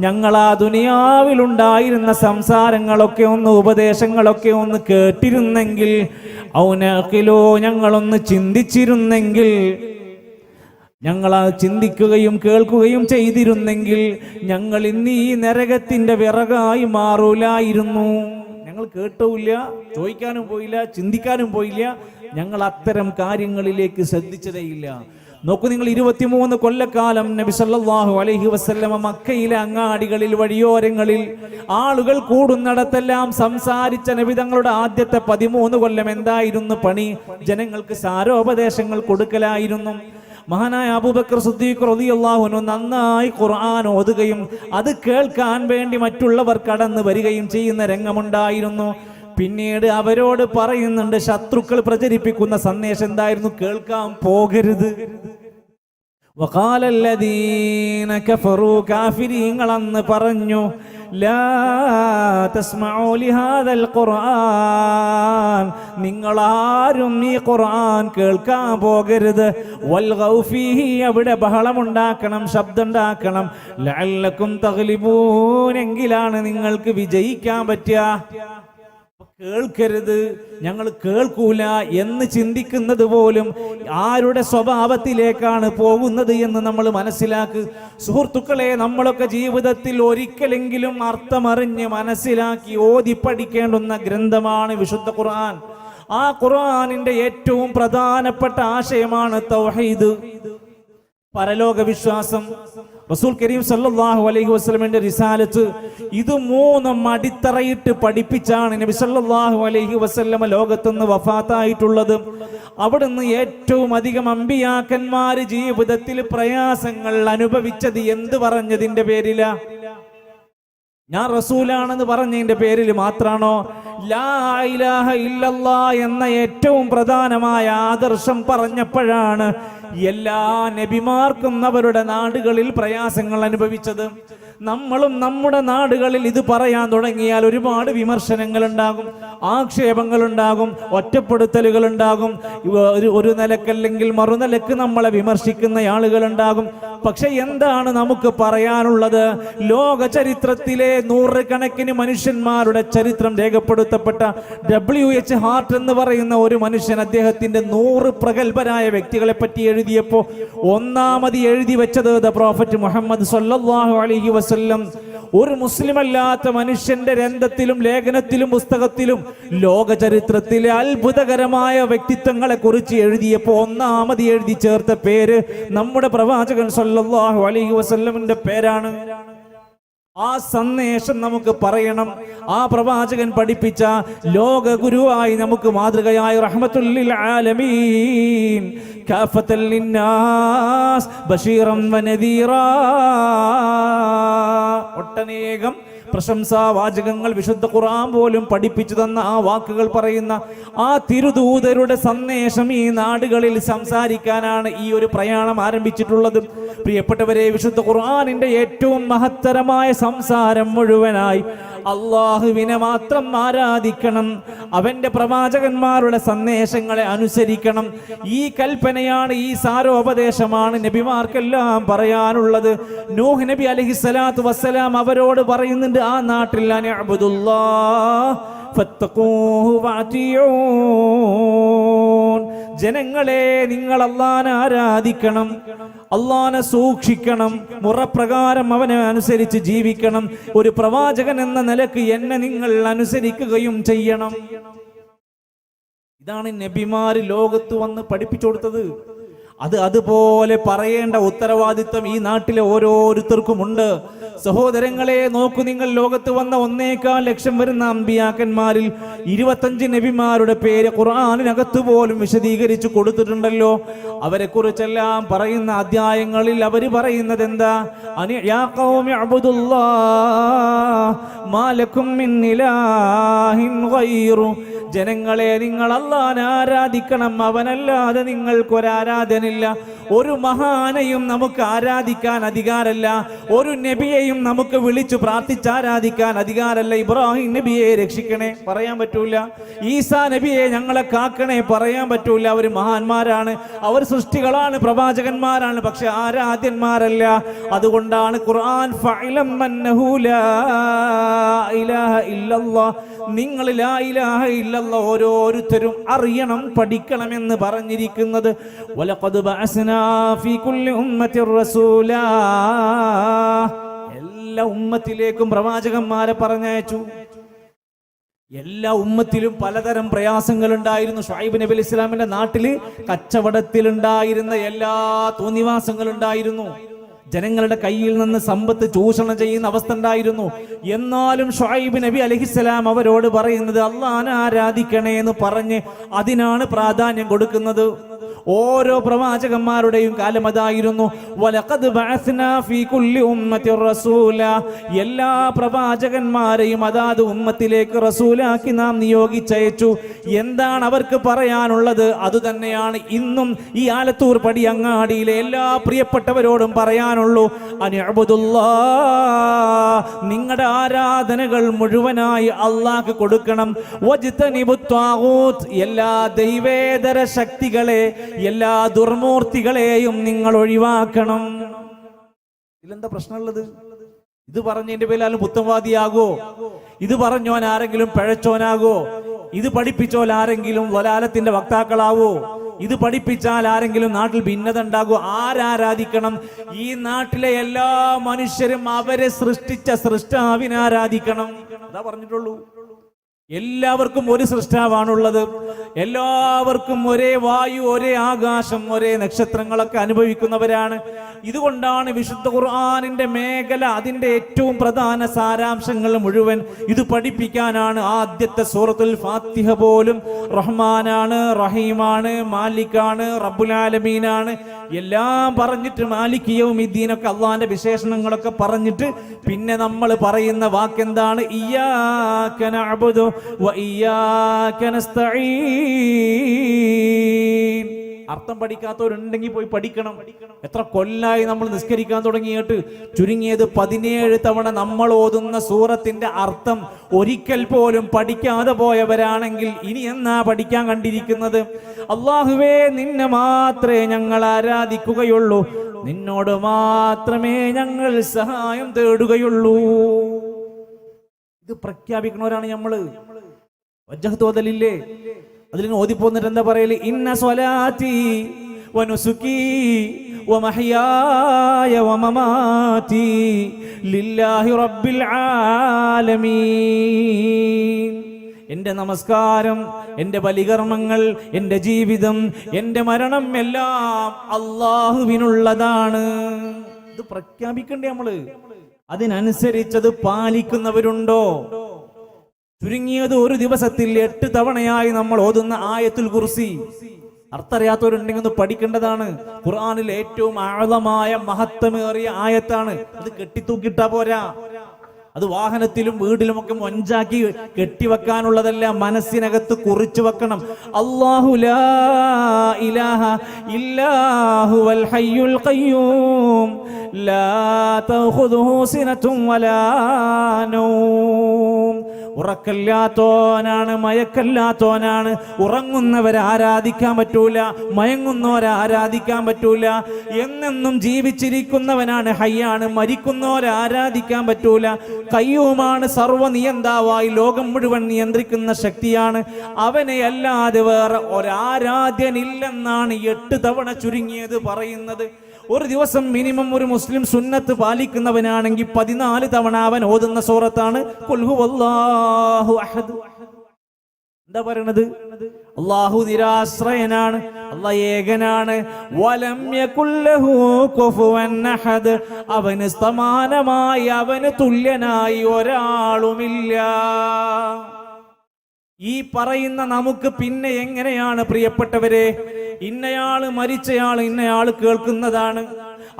ഞങ്ങൾ ആ ദുനിയാവിലുണ്ടായിരുന്ന സംസാരങ്ങളൊക്കെ ഒന്ന്, ഉപദേശങ്ങളൊക്കെ ഒന്ന് കേട്ടിരുന്നെങ്കിൽ, ഔനഖിലോ ഞങ്ങളൊന്ന് ചിന്തിച്ചിരുന്നെങ്കിൽ, ഞങ്ങൾ ചിന്തിക്കുകയും കേൾക്കുകയും ചെയ്തിരുന്നെങ്കിൽ ഞങ്ങൾ ഇന്ന് ഈ നരകത്തിന്റെ വിറകായി മാറൂലായിരുന്നു. ഞങ്ങൾ കേട്ടില്ല, ചോദിക്കാനും പോയില്ല, ചിന്തിക്കാനും പോയില്ല. ഞങ്ങൾ അത്തരം കാര്യങ്ങളിലേക്ക് ശ്രദ്ധിച്ചതേയില്ല. നോക്കൂ നിങ്ങൾ, 23 കൊല്ലക്കാലം നബി സല്ലല്ലാഹു അലൈഹി വസല്ലമ മക്കയിലെ അങ്ങാടികളിൽ, വഴിയോരങ്ങളിൽ, ആളുകൾ കൂടുന്നിടത്തെല്ലാം സംസാരിച്ച നബി തങ്ങളുടെ ആദ്യത്തെ 13 കൊല്ലം എന്തായിരുന്നു പണി? ജനങ്ങൾക്ക് സാരോപദേശങ്ങൾ കൊടുക്കലായിരുന്നു. മഹാനായ അബൂബക്കർ സിദ്ദീഖ് റളിയല്ലാഹു അൻഹു നന്നായി ഖുർആൻ ഓതുകയും അത് കേൾക്കാൻ വേണ്ടി മറ്റുള്ളവർ കടന്നു വരികയും ചെയ്യുന്ന രംഗമുണ്ടായിരുന്നു. പിന്നീട് അവരോട് പറയുന്നുണ്ട്, ശത്രുക്കൾ പ്രചരിപ്പിക്കുന്ന സന്ദേശം എന്തായിരുന്നു? കേൾക്കാൻ പോകരുത്. വഖാലല്ലദീന കഫറൂ, കാഫിരീങ്ങൾ അന്ന് പറഞ്ഞു, ലാ തസ്മഊ ലിഹാദൽ ഖുർആൻ, നിങ്ങളാരും ഈ ഖുർആൻ കേൾക്കാൻ പോകരുത്. വൽഗൗ ഫീഹി, അവിടെ ബഹളമുണ്ടാക്കണം, ശബ്ദമുണ്ടാക്കണം. ലഅല്ലക്കും തഗ്ലിബൂൻ, എങ്കിലാണ് നിങ്ങൾക്ക് വിജയിക്കാൻ പറ്റുക. കേൾക്കരുത്, ഞങ്ങൾ കേൾക്കൂല എന്ന് ചിന്തിക്കുന്നത് പോലും ആരുടെ സ്വഭാവത്തിലേക്കാണ് പോകുന്നത് എന്ന് നമ്മൾ മനസ്സിലാക്കുക. സുഹൃത്തുക്കളെ, നമ്മളൊക്കെ ജീവിതത്തിൽ ഒരിക്കലെങ്കിലും അർത്ഥമറിഞ്ഞ് മനസ്സിലാക്കി ഓതി പഠിക്കേണ്ടുന്ന ഗ്രന്ഥമാണ് വിശുദ്ധ ഖുർആൻ. ആ ഖുർആനിന്റെ ഏറ്റവും പ്രധാനപ്പെട്ട ആശയമാണ് തൗഹീദ്, പരലോക വിശ്വാസം. റസൂൽ കരീം സല്ലല്ലാഹു അലൈഹി വസല്ലമയുടെ റിസാലത്ത് ഇത് 3 അടിത്തറയിട്ട് പഠിപ്പിച്ചാണ് നബി സല്ലല്ലാഹു അലൈഹി വസല്ലമ ലോകത്തുനിന്ന് വഫാത്തായിട്ടുള്ളത്. അവിടുന്ന് ഏറ്റവും അധികം അമ്പിയാക്കന്മാര് ജീവിതത്തിൽ പ്രയാസങ്ങൾ അനുഭവിച്ചത് എന്ത് പറഞ്ഞതിന്റെ പേരിലാ? ഞാൻ റസൂലാണെന്ന് പറഞ്ഞതിന്റെ പേരിൽ മാത്രാണോ? ലാ ഇലാഹ ഇല്ലല്ലാഹ് എന്ന ഏറ്റവും പ്രധാനമായ ആദർശം പറഞ്ഞപ്പോഴാണ് എല്ലാ നബിമാർക്കും അവരുടെ നാടുകളിൽ പ്രയാസങ്ങൾ അനുഭവിച്ചത്. നമ്മളും നമ്മുടെ നാടുകളിൽ ഇത് പറയാൻ തുടങ്ങിയാൽ ഒരുപാട് വിമർശനങ്ങൾ ഉണ്ടാകും, ആക്ഷേപങ്ങൾ ഉണ്ടാകും, ഒറ്റപ്പെടുത്തലുകൾ ഉണ്ടാകും. ഒരു നിലക്കല്ലെങ്കിൽ മറുനിലക്ക് നമ്മളെ വിമർശിക്കുന്ന ആളുകൾ ഉണ്ടാകും. പക്ഷെ എന്താണ് നമുക്ക് പറയാനുള്ളത്? ലോക ചരിത്രത്തിലെ നൂറുകണക്കിന് മനുഷ്യന്മാരുടെ ചരിത്രം രേഖപ്പെടുത്തപ്പെട്ട WH ഹാർട്ട് എന്ന് പറയുന്ന ഒരു മനുഷ്യൻ അദ്ദേഹത്തിന്റെ 100 പ്രഗത്ഭരായ വ്യക്തികളെ പറ്റി എഴുതിയപ്പോ ഒന്നാമത് എഴുതി വെച്ചത് ദ പ്രോഫറ്റ് മുഹമ്മദ് സല്ലല്ലാഹു അലൈഹി വസല്ലം. ഒരു മുസ്ലിം അല്ലാത്ത മനുഷ്യന്റെ ഗ്രന്ഥത്തിലും ലേഖനത്തിലും പുസ്തകത്തിലും ലോക ചരിത്രത്തിലെ അത്ഭുതകരമായ വ്യക്തിത്വങ്ങളെ കുറിച്ച് എഴുതിയപ്പോൾ ഒന്നാമത് എഴുതി ചേർത്ത പേര് നമ്മുടെ പ്രവാചകൻ സല്ലല്ലാഹു അലൈഹി വസല്ലമിന്റെ പേരാണ്. ആ സന്ദേശം നമുക്ക് പറയണം. ആ പ്രവാചകൻ പഠിപ്പിച്ച ലോക ഗുരുവായി നമുക്ക് മാതൃകയായി റഹ്മത്തുൽ ലിൽ ആലമീൻ കാഫത്തൽ ലിന്നാസ് ബശീറൻ വനദീറാ, ഒട്ടനേകം പ്രശംസാവാചകങ്ങൾ വിശുദ്ധ ഖുർആൻ പോലും പഠിപ്പിച്ചു തന്ന ആ വാക്കുകൾ പറയുന്ന ആ തിരുദൂതരുടെ സന്ദേശം ഈ നാടുകളിൽ സംസാരിക്കാനാണ് ഈ ഒരു പ്രയാണം ആരംഭിച്ചിട്ടുള്ളത്. പ്രിയപ്പെട്ടവരെ, വിശുദ്ധ ഖുർആനിന്റെ ഏറ്റവും മഹത്തരമായ സംസാരം മുഴുവനായി അള്ളാഹുവിനെ മാത്രം ആരാധിക്കണം, അവന്റെ പ്രവാചകന്മാരുടെ സന്ദേശങ്ങളെ അനുസരിക്കണം. ഈ കൽപ്പനയാണ്, ഈ സാരോപദേശമാണ് നബിമാർക്കെല്ലാം പറയാനുള്ളത്. നൂഹ് നബി അലൈഹിസ്സലാത്തു വസ്സലാം അവരോട് പറയുന്നുണ്ട്, ആ നാട്ടിൽ ജനങ്ങളെ, നിങ്ങൾ അല്ലാഹനെ ആരാധിക്കണം, അല്ലാഹനെ സൂക്ഷിക്കണം, മുറപ്രകാരം അവനെ അനുസരിച്ച് ജീവിക്കണം. ഒരു പ്രവാചകൻ എന്ന നിലക്ക് എന്നെ നിങ്ങൾ അനുസരിക്കുകയും ചെയ്യണം. ഇതാണ് നബിമാര് ലോകത്ത് വന്ന് പഠിപ്പിച്ചു കൊടുത്തത്. അതുപോലെ പറയേണ്ട ഉത്തരവാദിത്വം ഈ നാട്ടിലെ ഓരോരുത്തർക്കുമുണ്ട്. സഹോദരങ്ങളെ, നോക്കൂ നിങ്ങൾ, ലോകത്ത് വന്ന 1.25 ലക്ഷം വരുന്ന അമ്പിയാക്കന്മാരിൽ 25 നബിമാരുടെ പേര് ഖുർആനിനകത്ത് പോലും വിശദീകരിച്ചു കൊടുത്തിട്ടുണ്ടല്ലോ. അവരെ കുറിച്ചെല്ലാം പറയുന്ന അധ്യായങ്ങളിൽ അവർ പറയുന്നത് എന്താ? യാ ഖൗമി അബ്ദുല്ലാഹ് മാ ലക്കും മിൻ ഇലാഹിൻ ഗൈറു, ജനങ്ങളെ, നിങ്ങൾ അല്ലാഹനെ ആരാധിക്കണം, അവനല്ലാതെ നിങ്ങൾക്കൊരാരാധനില്ല. ഒരു മഹാനെയും നമുക്ക് ആരാധിക്കാൻ അധികാരമല്ല, ഒരു നബിയെയും നമുക്ക് വിളിച്ചു പ്രാർത്ഥിച്ച് ആരാധിക്കാൻ അധികാരമല്ല. ഇബ്രാഹിം നബിയെ രക്ഷിക്കണേ പറയാൻ പറ്റൂല, ഈസാ നബിയെ ഞങ്ങളെ കാക്കണേ പറയാൻ പറ്റൂല. അവർ മഹാന്മാരാണ്, അവർ സൃഷ്ടികളാണ്, പ്രവാചകന്മാരാണ്, പക്ഷെ ആരാധ്യന്മാരല്ല. അതുകൊണ്ടാണ് ഖുർആൻ ഫഅലം അന്നഹു ലാ ഇലാഹ ഇല്ലല്ലാഹ്, നിങ്ങൾ ലാ ഇലാഹ ഇല്ലല്ലാഹ് ഓരോരുത്തരും അറിയണം, പഠിക്കണമെന്ന് പറഞ്ഞിരിക്കുന്നത്. വലഖദ് ബഅസ്നാ ഫീ കുല്ലി ഉമ്മത്തിർ റസൂലാ, എല്ലാ ഉമ്മത്തിലേക്കും പ്രവാചകന്മാരെ പറഞ്ഞയച്ചു. എല്ലാ ഉമ്മത്തിലും പലതരം പ്രയാസങ്ങൾ ഉണ്ടായിരുന്നു. ഷുഐബ് നബി അലൈഹി ഇസ്ലാമിന്റെ നാട്ടില് കച്ചവടത്തിലുണ്ടായിരുന്ന എല്ലാ തോന്നിവാസങ്ങളുണ്ടായിരുന്നു. ജനങ്ങളുടെ കയ്യിൽ നിന്ന് സമ്പത്ത് ചൂഷണം ചെയ്യുന്ന അവസ്ഥ ഉണ്ടായിരുന്നു. എന്നാലും ഷുഐബ് നബി അലൈഹിസ്സലാം അവരോട് പറയുന്നത് അല്ലാഹനെ ആരാധിക്കണേ എന്ന് പറഞ്ഞ് അതിനാണ് പ്രാധാന്യം കൊടുക്കുന്നത്. ഓരോ പ്രവാചകന്മാരുടെയും കാലം അതായിരുന്നു. വലഖദ് ബഅസ്നാ ഫീ കുല്ലി ഉമ്മത്തിർ റസൂല, എല്ലാ പ്രവാചകന്മാരെയും അതാത് ഉമ്മത്തിലേക്ക് റസൂലാക്കി നാം നിയോഗിച്ചയച്ചു. എന്താണ് അവർക്ക് പറയാനുള്ളത്? അതുതന്നെയാണ് ഇന്നും ഈ ആലത്തൂർ പടി അങ്ങാടിയിലെ എല്ലാ പ്രിയപ്പെട്ടവരോടും പറയാനുള്ളൂ. അനിഅബ്ദുല്ലാഹ്, നിങ്ങളുടെ ആരാധനകൾ മുഴുവനായി അല്ലാഹ്ക്ക് കൊടുക്കണം. വജ്തനിബുത് ത്വാഗൂത്ത്, എല്ലാ ദൈവേതര ശക്തികളെ, എല്ലാ ദുർമൂർത്തികളെയും നിങ്ങൾ ഒഴിവാക്കണം. ഇതിലെന്താ പ്രശ്നമുള്ളത്? ഇത് പറഞ്ഞതിന്റെ പേരിൽ പുത്തൻവാദിയാകോ? ഇത് പറഞ്ഞോൻ ആരെങ്കിലും പിഴച്ചോനാകോ? ഇത് പഠിപ്പിച്ചോൽ ആരെങ്കിലും വലാലത്തിന്റെ വക്താക്കളാവോ? ഇത് പഠിപ്പിച്ചാൽ ആരെങ്കിലും നാട്ടിൽ ഭിന്നത ഉണ്ടാകോ? ആരാധിക്കണം? ഈ നാട്ടിലെ എല്ലാ മനുഷ്യരും അവരെ സൃഷ്ടിച്ച സൃഷ്ടാവിനെ ആരാധിക്കണം. അതാ പറഞ്ഞിട്ടുള്ളൂ. എല്ലാവർക്കും ഒരു സൃഷ്ടാവാണുള്ളത്. എല്ലാവർക്കും ഒരേ വായു, ഒരേ ആകാശം, ഒരേ നക്ഷത്രങ്ങളൊക്കെ അനുഭവിക്കുന്നവരാണ്. ഇതുകൊണ്ടാണ് വിശുദ്ധ ഖുർആനിന്റെ മേഖല, അതിന്റെ ഏറ്റവും പ്രധാന സാരാംശങ്ങൾ മുഴുവൻ ഇത് പഠിപ്പിക്കാനാണ്. ആദ്യത്തെ സൂറത്തുൽ ഫാത്തിഹ പോലും റഹ്മാനാണ്, റഹീമാണ്, മാലിക്കാണ്, റബ്ബുൽ ആലമീനാണ് എല്ലാം പറഞ്ഞിട്ട് മാലിക് യൗമിദ്ദീനൊക്കെ അള്ളാന്റെ വിശേഷണങ്ങളൊക്കെ പറഞ്ഞിട്ട് പിന്നെ നമ്മൾ പറയുന്ന വാക്കെന്താണ്? ഇയ്യാക നഅ്ബുദു വ ഇയ്യാക നസ്തഈൻ. അർത്ഥം പഠിക്കാത്തവരുണ്ടെങ്കിൽ പോയി പഠിക്കണം. എത്ര കൊല്ലായി നമ്മൾ നിസ്കരിക്കാൻ തുടങ്ങിയിട്ട് ചുരുങ്ങിയത് 17 തവണ നമ്മൾ ഓതുന്ന സൂറത്തിന്റെ അർത്ഥം ഒരിക്കൽ പോലും പഠിക്കാതെ പോയവരാണെങ്കിൽ ഇനി എന്നാ പഠിക്കാൻ കണ്ടിരിക്കുന്നത്? അല്ലാഹുവേ, നിന്നെ മാത്രമേ ഞങ്ങൾ ആരാധിക്കുകയുള്ളൂ, നിന്നോട് മാത്രമേ ഞങ്ങൾ സഹായം തേടുകയുള്ളൂ. ഇത് പ്രഖ്യാപിക്കുന്നവരാണ് നമ്മള്. വജ്ഹത്തു ബദലില്ലേ? അതിൽ ഓതിപ്പോന്നിട്ട് എന്താ പറയല്? ഇന്ന സ്വലാത്തി വനുസുകി വമഹ്യായ വമമാതി ലില്ലാഹി റബ്ബിൽ ആലമീൻ. എൻ്റെ നമസ്കാരം, എൻ്റെ ബലികർമ്മങ്ങൾ, എൻ്റെ ജീവിതം, എൻ്റെ മരണം എല്ലാം അള്ളാഹുവിനുള്ളതാണ്. ഇത് പ്രഖ്യാപിക്കണ്ടേ നമ്മള്? അതിനനുസരിച്ചത് പാലിക്കുന്നവരുണ്ടോ? ചുരുങ്ങിയത് ഒരു ദിവസത്തിൽ 8 തവണയായി നമ്മൾ ഓതുന്ന ആയത്തുൽ കുർസി അർത്ഥറിയാത്തവരുണ്ടെങ്കിൽ ഒന്ന് പഠിക്കേണ്ടതാണ്. ഖുർആനിൽ ഏറ്റവും ആഴമായ മഹത്വമേറിയ ആയത്താണ്. അത് കെട്ടിത്തൂക്കിട്ടാ പോരാ. അത് വാഹനത്തിലും വീടിലുമൊക്കെ മൊഞ്ചാക്കി കെട്ടിവെക്കാനുള്ളതല്ല, മനസ്സിനകത്ത് കുറിച്ചു വെക്കണം. അല്ലാഹു ലാ ഇലാഹ ഇല്ലാഹു വൽ ഹയ്യുൽ ഖയ്യൂം ലാ തഖുദുഹു സിനത്തും വലാ നൗം. ഉറക്കല്ലാത്തോനാണ്, മയക്കല്ലാത്തോനാണ്. ഉറങ്ങുന്നവരെ ആരാധിക്കാൻ പറ്റൂല, മയങ്ങുന്നവരെ ആരാധിക്കാൻ പറ്റൂല. എന്നെന്നും ജീവിച്ചിരിക്കുന്നവനാണ്, ഹയ്യാണ്. മരിക്കുന്നവരെ ആരാധിക്കാൻ പറ്റൂല. ഖയ്യൂമാണ്, സർവ്വനിയന്താവായി ലോകം മുഴുവൻ നിയന്ത്രിക്കുന്ന ശക്തിയാണ്. അവനെ അല്ലാതെ വേറെ ഒരാരാധ്യനില്ലെന്നാണ് 8 തവണ ചുരുങ്ങിയത് പറയുന്നത്. ഒരു ദിവസം മിനിമം ഒരു മുസ്ലിം സുന്നത്ത് പാലിക്കുന്നവനാണെങ്കിൽ 14 തവണ അവൻ ഓതുന്ന സൂറത്താണ് ഖുൽ ഹുവല്ലാഹു അഹദ്. എന്താ പറയണത്? അല്ലാഹു നിരാശ്രയനാണ്, അല്ലാഹു ഏകനാണ്. വലം യകുൽ ലഹു കുഫുവൻ അഹദ്, അവന് സമാനമായി, അവന് തുല്യനായി ഒരാളുമില്ല. ഈ പറയുന്ന നമുക്ക് പിന്നെ എങ്ങനെയാണ് പ്രിയപ്പെട്ടവരെ? ഇന്നയാള് മരിച്ചയാൾ ഇന്നയാള് കേൾക്കുന്നതാണ്.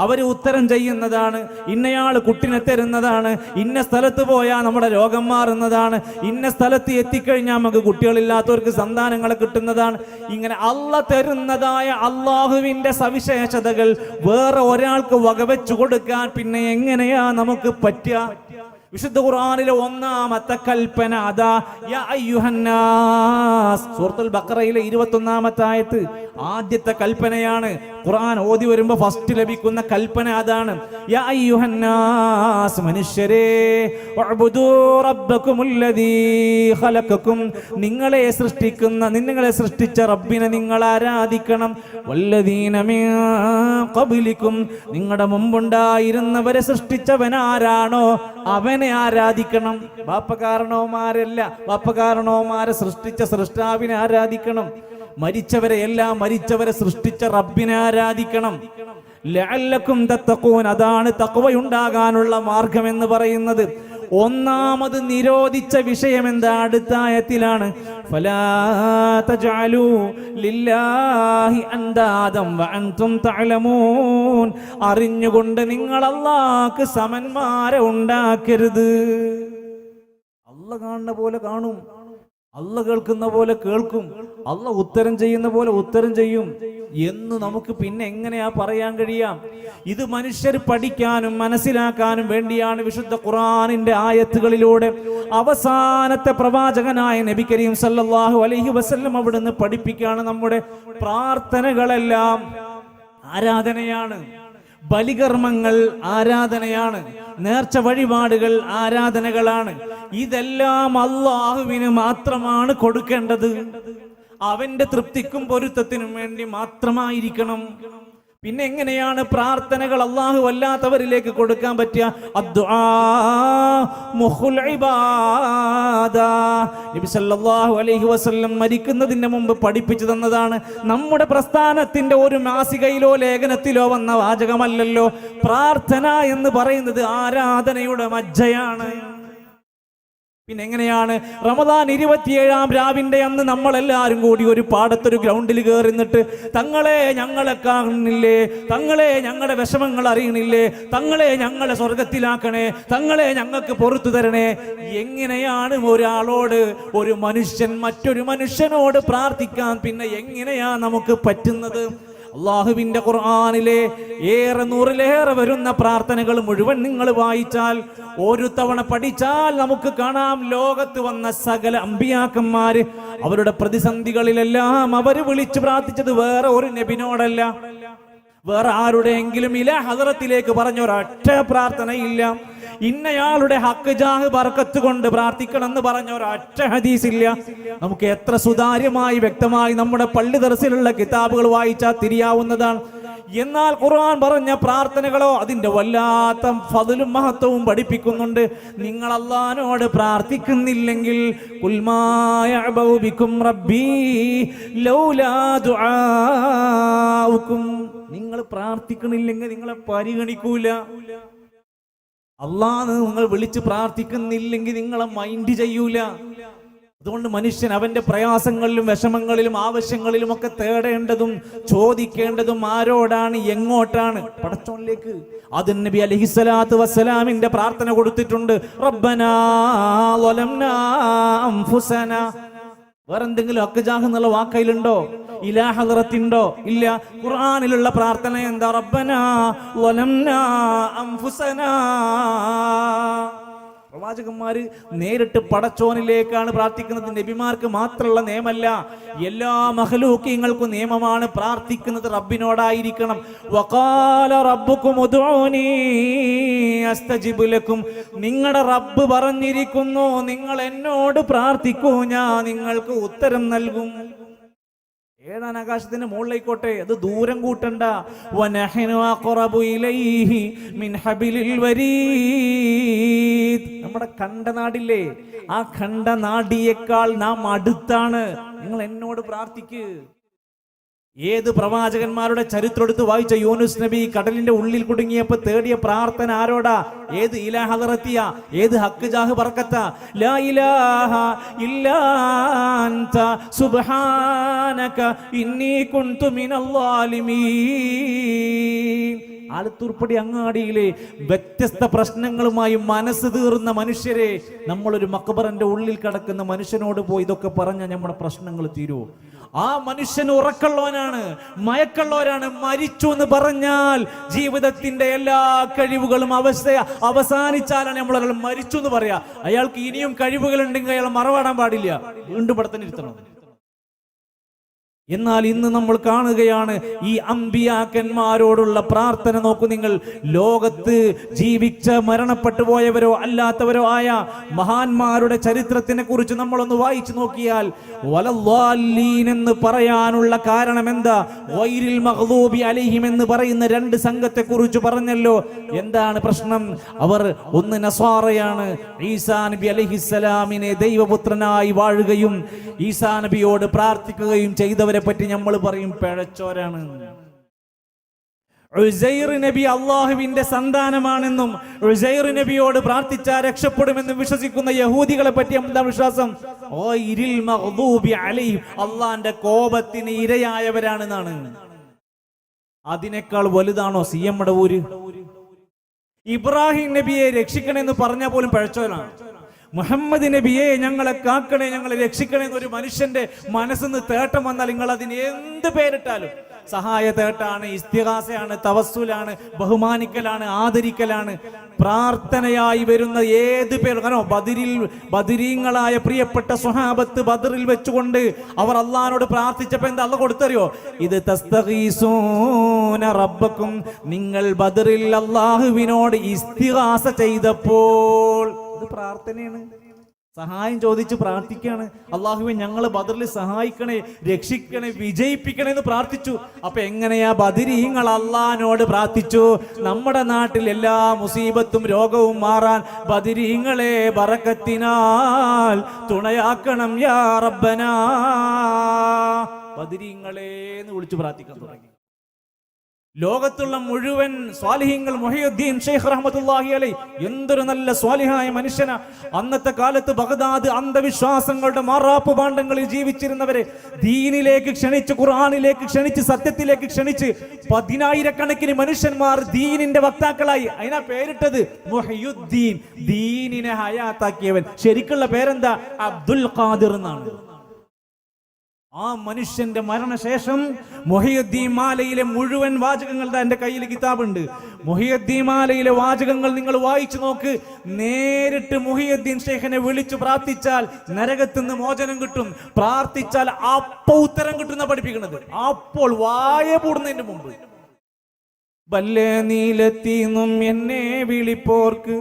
അവർ ഉത്തരം ചെയ്യുന്നതാണ്. ഇന്നയാൾ കുട്ടിനെ തരുന്നതാണ്, ഇന്ന സ്ഥലത്ത് പോയാൽ നമ്മുടെ രോഗം മാറുന്നതാണ്, ഇന്ന സ്ഥലത്ത് എത്തിക്കഴിഞ്ഞാൽ നമുക്ക് കുട്ടികളില്ലാത്തവർക്ക് സന്താനങ്ങളെ കിട്ടുന്നതാണ്. ഇങ്ങനെ അള്ളാഹ് തരുന്നതായ അള്ളാഹുവിന്റെ സവിശേഷതകൾ വേറെ ഒരാൾക്ക് വകവെച്ചു കൊടുക്കാൻ പിന്നെ എങ്ങനെയാ നമുക്ക് പറ്റുക? വിശുദ്ധ ഖുർആനിലെ ഒന്നാമത്തെ കൽപ്പന അതാ, യാ അയ്യുഹന്നാസ്. സൂറത്തുൽ ബഖറയിലെ 21-ാമത്തെ ആയത്ത് ആദ്യത്തെ കൽപ്പനയാണ്. ഖുർആൻ ഓതി വരുമ്പോൾ ഫസ്റ്റ് ലഭിക്കുന്ന കൽപ്പന അതാണ്. യാ അയ്യുഹന്നാസ്, മനുഷ്യരേ, വഅബ്ദൂ റബ്ബകുമുല്ലദീ ഖലഖകും, നിങ്ങളെ സൃഷ്ടിച്ച റബ്ബിനെ നിങ്ങൾ ആരാധിക്കണം. വല്ലദീന മിൻ ഖബ്ലികും, നിങ്ങളുടെ മുമ്പുണ്ടായിരുന്നവരെ സൃഷ്ടിച്ചവനാരാണോ അവനെ ആരാധിക്കണം. ബാപ്പകാരണവന്മാരല്ല, ബാപ്പകാരണവന്മാരെ സൃഷ്ടിച്ച സൃഷ്ടാവിനെ ആരാധിക്കണം. മരിച്ചവരെ സൃഷ്ടിച്ച റബ്ബിനെ ആരാധിക്കണം. ലഅല്ലക്കും തത്തഖൂൻ, അതാണ് തഖ്വയുണ്ടാകാനുള്ള മാർഗം എന്ന് പറയുന്നത്. ഒന്നാമത് നിരോധിച്ച വിഷയം എന്താ? അടുത്ത ആയത്തിലാണ്. ഫലാ തജഅലൂ ലില്ലാഹി അൻദാദം വഅൻതും തഅലമൂൻ, അറിഞ്ഞുകൊണ്ട് നിങ്ങൾ അല്ലാഹുക്ക് സമന്മാരെ ഉണ്ടാക്കരുത്. അല്ലാഹ് കാണുന്ന പോലെ കാണും, അല്ലാഹ് കേൾക്കുന്ന പോലെ കേൾക്കും, അല്ലാഹ് ഉത്തരം ചെയ്യുന്ന പോലെ ഉത്തരം ചെയ്യും എന്ന് നമുക്ക് പിന്നെ എങ്ങനെയാ പറയാൻ കഴിയാം? ഇത് മനുഷ്യർ പഠിക്കാനും മനസ്സിലാക്കാനും വേണ്ടിയാണ് വിശുദ്ധ ഖുർആനിന്റെ ആയത്തുകളിലൂടെ അവസാനത്തെ പ്രവാചകനായ നബി കരീം സല്ലല്ലാഹു അലൈഹി വസല്ലം അവിടുന്ന് പഠിപ്പിക്കുകയാണ്. നമ്മുടെ പ്രാർത്ഥനകളെല്ലാം ആരാധനയാണ്, ബലികർമ്മങ്ങൾ ആരാധനയാണ്, നേർച്ച വഴിപാടുകൾ ആരാധനകളാണ്. ഇതെല്ലാം അല്ലാഹുവിന് മാത്രമാണ് കൊടുക്കേണ്ടത്. അവന്റെ തൃപ്തിക്കും പൊരുത്തത്തിനും വേണ്ടി മാത്രമായിരിക്കണം. പിന്നെ എങ്ങനെയാണ് പ്രാർത്ഥനകൾ അല്ലാഹു അല്ലാത്തവരിലേക്ക് കൊടുക്കാൻ പറ്റുക? അദ്ദുആ മുഖുൽ ഇബാദ. നബി സല്ലല്ലാഹു അലൈഹി വസല്ലം മരിക്കുന്നതിന് മുമ്പ് പഠിപ്പിച്ചു തന്നതാണ്. നമ്മുടെ പ്രസ്ഥാനത്തിന്റെ ഒരു മാസികയിലോ ലേഖനത്തിലോ വന്ന വാചകമല്ലല്ലോ. പ്രാർത്ഥന എന്ന് പറയുന്നത് ആരാധനയുടെ മജ്ജയാണ്. പിന്നെ എങ്ങനെയാണ് റമദാൻ 27-ാം രാവിന്റെ അന്ന് നമ്മളെല്ലാവരും കൂടി ഒരു പാടത്തൊരു ഗ്രൗണ്ടിൽ കയറി നിന്നിട്ട്, തങ്ങളെ ഞങ്ങളെ കാണുന്നില്ലേ, തങ്ങളെ ഞങ്ങളുടെ വിഷമങ്ങൾ അറിയണില്ലേ, തങ്ങളെ ഞങ്ങളെ സ്വർഗത്തിലാക്കണേ, തങ്ങളെ ഞങ്ങൾക്ക് പുറത്തു തരണേ. എങ്ങനെയാണ് ഒരാളോട്, ഒരു മനുഷ്യൻ മറ്റൊരു മനുഷ്യനോട് പ്രാർത്ഥിക്കാൻ പിന്നെ എങ്ങനെയാ നമുക്ക് പറ്റുന്നത്? അള്ളാഹുവിന്റെ ഖുർആനിലെ നൂറിലേറെ വരുന്ന പ്രാർത്ഥനകൾ മുഴുവൻ നിങ്ങൾ വായിച്ചാൽ, ഒരു തവണ പഠിച്ചാൽ നമുക്ക് കാണാം, ലോകത്ത് വന്ന സകല അമ്പിയാക്കന്മാര് അവരുടെ പ്രതിസന്ധികളിലെല്ലാം അവർ വിളിച്ചു പ്രാർത്ഥിച്ചത് വേറെ ഒരു നബിനോടല്ല, വേറെ ആരുടെയെങ്കിലും ഇലാ ഹദറത്തിലേക്ക് പറഞ്ഞ ഒരൊറ്റ പ്രാർത്ഥനയില്ല. ഇന്നയാളുടെ ഹക്ക് ജാഹ് ബർക്കത്ത് കൊണ്ട് പ്രാർത്ഥിക്കണം എന്ന് പറഞ്ഞ ഒരൊറ്റ ഹദീസ് ഇല്ല. നമുക്ക് എത്ര സുതാര്യമായി വ്യക്തമായി നമ്മുടെ പള്ളി ദർസിലുള്ള കിതാബുകൾ വായിച്ചാൽ തിരിയാവുന്നതാണ്. എന്നാൽ ഖുർആൻ പറഞ്ഞ പ്രാർത്ഥനകളോ അതിന്റെ വല്ലാത്ത ഫദ്ലും മഹത്വവും പഠിപ്പിക്കുന്നുണ്ട്. നിങ്ങൾ അല്ലാഹുവിനോട് പ്രാർത്ഥിക്കുന്നില്ലെങ്കിൽ ഖുൽ മാ യഅബഉ ബികും റബ്ബി ലൗലാ ദുആഉകും, നിങ്ങൾ പ്രാർത്ഥിക്കണില്ലെങ്കിൽ നിങ്ങളെ പരിഗണിക്കൂല. അല്ലാഹ് നിങ്ങൾ വിളിച്ച് പ്രാർത്ഥിക്കുന്നില്ലെങ്കിൽ നിങ്ങളെ മൈൻഡ് ചെയ്യൂല. അതുകൊണ്ട് മനുഷ്യൻ അവന്റെ പ്രയാസങ്ങളിലും വിഷമങ്ങളിലും ആവശ്യങ്ങളിലും ഒക്കെ തേടേണ്ടതും ചോദിക്കേണ്ടതും ആരോടാണ്, എങ്ങോട്ടാണ്? പടച്ചോനിലേക്ക്. അത് നബി അലൈഹിസ്സലാത്തു വസ്സലാമിന്റെ പ്രാർത്ഥന കൊടുത്തിട്ടുണ്ട്. റബ്ബനാ വലംനാ അൻഫുസനാ. വേറെന്തെങ്കിലും അക്ജാഹ് എന്നുള്ള വാക്കയിലുണ്ടോ? ഇലാ ഹദറത്തുണ്ടോ? ഇല്ല. ഖുർആനിലുള്ള പ്രാർത്ഥന എന്താ? റബ്ബനാ വലംനാ അൻഫുസനാ. പ്രവാചകന്മാര് നേരിട്ട് പടച്ചോനിലേക്കാണ് പ്രാർത്ഥിക്കുന്നത്. നബിമാർക്ക് മാത്രമുള്ള നിയമമല്ല, എല്ലാ മഖ്ലൂഖീങ്ങൾക്കും നിയമമാണ്. പ്രാർത്ഥിക്കുന്നത് റബ്ബിനോടായിരിക്കണം. വഖാല റബ്ബുകും ഉദ്ഊനി അസ്തജിബ് ലക്കും. നിങ്ങളുടെ റബ്ബ് പറഞ്ഞിരിക്കുന്നു, നിങ്ങൾ എന്നോട് പ്രാർത്ഥിക്കൂ, ഞാൻ നിങ്ങൾക്ക് ഉത്തരം നൽകും. ഏഴാം ആകാശത്തിന്റെ മുകളിലേക്കോട്ടെ, അത് ദൂരം കൂട്ടണ്ട. വനഹ്നു അഖറബു ഇലൈഹി മിൻ ഹബിലിൽ വരീദ്. നമ്മുടെ കണ്ടനാടില്ലേ, ആ കണ്ടനാടിയേക്കാൾ നാം അടുത്താണ്. നിങ്ങൾ എന്നോട് പ്രാർത്ഥിക്ക്. ഏത് പ്രവാചകന്മാരുടെ ചരിത്രം എടുത്ത് വായിച്ച യൂനുസ് നബി കടലിന്റെ ഉള്ളിൽ കുടുങ്ങിയപ്പോ തേടിയ പ്രാർത്ഥന ആരോടാ? ഏത് ഇലാ ഹദറത്തിയ? ഏത് ഹക്ക് ജാഹ് ബർക്കത്ത? ലാ ഇലാഹ ഇല്ലാ അൻത സുബ്ഹാനക ഇന്നി കുൻതു മിനൽ ളാലിമീൻ. ആലത്തൂർപ്പടി അങ്ങാടിയിലെ വ്യത്യസ്ത പ്രശ്നങ്ങളുമായി മനസ്സ് തീർന്ന മനുഷ്യരെ, നമ്മളൊരു മക്ബറിന്റെ ഉള്ളിൽ കിടക്കുന്ന മനുഷ്യനോട് പോയി ഇതൊക്കെ പറഞ്ഞാൽ നമ്മുടെ പ്രശ്നങ്ങൾ തീരുമോ? ആ മനുഷ്യൻ ഉറക്കമുള്ളവനാണ്, മയക്കമുള്ളവരാണ്. മരിച്ചു എന്ന് പറഞ്ഞാൽ ജീവിതത്തിന്റെ എല്ലാ കഴിവുകളും അവസാനിച്ചാലാണ് നമ്മളൊരാൾ മരിച്ചു എന്ന് പറയാ. അയാൾക്ക് ഇനിയും കഴിവുകൾ ഉണ്ടെങ്കിൽ അയാൾ മറവാടാൻ പാടില്ല, വീണ്ടും ഇവിടെ തന്നെ ഇരുത്തണം. എന്നാൽ ഇന്ന് നമ്മൾ കാണുകയാണ് ഈ അമ്പിയാക്കന്മാരോടുള്ള പ്രാർത്ഥന. നോക്കൂ നിങ്ങൾ, ലോകത്ത് ജീവിച്ച മരണപ്പെട്ടു പോയവരോ അല്ലാത്തവരോ ആയ മഹാന്മാരുടെ ചരിത്രത്തിനെ കുറിച്ച് നമ്മളൊന്ന് വായിച്ചു നോക്കിയാൽ വലദ്ദാല്ലീൻ എന്ന് പറയാനുള്ള കാരണം എന്താ? ഗൈറിൽ മഗ്ദൂബി അലൈഹിം എന്ന് പറയുന്ന രണ്ട് സംഘത്തെ കുറിച്ച് പറഞ്ഞല്ലോ. എന്താണ് പ്രശ്നം? അവർ ഒന്ന് നസ്വാറയാണ്, ഈസാ നബി അലൈഹിസ്സലാമിനെ ദൈവപുത്രനായി വാഴുകയും ഈസാ നബിയോട് പ്രാർത്ഥിക്കുകയും ചെയ്തവർ പറ്റി നമ്മൾ പറയും പിഴച്ചോരാണ്. ഉസൈർ നബി അള്ളാഹുവിന്റെ സന്താനമാണെന്നും ഉസൈർ നബിയോട് പ്രാർത്ഥിച്ചാൽ രക്ഷപ്പെടുമെന്നും വിശ്വസിക്കുന്ന യഹൂദികളെ പറ്റി എന്താ വിശ്വാസം? അള്ളാന്റെ കോപത്തിന് ഇരയായവരാണെന്നാണ്. അതിനേക്കാൾ വലുതാണോ CM മടവൂര്? ഇബ്രാഹിം നബിയെ രക്ഷിക്കണമെന്ന് പറഞ്ഞാൽ പോലും പിഴച്ചോരാണ്. മുഹമ്മദ് നബിയെ ഞങ്ങളെ കാക്കണേ, ഞങ്ങളെ രക്ഷിക്കണേ എന്നൊരു മനുഷ്യന്റെ മനസ്സിന്ന് തേട്ടം വന്നാൽ നിങ്ങൾ അതിന് എന്ത് പേരിട്ടാലും സഹായ തേട്ടാണ്, ഇസ്തിഗാസയാണ്, തവസ്സുലാണ്, ബഹുമാനിക്കലാണ്, ആദരിക്കലാണ്, പ്രാർത്ഥനയായി വരുന്ന ഏത് പേര്. കാരണം ബദരീങ്ങളായ പ്രിയപ്പെട്ട സ്വഹാബത്ത് ബദറിൽ വെച്ചുകൊണ്ട് അവർ അള്ളാഹിനോട് പ്രാർത്ഥിച്ചപ്പോ എന്താ അള്ളാഹ് കൊടുത്തറിയോ? ഇത് തസ്തഗീസൂന റബ്ബക്കും, നിങ്ങൾ ബദറിൽ അള്ളാഹുവിനോട് ഇസ്തിഗാസ ചെയ്തപ്പോൾ, അത് പ്രാർത്ഥനയാണ്. സഹായം ചോദിച്ച് പ്രാർത്ഥിക്കുകയാണ്. അള്ളാഹുവേ ഞങ്ങളെ ബദറിൽ സഹായിക്കണേ, രക്ഷിക്കണേ, വിജയിപ്പിക്കണേ എന്ന് പ്രാർത്ഥിച്ചു. അപ്പൊ എങ്ങനെയാ ബദരീങ്ങൾ അള്ളാഹിനോട് പ്രാർത്ഥിച്ചു? നമ്മുടെ നാട്ടിൽ എല്ലാ മുസീബത്തും രോഗവും മാറാൻ ബദരീങ്ങളെ ബറക്കത്തിനാൽ തുണയാക്കണം യാ റബ്ബനാ, ബദരീങ്ങളെ എന്ന് വിളിച്ചു പ്രാർത്ഥിക്കാൻ തുടങ്ങി. ലോകത്തുള്ള മുഴുവൻ സ്വാലിഹീങ്ങൾ, മുഹയ്യുദ്ദീൻ ഷെയ്ഖ് റഹ്മത്തുള്ളാഹി അലൈഹി എന്തൊരു നല്ല സ്വാലിഹായ മനുഷ്യനാ. അന്നത്തെ കാലത്ത് ബഗ്ദാദ് അന്ധവിശ്വാസങ്ങളുടെ മാറാപ്പ് ഭാണ്ഡങ്ങളിൽ ജീവിച്ചിരുന്നവരെ ദീനിലേക്ക് ക്ഷണിച്ച്, ഖുർആനിലേക്ക് ക്ഷണിച്ച്, സത്യത്തിലേക്ക് ക്ഷണിച്ച് 10,000-കണക്കിന് മനുഷ്യന്മാർ ദീനിന്റെ വക്താക്കളായി. അതിനാ പേരിട്ടത് മുഹയ്യുദ്ദീൻ, ദീനിനെ ഹയാത്താക്കിയവൻ. ശരിക്കുള്ള പേരെന്താ? അബ്ദുൽ ഖാദിർ എന്നാണ്. ആ മനുഷ്യന്റെ മരണശേഷം മുഹയ്യുദ്ദീൻ മാലയിലെ മുഴുവൻ വാചകങ്ങൾ എന്റെ കയ്യിൽ കിതാബുണ്ട്. മുഹയ്യുദ്ദീൻ മാലയിലെ വാചകങ്ങൾ നിങ്ങൾ വായിച്ചു നോക്ക്. നേരിട്ട് മുഹയ്യുദ്ദീൻ ഷെയ്ഖിനെ വിളിച്ചു പ്രാർത്ഥിച്ചാൽ നരകത്തിൽ നിന്ന് മോചനം കിട്ടും, പ്രാർത്ഥിച്ചാൽ അപ്പോൾ ഉത്തരം കിട്ടുന്ന പഠിപ്പിക്കുന്നത്. അപ്പോൾ വായ പൂടുന്നതിന് മുമ്പ് വല്ലേ നീലെത്തിന്നും എന്നെ വിളിപ്പോർക്ക്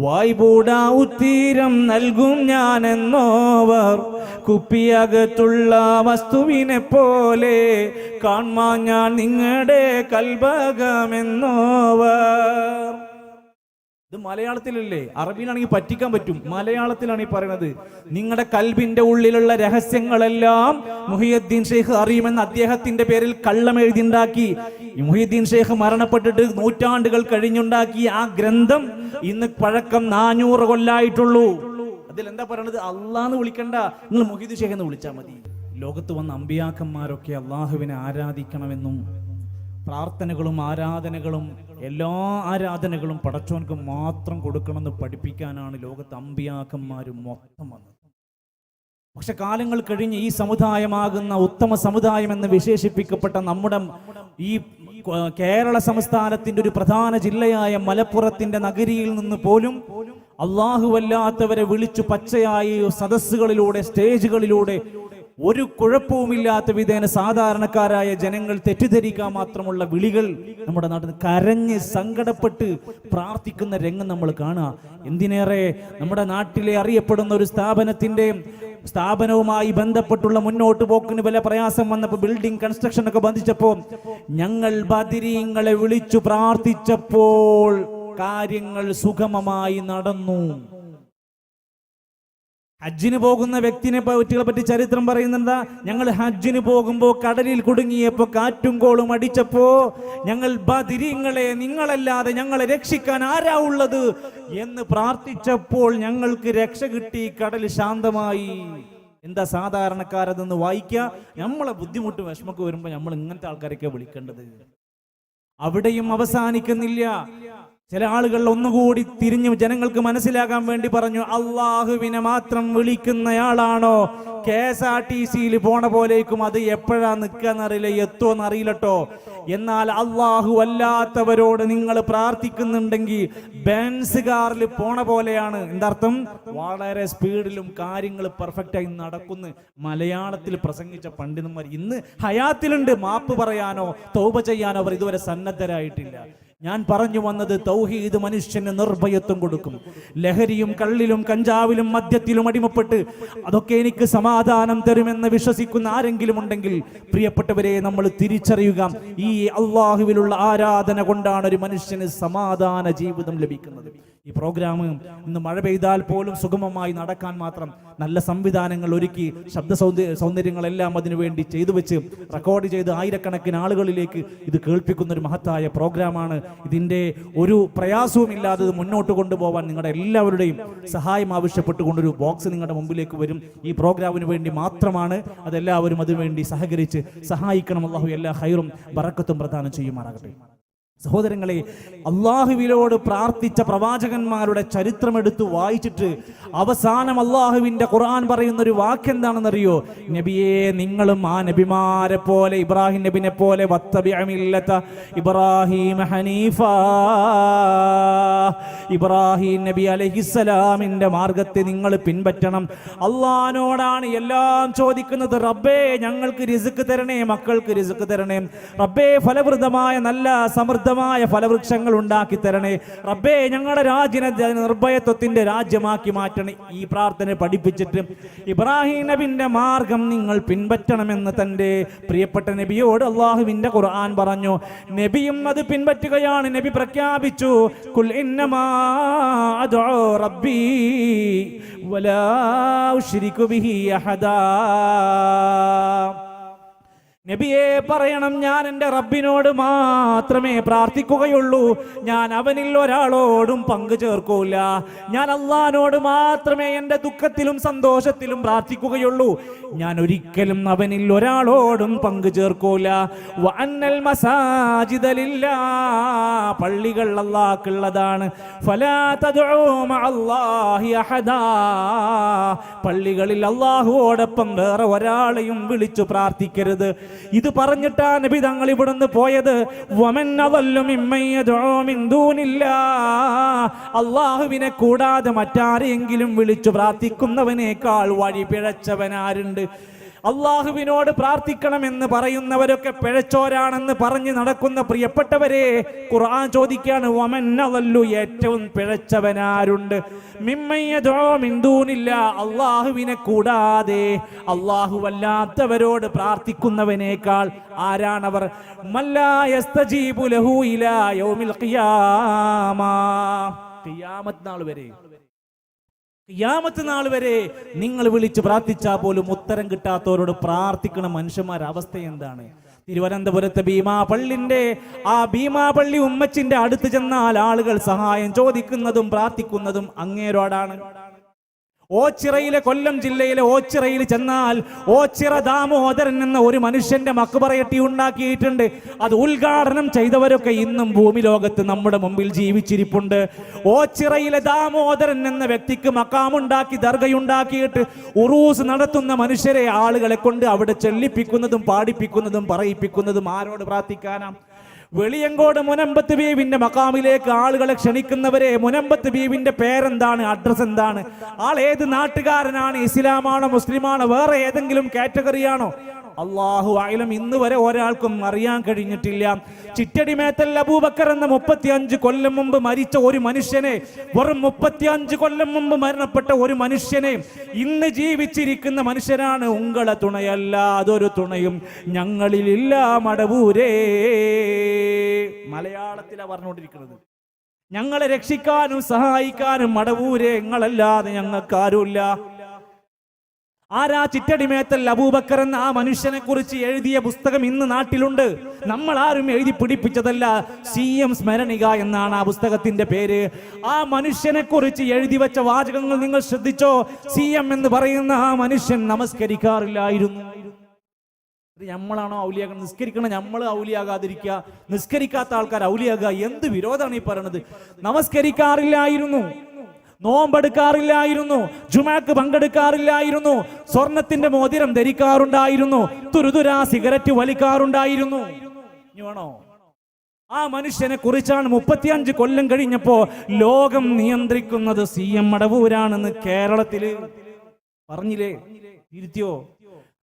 വായ്പൂടാ ഉത്തീരം നൽകും ഞാനെന്നോവർ, കുപ്പിയകത്തുള്ള വസ്തുവിനെ പോലെ കാൺമാ ഞാൻ നിങ്ങളുടെ കൽബകമെന്നോവർ. ഇത് മലയാളത്തിലല്ലേ? അറബിയിലാണെങ്കിൽ പറ്റിക്കാൻ പറ്റും, മലയാളത്തിലാണ് ഈ പറയുന്നത്. നിങ്ങളുടെ കൽബിന്റെ ഉള്ളിലുള്ള രഹസ്യങ്ങളെല്ലാം മുഹയ്യുദ്ദീൻ ഷെയ്ഖ് അറിയുമെന്ന് അദ്ദേഹത്തിന്റെ പേരിൽ കള്ളം എഴുതിണ്ടാക്കി. മുഹയ്യുദ്ദീൻ ഷെയ്ഖ് മരണപ്പെട്ടിട്ട് നൂറ്റാണ്ടുകൾ കഴിഞ്ഞുണ്ടാക്കി ആ ഗ്രന്ഥം ഇന്ന് പഴക്കം 400 കൊല്ലായിട്ടുള്ളൂ. അതിൽ എന്താ പറയണത്? അള്ളാന്ന് വിളിക്കണ്ട, നിങ്ങൾ മുഹയ്യുദ്ദീൻ ഷെയ്ഖ് എന്ന് വിളിച്ചാൽ മതി. ലോകത്ത് വന്ന അമ്പിയാക്കന്മാരൊക്കെ അള്ളാഹുവിനെ ആരാധിക്കണമെന്നും പ്രാർത്ഥനകളും ആരാധനകളും എല്ലാ ആരാധനകളും പടച്ചോൻക്ക് മാത്രം കൊടുക്കണമെന്ന് പഠിപ്പിക്കാനാണ് ലോകത്ത് അമ്പിയാക്കന്മാരും മൊത്തം വന്നത്. പക്ഷെ കാലങ്ങൾ കഴിഞ്ഞ് ഈ സമുദായമാകുന്ന ഉത്തമ സമുദായം എന്ന് വിശേഷിപ്പിക്കപ്പെട്ട നമ്മുടെ ഈ കേരള സംസ്ഥാനത്തിന്റെ ഒരു പ്രധാന ജില്ലയായ മലപ്പുറത്തിന്റെ നഗരിയിൽ നിന്ന് പോലും അല്ലാഹുവല്ലാത്തവരെ വിളിച്ചു പച്ചയായി സദസ്സുകളിലൂടെ, സ്റ്റേജുകളിലൂടെ ഒരു കുഴപ്പവുമില്ലാത്ത വിധേന സാധാരണക്കാരായ ജനങ്ങൾ തെറ്റിദ്ധരിക്കാൻ മാത്രമുള്ള വിളികൾ നമ്മുടെ നാട്ടിൽ കരഞ്ഞ് സങ്കടപ്പെട്ട് പ്രാർത്ഥിക്കുന്ന രംഗം നമ്മൾ കാണുക. എന്തിനേറെ നമ്മുടെ നാട്ടിലെ അറിയപ്പെടുന്ന ഒരു സ്ഥാപനവുമായി ബന്ധപ്പെട്ടുള്ള മുന്നോട്ട് പോക്കിന് വല്ല പ്രയാസം വന്നപ്പോൾ, ബിൽഡിംഗ് കൺസ്ട്രക്ഷൻ ഒക്കെ ബന്ധിച്ചപ്പോൾ ഞങ്ങൾ ബദരീങ്ങളെ വിളിച്ചു പ്രാർത്ഥിച്ചപ്പോൾ കാര്യങ്ങൾ സുഗമമായി നടന്നു. ഹജ്ജിന് പോകുന്ന വ്യക്തികളെ പറ്റി ചരിത്രം പറയുന്നുണ്ടാ? ഞങ്ങൾ ഹജ്ജിന് പോകുമ്പോൾ കടലിൽ കുടുങ്ങിയപ്പോ കാറ്റും കോളും അടിച്ചപ്പോ ഞങ്ങൾ ബദരീങ്ങളെ, നിങ്ങളല്ലാതെ ഞങ്ങളെ രക്ഷിക്കാൻ ആരാ ഉള്ളത് എന്ന് പ്രാർത്ഥിച്ചപ്പോൾ ഞങ്ങൾക്ക് രക്ഷ കിട്ടി, കടൽ ശാന്തമായി. എന്താ സാധാരണക്കാരതെന്ന് വായിക്കുക. നമ്മളെ ബുദ്ധിമുട്ട് വിഷമൊക്കെ വരുമ്പോൾ നമ്മൾ ഇങ്ങനത്തെ ആൾക്കാരൊക്കെ വിളിക്കേണ്ടത്. അവിടെയും അവസാനിക്കുന്നില്ല. ചില ആളുകൾ ഒന്നുകൂടി തിരിഞ്ഞു ജനങ്ങൾക്ക് മനസ്സിലാകാൻ വേണ്ടി പറഞ്ഞു, അള്ളാഹുവിനെ മാത്രം വിളിക്കുന്നയാളാണോ KSRTC പോണ പോലേക്കും അത് എപ്പോഴാ നിൽക്കാന്നറിയില്ല, എത്തുമെന്നറിയില്ലട്ടോ. എന്നാൽ അള്ളാഹു അല്ലാത്തവരോട് നിങ്ങൾ പ്രാർത്ഥിക്കുന്നുണ്ടെങ്കിൽ ബെൻസ് കാറിൽ പോണ പോലെയാണ്. എന്താർത്ഥം? വളരെ സ്പീഡിലും കാര്യങ്ങൾ പെർഫെക്റ്റായി നടക്കുന്നു. മലയാളത്തിൽ പ്രസംഗിച്ച പണ്ഡിതന്മാർ ഇന്ന് ഹയാത്തിലുണ്ട്. മാപ്പ് പറയാനോ തൗബ ചെയ്യാനോ അവർ ഇതുവരെ സന്നദ്ധരായിട്ടില്ല. ഞാൻ പറഞ്ഞു വന്നത്, തൗഹീദ് മനുഷ്യന് നിർഭയത്വം കൊടുക്കും. ലഹരിയും കള്ളിലും കഞ്ചാവിലും മദ്യത്തിലും അടിമപ്പെട്ട് അതൊക്കെ എനിക്ക് സമാധാനം തരുമെന്ന് വിശ്വസിക്കുന്ന ആരെങ്കിലും ഉണ്ടെങ്കിൽ പ്രിയപ്പെട്ടവരെ, നമ്മൾ തിരിച്ചറിയുക, ഈ അള്ളാഹുവിലുള്ള ആരാധന കൊണ്ടാണ് ഒരു മനുഷ്യന് സമാധാന ജീവിതം ലഭിക്കുന്നത്. ഈ പ്രോഗ്രാം ഇന്ന് മഴ പെയ്താൽ പോലും സുഗമമായി നടക്കാൻ മാത്രം നല്ല സംവിധാനങ്ങൾ ഒരുക്കി, ശബ്ദ സൗന്ദര്യങ്ങളെല്ലാം അതിനുവേണ്ടി ചെയ്തു വെച്ച് റെക്കോർഡ് ചെയ്ത് ആയിരക്കണക്കിന് ആളുകളിലേക്ക് ഇത് കേൾപ്പിക്കുന്ന ഒരു മഹത്തായ പ്രോഗ്രാമാണ്. ഇതിൻ്റെ ഒരു പ്രയാസവും ഇല്ലാതെ മുന്നോട്ട് കൊണ്ടുപോകാൻ നിങ്ങളുടെ എല്ലാവരുടെയും സഹായം ആവശ്യപ്പെട്ടുകൊണ്ടൊരു ബോക്സ് നിങ്ങളുടെ മുമ്പിലേക്ക് വരും. ഈ പ്രോഗ്രാമിന് വേണ്ടി മാത്രമാണ്. അതെല്ലാവരും അതിനുവേണ്ടി സഹകരിച്ച് സഹായിക്കണം. അല്ലാഹു എല്ലാ ഖൈറും ബറക്കത്തും പ്രദാനം ചെയ്യുമാറാകട്ടെ. സഹോദരങ്ങളെ, അള്ളാഹുവിനോട് പ്രാർത്ഥിച്ച പ്രവാചകന്മാരുടെ ചരിത്രം എടുത്തു വായിച്ചിട്ട് അവസാനം അള്ളാഹുവിന്റെ ഖുർആൻ പറയുന്ന ഒരു വാക്ക് എന്താണെന്നറിയോ? നബിയെ, നിങ്ങളും ആ നബിമാരെ പോലെ, ഇബ്രാഹിം നബിനെ പോലെ, വത്തബിഅ മില്ലത ഇബ്രാഹിം ഹനീഫ, ഇബ്രാഹിം നബി അലൈഹിസ്സലാമിന്റെ മാർഗത്തെ നിങ്ങൾ പിൻപറ്റണം. അള്ളാഹിനോടാണ് എല്ലാം ചോദിക്കുന്നത്. റബ്ബേ, ഞങ്ങൾക്ക് റിസ്ക് തരണേ, മക്കൾക്ക് റിസ്ക് തരണേ. റബ്ബേ, ഫലവൃതമായ നല്ല സമൃദ്ധ ഫലവൃക്ഷങ്ങൾ ഉണ്ടാക്കി തരണേ. റബ്ബേ, ഞങ്ങളുടെ രാജ്യനെ നിർഭയത്വത്തിന്റെ രാജ്യമാക്കി മാറ്റണേ. ഈ പ്രാർത്ഥന പഠിപ്പിച്ചിട്ട് ഇബ്രാഹിം നബിന്റെ മാർഗം നിങ്ങൾ പിൻപറ്റണമെന്ന് തന്റെ പ്രിയപ്പെട്ട നബിയോട് അള്ളാഹുവിന്റെ ഖുർആൻ പറഞ്ഞു. നബിയും അത് പിൻപറ്റുകയാണ്. നബി പ്രഖ്യാപിച്ചു, ഖുൽ ഇന്നമാ അദ്ഉ റബ്ബി വലാ ഉശ്രികു ബിഹി അഹദാ. നബിയെ പറയണം, ഞാൻ എൻ്റെ റബ്ബിനോട് മാത്രമേ പ്രാർത്ഥിക്കുകയുള്ളൂ, ഞാൻ അവനിൽ ഒരാളോടും പങ്കു ചേർക്കൂല. ഞാൻ അള്ളാഹിനോട് മാത്രമേ എൻ്റെ ദുഃഖത്തിലും സന്തോഷത്തിലും പ്രാർത്ഥിക്കുകയുള്ളൂ, ഞാൻ ഒരിക്കലും അവനിൽ ഒരാളോടും പങ്കു ചേർക്കൂല. വഅന്നൽ മസാജിദ ലില്ലാഹ്, പള്ളികൾ അല്ലാഹുക്കുള്ളതാണ്. ഫലാ തദ്ഉ മഅല്ലാഹി അഹദാ, പള്ളികളിൽ അല്ലാഹുവോടൊപ്പം വേറെ ഒരാളെയും വിളിച്ചു പ്രാർത്ഥിക്കരുത്. ഇത് പറഞ്ഞിട്ടാ നബി തങ്ങൾ ഇവിടുന്ന് പോയത്. വമൻ അദല്ലു മിമ്മൻ യദ്ഉ മിൻ ദൂനില്ലാഹ്, അല്ലാഹുവിനെ കൂടാതെ മറ്റാരെങ്കിലും വിളിച്ചു പ്രാർത്ഥിക്കുന്നവനേക്കാൾ വഴി പിഴച്ചവനാരുണ്ട്? അള്ളാഹുവിനോട് പ്രാർത്ഥിക്കണമെന്ന് പറയുന്നവരൊക്കെ പിഴച്ചോരാണെന്ന് പറഞ്ഞ് നടക്കുന്ന പ്രിയപ്പെട്ടവരെ, ഖുർആൻ ചോദിക്കുകയാണ്, വമൻ അദല്ലു, ഏറ്റവും പിഴച്ചവനാരുണ്ട്? മിമ്മൻ യദ്ഉ മിൻ ദൂനില്ലാഹ്, അള്ളാഹുവിനെ കൂടാതെ അള്ളാഹുവല്ലാത്തവരോട് പ്രാർത്ഥിക്കുന്നവനേക്കാൾ ആരാണവർ? മല്ലാ യസ്തജീബു ലഹു ഇലാ യൗമിൽ ഖിയാമ, ഖിയാമത്ത് നാൾ വരെ, ഖിയാമത്ത് നാൾ വരെ നിങ്ങൾ വിളിച്ച് പ്രാർത്ഥിച്ചാൽ പോലും ഉത്തരം കിട്ടാത്തവരോട് പ്രാർത്ഥിക്കുന്ന മനുഷ്യന്മാരുടെ അവസ്ഥ എന്താണ്? തിരുവനന്തപുരത്തെ ഭീമാപള്ളിന്റെ ആ ഭീമാപള്ളി ഉമ്മച്ചിന്റെ അടുത്ത് ചെന്നാൽ ആളുകൾ സഹായം ചോദിക്കുന്നതും പ്രാർത്ഥിക്കുന്നതും അങ്ങേരോടാണ്. ഓച്ചിറയിലെ, കൊല്ലം ജില്ലയിലെ ഓച്ചിറയിൽ ചെന്നാൽ ഓച്ചിറ ദാമോദരൻ എന്ന ഒരു മനുഷ്യന്റെ മക്ബറയട്ടി ഉണ്ടാക്കിയിട്ടുണ്ട്. അത് ഉദ്ഘാടനം ചെയ്തവരൊക്കെ ഇന്നും ഭൂമി ലോകത്ത് നമ്മുടെ മുമ്പിൽ ജീവിച്ചിരിപ്പുണ്ട്. ഓച്ചിറയിലെ ദാമോദരൻ എന്ന വ്യക്തിക്ക് മക്കാമുണ്ടാക്കി, ദർഗയുണ്ടാക്കിയിട്ട് ഉറൂസ് നടത്തുന്ന മനുഷ്യരെ ആളുകളെ കൊണ്ട് അവിടെ ചെല്ലിപ്പിക്കുന്നതും പാടിപ്പിക്കുന്നതും പറയിപ്പിക്കുന്നതും ആരോട് പ്രാർത്ഥിക്കാനാ? വെളിയങ്കോട് മുനമ്പത്ത് ബീവിന്റെ മക്കാമിലേക്ക് ആളുകളെ ക്ഷണിക്കുന്നവരെ, മുനമ്പത്ത് ബീവിന്റെ പേരെന്താണ്, അഡ്രസ് എന്താണ്, ആൾ ഏത് നാട്ടുകാരനാണ്, ഇസ്ലാമാണോ മുസ്ലിമാണോ വേറെ ഏതെങ്കിലും കാറ്റഗറിയാണോ? അല്ലാഹു അഅലം, ഇന്ന് വരെ ഒരാൾക്കും അറിയാൻ കഴിഞ്ഞിട്ടില്ല. ചിറ്റടിമേത്തൽ അബൂബക്കർ എന്ന 35 കൊല്ലം മുമ്പ് മരിച്ച ഒരു മനുഷ്യനെ, വെറും 35 കൊല്ലം മുമ്പ് മരണപ്പെട്ട ഒരു മനുഷ്യനെ ഇന്ന് ജീവിച്ചിരിക്കുന്ന മനുഷ്യനാണ്. ഉങ്ങളെ തുണയല്ല അതൊരു തുണയും ഞങ്ങളിലില്ല മടവൂരേ. മലയാളത്തിലാണ് പറഞ്ഞുകൊണ്ടിരിക്കുന്നത്. ഞങ്ങളെ രക്ഷിക്കാനും സഹായിക്കാനും മടവൂരേ നിങ്ങളല്ലാതെ ഞങ്ങൾക്കാരുമില്ല. ആരാ? ചിറ്റടിമേത്തൽ അബൂബക്കർ എന്ന ആ മനുഷ്യനെ കുറിച്ച് എഴുതിയ പുസ്തകം ഇന്ന് നാട്ടിലുണ്ട്. നമ്മൾ ആരും എഴുതി പിടിപ്പിച്ചതല്ല. CM സ്മരണിക എന്നാണ് ആ പുസ്തകത്തിന്റെ പേര്. ആ മനുഷ്യനെ കുറിച്ച് എഴുതി വെച്ച വാചകങ്ങൾ നിങ്ങൾ ശ്രദ്ധിച്ചോ? CM എന്ന് പറയുന്ന ആ മനുഷ്യൻ നമസ്കരിക്കാറില്ലായിരുന്നു. നമ്മളാണോ ഔലിയാക്കണം? നിസ്കരിക്കണം നമ്മൾ ഔലിയാകാതിരിക്കുക, നിസ്കരിക്കാത്ത ആൾക്കാർ ഔലിയാകുക. എന്ത് വിരോധമാണ് ഈ പറയണത്? നമസ്കരിക്കാറില്ലായിരുന്നു, നോമ്പെടുക്കാറില്ലായിരുന്നു, ജുമാക്ക് പങ്കെടുക്കാറില്ലായിരുന്നു, സ്വർണത്തിന്റെ മോതിരം ധരിക്കാറുണ്ടായിരുന്നു, തുരുതുരാ സിഗരറ്റ് വലിക്കാറുണ്ടായിരുന്നു. ഇനി വേണോ? ആ മനുഷ്യനെ കുറിച്ചാണ് 35 കൊല്ലം കഴിഞ്ഞപ്പോ ലോകം നിയന്ത്രിക്കുന്നത് CM മടവൂരാണെന്ന് കേരളത്തില് പറഞ്ഞില്ലേ? തിരുത്തിയോ?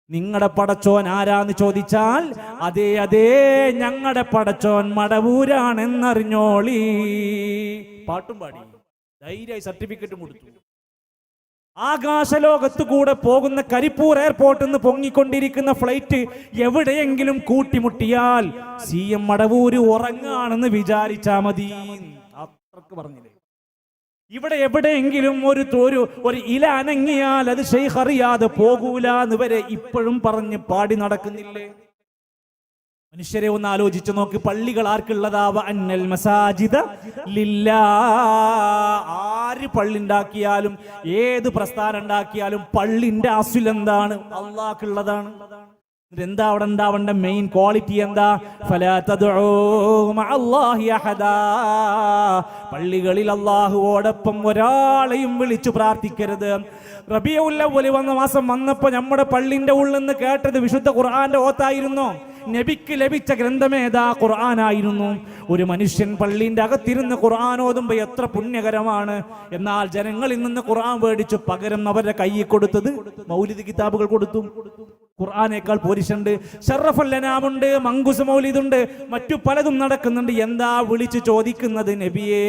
നിങ്ങളുടെ പടച്ചോൻ ആരാന്ന് ചോദിച്ചാൽ അതേ ഞങ്ങളുടെ പടച്ചോൻ മടവൂരാണെന്നറിഞ്ഞോളി. പാട്ടും പാടി, ധൈര്യമായി സർട്ടിഫിക്കറ്റും കൊടുത്തു. ആകാശലോകത്ത് കൂടെ പോകുന്ന കരിപ്പൂർ എയർപോർട്ടിൽ നിന്ന് പൊങ്ങിക്കൊണ്ടിരിക്കുന്ന ഫ്ലൈറ്റ് എവിടെയെങ്കിലും കൂട്ടിമുട്ടിയാൽ CM മടവൂര് ഉറങ്ങാണെന്ന് വിചാരിച്ചാ മതി. അത്രക്ക് പറഞ്ഞില്ലേ? ഇവിടെ എവിടെയെങ്കിലും ഒരു ഇല അനങ്ങിയാൽ അത് ശൈഖ് അറിയാതെ പോകൂല എന്ന് വരെ ഇപ്പോഴും പറഞ്ഞ് പാടി നടക്കുന്നില്ലേ? മനുഷ്യരെ ഒന്ന് ആലോചിച്ചു നോക്ക്. പള്ളികൾ ആർക്കുള്ളതാവ? അന്നൽ മസാജിദ ലില്ലാ. ആര് പള്ളി ഉണ്ടാക്കിയാലും ഏത് പ്രസ്ഥാനം ഉണ്ടാക്കിയാലും പള്ളിന്റെ അസ്ൽ എന്താണ്? അള്ളാഹ്ക്കുള്ളതാണ്. എന്താ അവിടെ ഉണ്ടാവേണ്ട മെയിൻ ക്വാളിറ്റി എന്താ? ഫലാ തദ്ഉ മഅല്ലാഹി അഹദാ. പള്ളികളിൽ അല്ലാഹുവോടൊപ്പം ഒരാളെയും വിളിച്ചു പ്രാർത്ഥിക്കരുത്. റബീഉൽ അവ്വൽ വന്ന മാസം വന്നപ്പോൾ നമ്മുടെ പള്ളിന്റെ ഉള്ളിൽ നിന്ന് കേട്ടത് വിശുദ്ധ ഖുർആന്റെ ഓത്തായിരുന്നു. നബിക്ക് ലഭിച്ച ഗ്രന്ഥമേതാ? ഖുർആനായിരുന്നു. ഒരു മനുഷ്യൻ പള്ളിന്റെ അകത്തിരുന്ന് ഖുർആൻ ഓതുമ്പോ എത്ര പുണ്യകരമാണ്. എന്നാൽ ജനങ്ങളിൽ നിന്ന് ഖുർആൻ മേടിച്ചു പകരം അവരുടെ കയ്യിൽ കൊടുത്തത് മൗലിദ് കിതാബുകൾ കൊടുത്തു. ഖുർആനേക്കാൾ പോരിഷുണ്ട്, ഷറഫുൽ അനാമുണ്ട്, മങ്കുസ് മൗലിദുണ്ട്, മറ്റു പലതും നടക്കുന്നുണ്ട്. എന്താ വിളിച്ചു ചോദിക്കുന്നത്? നബിയേ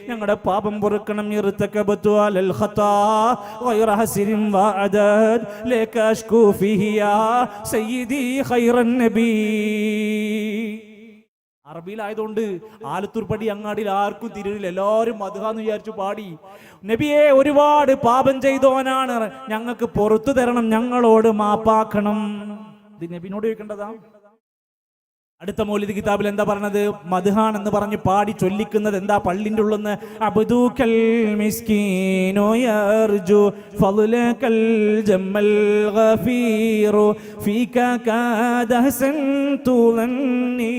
ഞങ്ങളുടെ പാപം പൊറുക്കണം. ഇർതകബതു അലൽ ഖതാ ഗൈറ ഹസിൻ വഅദദ് ലക അഷ്കു ഫീഹി യാ സയ്യിദി ഖൈറൻ നബി. അറബിയിലായതുകൊണ്ട് ആലത്തൂർ പടി അങ്ങാടിയിൽ ആർക്കും തിരിയില്ല. എല്ലാവരും മദ്ഹാന്ന് വിചാരിച്ചു പാടി. നബിയെ ഒരുപാട് പാപം ചെയ്തോനാണ്, ഞങ്ങൾക്ക് പുറത്തു തരണം, ഞങ്ങളോട് മാപ്പാക്കണം. ഇത് നബിനോട് ചോദിക്കേണ്ടതാ? അടുത്ത മൗലിദ് കിതാബിൽ എന്താ പറഞ്ഞത്? മദ്ഹാൻ എന്ന് പറഞ്ഞ് പാടി ചൊല്ലിക്കുന്നത് എന്താ? പള്ളിന്റെ ഉള്ളിന്ന് അബ്ദുകൽ മിസ്കീനു യർജു ഫളലകൽ ജമ്മൽ ഗഫീറു ഫീക കാദ ഹസൻതു ലന്നി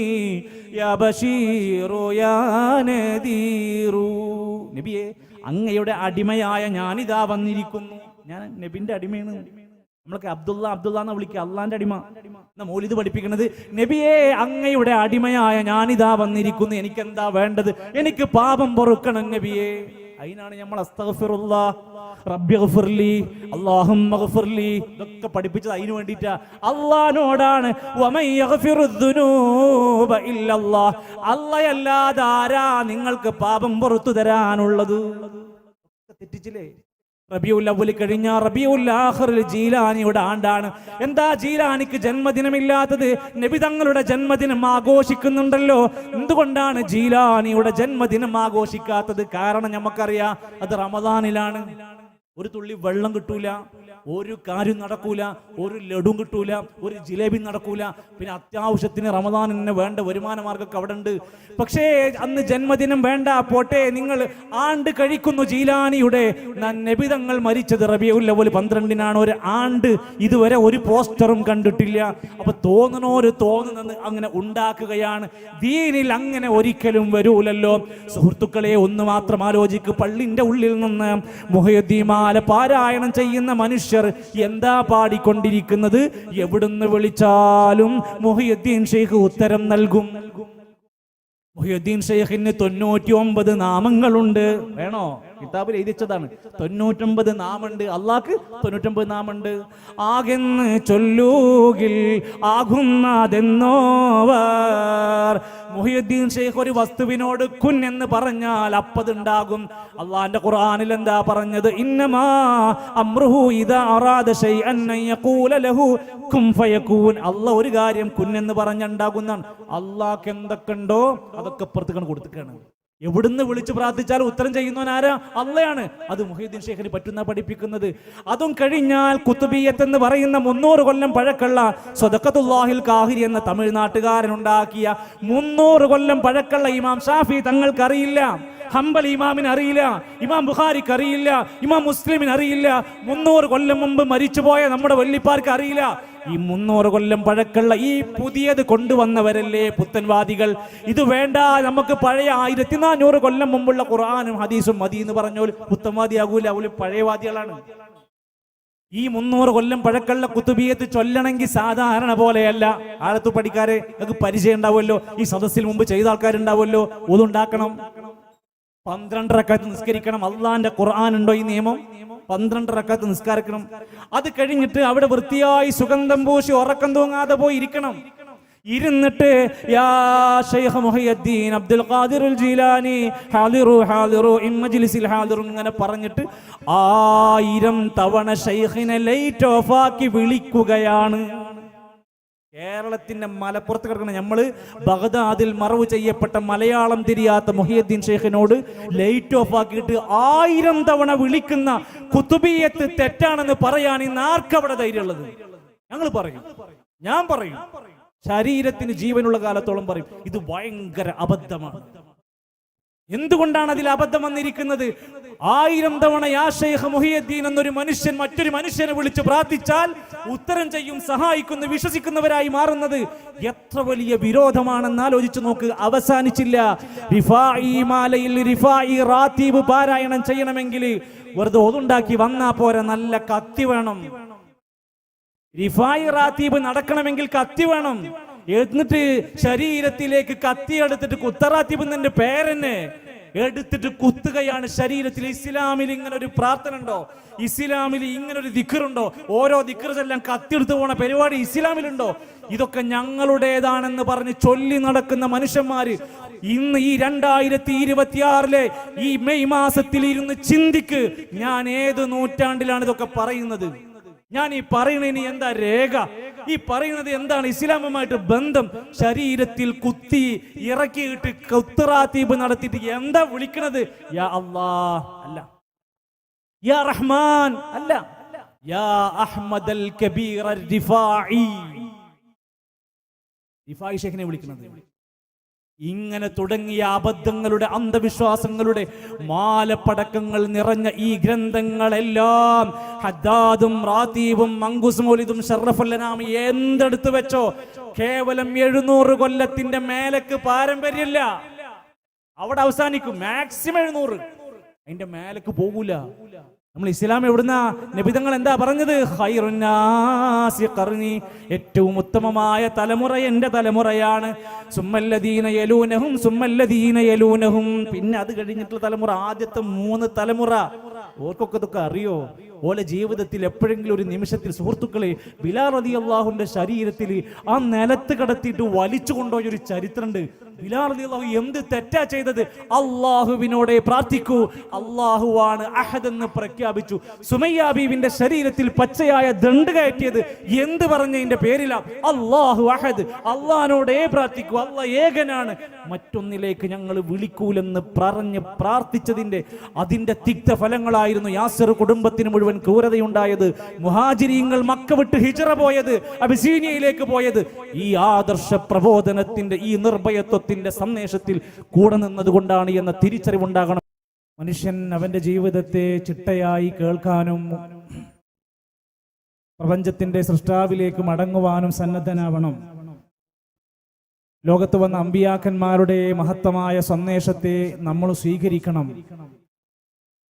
യാ ബശീറു യാ നദീറു. നബിയെ അങ്ങയുടെ അടിമയായ ഞാനിതാ വന്നിരിക്കുന്നു. ഞാൻ നബിന്റെ അടിമയാണ്. നമ്മളൊക്കെ അബ്ദുള്ള എന്ന് വിളിക്കുക, അള്ളാന്റെ അടിമ എന്നാ മൗലിദ് പഠിപ്പിക്കുന്നത്. നബിയെ അങ്ങയുടെ അടിമയായ ഞാനിതാ വന്നിരിക്കുന്നു, എനിക്കെന്താ വേണ്ടത്? എനിക്ക് പാപം പൊറുക്കണം നബിയെ. അതിനാണ് നമ്മൾ അസ്തഗ്ഫിറുല്ലാഹ് റബ്ബിഗ്ഫിർലി അല്ലാഹുമ്മ ഗ്ഫിർലി ഇതൊക്കെ പഠിപ്പിച്ചത് അതിനു വേണ്ടിയിട്ടാ. അള്ളാഹിനോടാണ് വമൻ യഗ്ഫിറുദ്ദുനൂബ ഇല്ലല്ലാഹ്. അല്ലാഹയല്ലാതെ ആരാ നിങ്ങൾക്ക് പാപം പുറത്തു തരാനുള്ളത്? തെറ്റിച്ചില്ലേ? റബീഉൽ അവ്വൽ കഴിഞ്ഞ റബീഉൽ ആഖിറിൽ ജീലാനിയുടെ ആണ്ടാണ്. എന്താ ജീലാനിക്ക് ജന്മദിനമില്ലാത്തത്? നബി തങ്ങളുടെ ജന്മദിനം ആഘോഷിക്കുന്നുണ്ടല്ലോ. എന്തുകൊണ്ടാണ് ജീലാനിയുടെ ജന്മദിനം ആഘോഷിക്കാത്തത്? കാരണം നമുക്കറിയാം, അത് റമദാനിലാണ്. ഒരു തുള്ളി വെള്ളം കിട്ടൂല, ഒരു കാര്യം നടക്കൂല, ഒരു ലഡും കിട്ടൂല, ഒരു ജിലേബി നടക്കൂല. പിന്നെ അത്യാവശ്യത്തിന് റമദാനിന് വേണ്ട വരുമാന മാർഗ്ഗമൊക്കെ അവിടെ ഉണ്ട്. പക്ഷേ അന്ന് ജന്മദിനം വേണ്ട, പോട്ടെ, നിങ്ങൾ ആണ്ട് കഴിക്കുന്നു ജീലാനിയുടെ. നബിതങ്ങൾ മരിച്ചത് റബീഉൽ അവ്വൽ 12-നാണ്. ഒരു ആണ്ട് ഇതുവരെ ഒരു പോസ്റ്ററും കണ്ടിട്ടില്ല. അപ്പൊ തോന്നുന്നത് അങ്ങനെ ഉണ്ടാക്കുകയാണ്. ദീനിൽ അങ്ങനെ ഒരിക്കലും വരൂലല്ലോ. സുഹൃത്തുക്കളെ, ഒന്ന് മാത്രം ആലോചിക്ക്. പള്ളിന്റെ ഉള്ളിൽ നിന്ന് മുഹയ്യദ്ദീൻ പാരായണം ചെയ്യുന്ന മനുഷ്യർ എന്താ പാടിക്കൊണ്ടിരിക്കുന്നത്? എവിടുന്ന് വിളിച്ചാലും മുഹയ്യദ്ദീൻ ഷെയ്ഖ് ഉത്തരം നൽകും. മുഹയ്യദ്ദീൻ ഷെയ്ഖിന് 99 നാമങ്ങളുണ്ട്. വേണോ? കിതാബിൽ എഴുതിച്ചതാണ്. 99 നാമുണ്ട്. അള്ളാഹ്ക്ക് 99 നാമുണ്ട്. ആകെന്ന് ചൊല്ലൂകിൽ ആകുന്നതെന്നോവർ. മുഹയ്യദ്ദീൻ ഷെയ്ഖ് ഒരു വസ്തുവിനോട് കുൻ എന്ന് പറഞ്ഞാൽ അപ്പതുണ്ടാകും. അള്ളാന്റെ ഖുർആനിൽ എന്താ പറഞ്ഞത്? ഇന്നമാ അംറുഹു ഇദാ അറാദ ശൈഅൻ അൻ യഖൂല ലഹു കുൻ ഫയകൂൻ. അള്ളാഹ് ഒരു കാര്യം കുൻ എന്ന് പറഞ്ഞുണ്ടാകുന്നതാണ്. അള്ളാഹ്ക്ക് എന്തൊക്കെയുണ്ടോ അതൊക്കെ പുറത്തേക്കാണ് കൊടുത്തിക്കാണ്. എവിടുന്ന് വിളിച്ചു പ്രാർത്ഥിച്ചാൽ ഉത്തരം ചെയ്യുന്നവൻ ആരാ? അള്ളയാണ്. അത് മുഹയ്യദ്ദീൻ ഷെയ്ഖിന് പറ്റുന്ന പഠിപ്പിക്കുന്നത്. അതും കഴിഞ്ഞാൽ കുത്തുബിയ്യത്ത് എന്ന് പറയുന്ന 300 കൊല്ലം പഴക്കള്ള സദഖത്തുല്ലാഹിൽ കാഹിരി എന്ന തമിഴ്നാട്ടുകാരൻ ഉണ്ടാക്കിയ 300 കൊല്ലം പഴക്കള്ള ഇമാം ഷാഫി തങ്ങൾക്ക് അറിയില്ല, ഹംബലി ഇമാമിന് അറിയില്ല, ഇമാം ബുഖാരിക്ക് അറിയില്ല, ഇമാം മുസ്ലിമിന് അറിയില്ല, 300 കൊല്ലം മുമ്പ് മരിച്ചുപോയ നമ്മുടെ വല്ലിപ്പാർക്ക് അറിയില്ല. ഈ 300 കൊല്ലം പഴക്കമുള്ള ഈ പുതിയത് കൊണ്ടുവന്നവരല്ലേ പുത്തൻവാദികൾ. ഇത് വേണ്ട, നമുക്ക് പഴയ 1400 കൊല്ലം മുമ്പുള്ള ഖുർആനും ഹദീസും മതി എന്ന് പറഞ്ഞോൽ പുത്തൻവാദിയാകൂല, അവര് പഴയവാദികളാണ്. ഈ 300 കൊല്ലം പഴക്കമുള്ള കുത്തുബിയത്ത് ചൊല്ലണമെങ്കിൽ സാധാരണ പോലെയല്ല. ആഴത്തു പഠിക്കാരെ നിങ്ങൾക്ക് പരിചയം ഉണ്ടാവുമല്ലോ, ഈ സദസ്സിൽ മുമ്പ് ചെയ്ത ആൾക്കാരുണ്ടാവുമല്ലോ. ഒതുണ്ടാക്കണം, 12 റക്അത്ത് നിസ്കരിക്കണം. അള്ളാന്റെ ഖുർആൻ ഉണ്ടോ ഈ നിയമം? 12 റക്അത്ത് നിസ്കരിക്കണം. അത് കഴിഞ്ഞിട്ട് അവിടെ വൃത്തിയായി സുഗന്ധം പൂശി ഉറക്കം തൂങ്ങാതെ പോയി ഇരിക്കണം. ഇരുന്നിട്ട് യാ ശൈഖ് Muhyiddin Abdul Qadir al Jilani ഹാദിറു ഹാദിറു ഇൻ മജ്ലിസിൽ ഹാദിറു ഇങ്ങനെ പറഞ്ഞിട്ട് 1000 തവണ ശൈഖിനെ ലൈറ്റ് ഓഫ് ആക്കി വിളിക്കുകയാണ്. കേരളത്തിന്റെ മലപ്പുറത്ത് കിടക്കുന്ന നമ്മള് ബഗ്ദാദിൽ മറവ് ചെയ്യപ്പെട്ട മലയാളം തിരിയാത്ത മുഹിയുദ്ദീൻ ഷെയ്ഖിനോട് ലൈറ്റ് ഓഫ് ആക്കിയിട്ട് 1000 തവണ വിളിക്കുന്ന കുത്തുബിയത്ത് തെറ്റാണെന്ന് പറയാൻ ഇന്ന് ആർക്കവിടെ ധൈര്യമുള്ളത്? ഞങ്ങൾ പറയും, ഞാൻ പറയും, ശരീരത്തിന് ജീവനുള്ള കാലത്തോളം പറയും ഇത് ഭയങ്കര അബദ്ധമാണ്. എന്തുകൊണ്ടാണ് അതിൽ അബദ്ധം വന്നിരിക്കുന്നത്? 1000 തവണ യാ ശൈഖ് മുഹിയുദ്ദീൻ എന്നൊരു മനുഷ്യൻ മറ്റൊരു മനുഷ്യനെ വിളിച്ച് പ്രാർത്ഥിച്ചാൽ ഉത്തരം ചെയ്യും, സഹായിക്കുന്നു, വിശ്വസിക്കുന്നവരായി മാറുന്നത് എത്ര വലിയ വിരോധമാണെന്ന് ആലോചിച്ചു നോക്ക്. അവസാനിച്ചില്ല. റിഫായി മാലയിൽ റിഫായി റാത്തീബ് പാരായണം ചെയ്യണമെങ്കിൽ വെറുതെ ഒതുണ്ടാക്കി വന്നാ പോരാ, നല്ല കത്തി വേണം. റിഫായി റാത്തീബ് നടക്കണമെങ്കിൽ കത്തി വേണം. എന്നിട്ട് ശരീരത്തിലേക്ക് കത്തി എടുത്തിട്ട് കുത്തറാത്തീബ് എന്നതിന്റെ പേരെന്നെ എടുത്തിട്ട് കുത്തുകയാണ് ശരീരത്തിൽ. ഇസ്ലാമിൽ ഇങ്ങനെ ഒരു പ്രാർത്ഥന ഉണ്ടോ? ഇസ്ലാമിൽ ഇങ്ങനെ ഒരു ദിക്റുണ്ടോ? ഓരോ ദിക്റെല്ലാം കത്തിയെടുത്ത് പോണ പരിപാടി ഇസ്ലാമിലുണ്ടോ? ഇതൊക്കെ ഞങ്ങളുടേതാണെന്ന് പറഞ്ഞ് ചൊല്ലി നടക്കുന്ന മനുഷ്യന്മാര് ഇന്ന് ഈ 2026 ഈ മെയ് മാസത്തിൽ ഇരുന്ന് ചിന്തിക്ക്, ഞാൻ ഏത് നൂറ്റാണ്ടിലാണ് ഇതൊക്കെ പറയുന്നത്? ഞാൻ ഈ പറയുന്നതിന് എന്താ രേഖ? ഈ പറയുന്നത് എന്താണ് ഇസ്ലാമുമായിട്ട് ബന്ധം? ശരീരത്തിൽ കുത്തി ഇറക്കിയിട്ട് കുത്റാത്തീബ് നടത്തിയിട്ട് എന്താ വിളിക്കണത്? യാ അല്ലാഹ് അല്ല, യാ റഹ്മാൻ അല്ല, യാ അഹ്മദൽ കബീർ റിഫായി. റിഫായി ഷെയ്ഖിനെ വിളിക്കുന്നത്. ഇങ്ങനെ തുടങ്ങിയ അബദ്ധങ്ങളുടെ അന്ധവിശ്വാസങ്ങളുടെ മാലപ്പടക്കങ്ങൾ നിറഞ്ഞ ഈ ഗ്രന്ഥങ്ങളെല്ലാം ഹദ്ദാദും റാത്തീബും മങ്കൂസ് മൗലിദും ഷറഫുൽ അനാമി എന്തെടുത്തു വെച്ചോ, കേവലം 700 കൊല്ലത്തിന്റെ മേലക്ക് പാരമ്പര്യമില്ല. അവിടെ അവസാനിക്കും. മാക്സിമം 700, അതിന്റെ മേലക്ക് പോകൂല. നമ്മൾ ഇസ്ലാം എവിടുന്ന? നബിതങ്ങൾ എന്താ പറഞ്ഞത്? ഖൈറുന്നാസി ഖർനി, ഏറ്റവും ഉത്തമമായ തലമുറ എന്റെ തലമുറയാണ്. സുമ്മല്ലദീന യലൂനഹും സുമ്മല്ലദീന യലൂനഹും, പിന്നെ അത് കഴിഞ്ഞിട്ടുള്ള തലമുറ. ആദ്യത്തെ 3 തലമുറ ഓർക്കൊക്കെ ഇതൊക്കെ അറിയോ? ഓലെ ജീവിതത്തിൽ എപ്പോഴെങ്കിലും ഒരു നിമിഷത്തിൽ സുഹൃത്തുക്കളെ ബിലാൽ റളിയല്ലാഹുവിന്റെ ശരീരത്തിൽ ആ നിലത്ത് കടത്തിയിട്ട് വലിച്ചു കൊണ്ടുപോയ ഒരു ചരിത്രമുണ്ട്. ബിലാൽ റളിയല്ലാഹു എന്ത് തെറ്റാ ചെയ്തത്? അള്ളാഹുവിനോടെ പ്രാർത്ഥിക്കൂ, അള്ളാഹുവാണ് അഹദ് എന്ന് പ്രഖ്യാപിച്ചു. സുമയ്യ ബീവിന്റെ ശരീരത്തിൽ പച്ചയായ ദണ്ട് കയറ്റിയത് എന്ത് പറഞ്ഞതിന്റെ പേരിലാ? അള്ളാഹു അഹദ്, അള്ളാഹിനോടേ പ്രാർത്ഥിക്കൂ, അള്ളാഹ് ഏകനാണ്, മറ്റൊന്നിലേക്ക് ഞങ്ങൾ വിളിക്കൂലെന്ന് പറഞ്ഞ് പ്രാർത്ഥിച്ചതിന്റെ അതിന്റെ തിക്ത ഫലങ്ങളായിരുന്നു യാസിർ കുടുംബത്തിന് മുഴുവൻ ക്രൂരതയുണ്ടായത്. മുഹാജിരീങ്ങൾ മക്ക വിട്ട് ഹിജറ പോയത്, അബിസീനിയയിലേക്ക് പോയത് ഈ ആദർശ പ്രബോധനത്തിന്റെ ഈ നിർഭയത്വത്തിന്റെ സന്ദേശത്തിൽ കൂടെ നിന്നതുകൊണ്ടാണ് എന്ന തിരിച്ചറിവുണ്ടാകണം. മനുഷ്യൻ അവന്റെ ജീവിതത്തെ ചിട്ടയായി കേൾക്കാനും പ്രപഞ്ചത്തിന്റെ സൃഷ്ടാവിലേക്ക് മടങ്ങുവാനും സന്നദ്ധനാവണം. ലോകത്ത് വന്ന അമ്പിയാക്കന്മാരുടെ മഹത്തമായ സന്ദേശത്തെ നമ്മൾ സ്വീകരിക്കണം.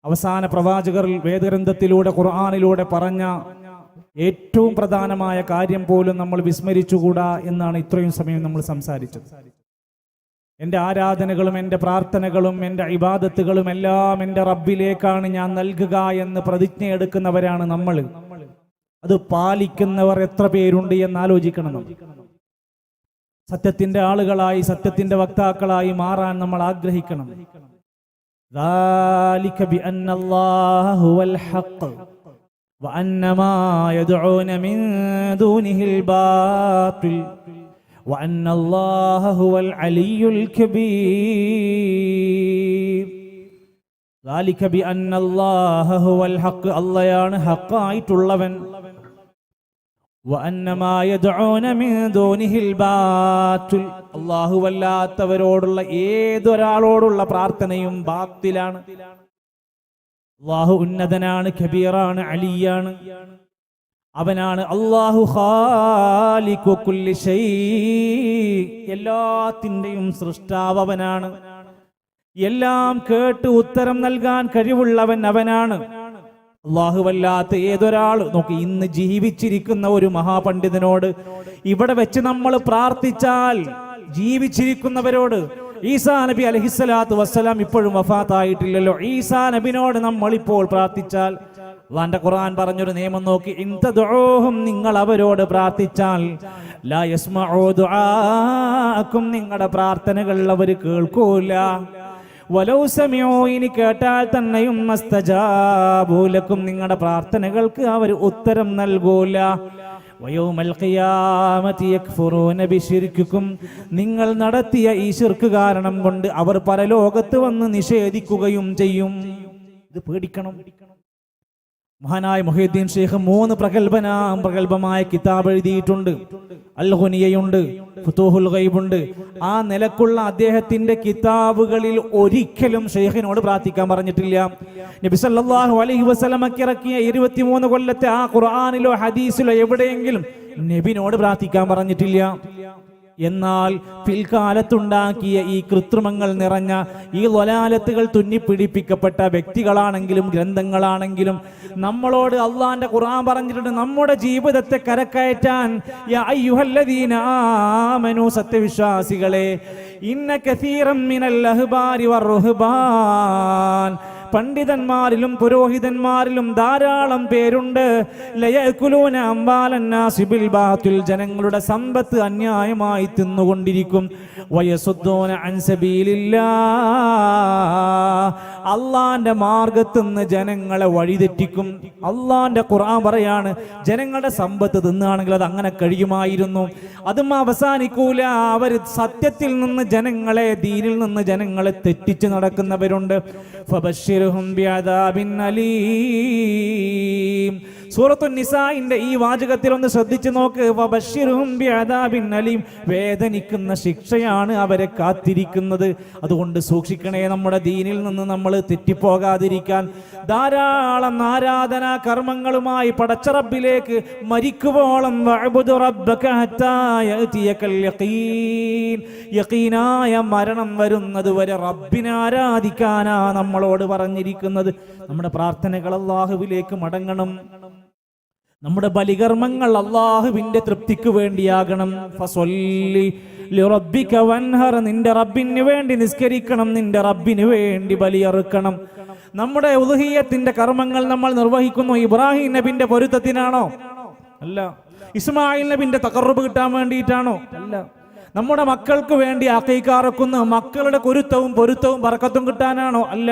അവസാന പ്രവാചകർ വേദഗ്രന്ഥത്തിലൂടെ ഖുർആനിലൂടെ പറഞ്ഞ ഏറ്റവും പ്രധാനമായ കാര്യം പോലും നമ്മൾ വിസ്മരിച്ചുകൂടാ എന്നാണ് ഇത്രയും സമയം നമ്മൾ സംസാരിച്ചത്. എൻ്റെ ആരാധനകളും എൻ്റെ പ്രാർത്ഥനകളും എൻ്റെ ഇബാദത്തുകളും എല്ലാം എൻ്റെ റബ്ബിലേക്കാണ് ഞാൻ നൽകുക എന്ന് പ്രതിജ്ഞയെടുക്കുന്നവരാണ് നമ്മൾ. അത് പാലിക്കുന്നവർ എത്ര പേരുണ്ട് എന്ന് ആലോചിക്കണം. സത്യത്തിന്റെ ആളുകളായി, സത്യത്തിന്റെ വക്താക്കളായി മാറാൻ നമ്മൾ ആഗ്രഹിക്കണം. ذلك بأن الله هو الحق وأن ما يدعون من دونه الباطل وأن الله هو العلي الكبير. ذلك بأن الله هو الحق, അല്ലാഹുവാണ് ഹഖായിട്ടുള്ളവൻ. وأن ما يدعون من دونه الباطل, അല്ലാഹുവല്ലാത്തവരോടുള്ള ഏതൊരാളോടുള്ള പ്രാർത്ഥനയും ബാത്തിലാണ്. അല്ലാഹു ഉന്നതനാണ്, കബീറാണ്, അലിയാണ്. അവനാണ് അല്ലാഹു ഖാലിഖു കുല്ലി ഷൈ, എല്ലാത്തിൻ്റെയും സൃഷ്ടാവ് അവനാണ്. എല്ലാം കേട്ട് ഉത്തരം നൽകാൻ കഴിവുള്ളവൻ അവനാണ്. അല്ലാഹുവല്ലാത്ത ഏതൊരാൾ നോക്കി, ഇന്ന് ജീവിച്ചിരിക്കുന്ന ഒരു മഹാപണ്ഡിതനോട് ഇവിടെ വെച്ച് നമ്മൾ പ്രാർത്ഥിച്ചാൽ, ജീവിച്ചിരിക്കുന്നവരോട്, ഈസാ നബി അലൈഹിസ്സലാത്തു വസ്സലാം ഇപ്പോഴും വഫാത്തായിട്ടില്ലല്ലോ, ഈസാ നബിനോട് നമ്മൾ ഇപ്പോൾ പ്രാർത്ഥിച്ചാൽ, അല്ലാഹുവിന്റെ ഖുർആൻ പറഞ്ഞൊരു നിയമം നോക്കി, ഇൻ തദ്ഉഹും, നിങ്ങൾ അവരോട് പ്രാർത്ഥിച്ചാൽ, ലാ യസ്മഉ ദുആഅക്കും, നിങ്ങളുടെ പ്രാർത്ഥനകൾ അവർ കേൾക്കൂല. വലൗ സമിഉ, ഇനി കേട്ടാൽ തന്നെയും മസ്തജാബു ലക്കും, നിങ്ങളുടെ പ്രാർത്ഥനകൾക്ക് അവർ ഉത്തരം നൽകൂല. വയൗമൽ ഖിയാമത്തി യക്ഫുറൂന ബിശിർക്കിക്കും, നിങ്ങൾ നടത്തിയ ഈ ശിർക്ക് കാരണം കൊണ്ട് അവർ പരലോകത്ത് വന്ന് നിഷേധിക്കുകയും ചെയ്യും. ഇത് പേടിക്കണം. മഹാനായ മുഹീദ്ദീൻ ഷെയ്ഖ് 3 പ്രഗൽഭമായ കിതാബ് എഴുതിയിട്ടുണ്ട്. അൽ ഗുനിയയുണ്ട്, ഫുതൂഹുൽ ഗൈബുണ്ട്. ആ നിലക്കുള്ള അദ്ദേഹത്തിന്റെ കിതാബുകളിൽ ഒരിക്കലും ഷെയ്ഖിനോട് പ്രാർത്ഥിക്കാൻ പറഞ്ഞിട്ടില്ല. നബി സല്ലല്ലാഹു അലൈഹി വസല്ലമക്ക് ഇറക്കിയ 23 കൊല്ലത്തെ ആ ഖുർആനിലോ ഹദീസിലോ എവിടെയെങ്കിലും നബിനോട് പ്രാർത്ഥിക്കാൻ പറഞ്ഞിട്ടില്ല. എന്നാൽ പിൽക്കാലത്തുണ്ടാക്കിയ ഈ കൃത്രിമങ്ങൾ നിറഞ്ഞ ഈ ളലാലത്തുകൾ തുന്നിപ്പിടിപ്പിക്കപ്പെട്ട വ്യക്തികളാണെങ്കിലും ഗ്രന്ഥങ്ങളാണെങ്കിലും നമ്മളോട് അള്ളാന്റെ ഖുർആൻ പറഞ്ഞിട്ടുണ്ട്, നമ്മുടെ ജീവിതത്തെ കരക്കയറ്റാൻ, യാ അയ്യുഹല്ലദീന ആമനൂ, സത്യവിശ്വാസികളെ, ഇന്ന കസീറൻ മിനൽ അഹ്ബാരി വറുഹ്ബാൻ, പണ്ഡിതന്മാരിലും പുരോഹിതന്മാരിലും ധാരാളം പേരുണ്ട്, ലയഅകുലൂന അംവാലന്നാസി ബിൽ ബാത്തിൽ, ജനങ്ങളുടെ സമ്പത്ത് അന്യായമായി തിന്നുകൊണ്ടിരിക്കും, വയസുദ്ദൂന അൻ സബീലില്ലാഹ്, അള്ളാന്റെ മാർഗത്തിൽ നിന്ന് ജനങ്ങളെ വഴിതെറ്റിക്കും. അള്ളാന്റെ ഖുർആൻ പറയാണ്, ജനങ്ങളുടെ സമ്പത്ത് തിന്നാണെങ്കിൽ അത് അങ്ങനെ കഴിയുമായിരുന്നു. അതും അവസാനിക്കൂല. അവർ സത്യത്തിൽ നിന്ന് ജനങ്ങളെ, ദീനിൽ നിന്ന് ജനങ്ങളെ തെറ്റിച്ച് നടക്കുന്നവരുണ്ട്. ഫബശ്ശിർഹും ബിഅദാബിൻ അലീം. സൂറത്തുൻ നിസാഇന്റെ ഈ വാചകത്തിൽ ഒന്ന് ശ്രദ്ധിച്ചു നോക്ക്. വബശ്ശിർഹും ബിഅദാബിൻ അലീം, വേദനിക്കുന്ന ശിക്ഷയാണ് അവരെ കാത്തിരിക്കുന്നത്. അതുകൊണ്ട് സൂക്ഷിക്കണേ, നമ്മുടെ ദീനിൽ നിന്ന് നമ്മൾ തെറ്റിപ്പോകാതിരിക്കാൻ. ധാരാളം ആരാധനാ കർമ്മങ്ങളുമായി പടച്ചറബിലേക്ക് മരിക്കുവോളം വഅബ്ദു റബ്ബക ഹത്താ യഅതിയകൽ യഖീൻ, യഖീനായ മരണം വരുന്നത് വരെ റബ്ബിനെ ആരാധിക്കാനാ നമ്മളോട് പറഞ്ഞിരിക്കുന്നത്. നമ്മുടെ പ്രാർത്ഥനകൾ അല്ലാഹുവിലേക്ക് മടങ്ങണം. നമ്മുടെ ബലികർമ്മങ്ങൾ അല്ലാഹുവിന്റെ തൃപ്തിക്ക് വേണ്ടിയാകണം. ഫസല്ലി ലിറബ്ബിക വൻഹർ, നിന്റെ റബ്ബിന് വേണ്ടി നിസ്കരിക്കണം, നിന്റെ റബ്ബിന് വേണ്ടി ബലിയറുക്കണം. നമ്മുടെ ഉളുഹിയ്യത്തിന്റെ കർമ്മങ്ങൾ നമ്മൾ നിർവഹിക്കുന്നു ഇബ്രാഹിം നബിന്റെ പൊരുത്തത്തിനാണോ? അല്ല. ഇസ്മായിൽ നബിന്റെ തഖർറുബ് കിട്ടാൻ വേണ്ടിയിട്ടാണോ? അല്ല. നമ്മുടെ മക്കൾക്ക് വേണ്ടി അഖീഖ അറുക്കുന്നു, മക്കളുടെ കുരുത്തവും പൊരുത്തവും ബർക്കത്തും കിട്ടാനാണോ? അല്ല.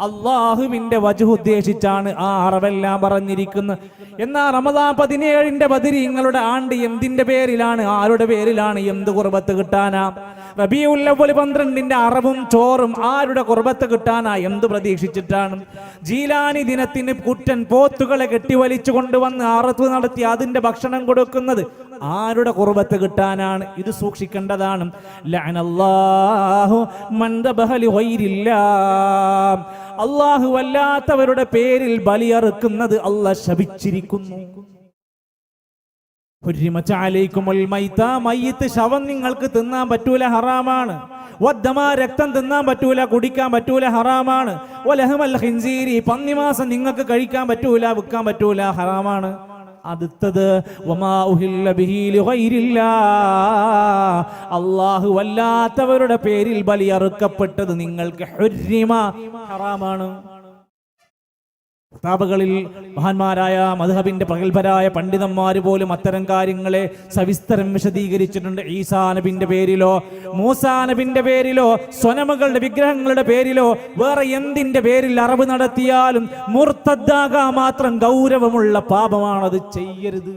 അള്ളാഹുവിന്റെ വജ്ഹ് ഉദ്ദേശിച്ചാണ് ആ അറവെല്ലാം പറഞ്ഞിരിക്കുന്നത്. എന്നാൽ റമദാൻ 17 ബദരീങ്ങളുടെ ആണ്ട് എന്തിന്റെ പേരിലാണ്, ആരുടെ പേരിലാണ്, എന്ത് ഖുർബത്ത് കിട്ടാനാ? റബീഉൽ അവ്വൽ 12 അറവും ചോറും ആരുടെ ഖുർബത്ത് കിട്ടാനാ, എന്ത് പ്രതീക്ഷിച്ചിട്ടാണ്? ജീലാനി ദിനത്തിന് കുറ്റൻ പോത്തുകളെ കെട്ടിവലിച്ചു കൊണ്ടുവന്ന് അറത്ത് നടത്തി അതിന്റെ ഭക്ഷണം കൊടുക്കുന്നത് ആരുടെ ഖുർബത്ത് കിട്ടാനാണ്? ഇത് സൂക്ഷിക്കേണ്ടതാണ്. ലഅനല്ലാഹു മൻ ദബഹ ലിഗൈരില്ലാഹ്, അല്ലാഹു അല്ലാത്തവരുടെ പേരിൽ ബലിയറുക്കുന്നത് അല്ലാഹ് ശപിച്ചിരിക്കുന്നു. ഹുരിമത അലൈക്കുമുൽ മൈത, മയ്യിത്ത് ശവം നിങ്ങൾക്ക് തിന്നാൻ പറ്റൂല, ഹറാമാണ്. വദ്ദമ, രക്തം തിന്നാൻ പറ്റൂല, കുടിക്കാൻ പറ്റൂല, ഹറാമാണ്. വലഹമൽ ഖിൻസീരി, പന്നിമാസം നിങ്ങൾക്ക് കഴിക്കാൻ പറ്റൂല, വിൽക്കാൻ പറ്റൂല, ഹറാമാണ്. അടുത്തത് വമാ ഉഹില്ല ബിഹി ലിഗൈരില്ലാഹ്, അല്ലാഹു അല്ലാത്തവരുടെ പേരിൽ ബലിയറുക്കപ്പെട്ടത് നിങ്ങൾക്ക് ഹുരിമ, ഹറാമാണ്. കിതാബുകളിൽ മഹാന്മാരായ മദ്ഹബിന്റെ പ്രഗൽഭരായ പണ്ഡിതന്മാർ പോലും അത്തരം കാര്യങ്ങളെ സവിസ്തരം വിശദീകരിച്ചിട്ടുണ്ട്. ഈസാ നബിന്റെ പേരിലോ മൂസാ നബിന്റെ പേരിലോ സ്വനമുകളുടെ വിഗ്രഹങ്ങളുടെ പേരിലോ വേറെ എന്തിന്റെ പേരിൽ അറവ് നടത്തിയാലും മുർത്തദ്ദാകാൻ മാത്രം ഗൗരവമുള്ള പാപമാണത്, ചെയ്യരുത്.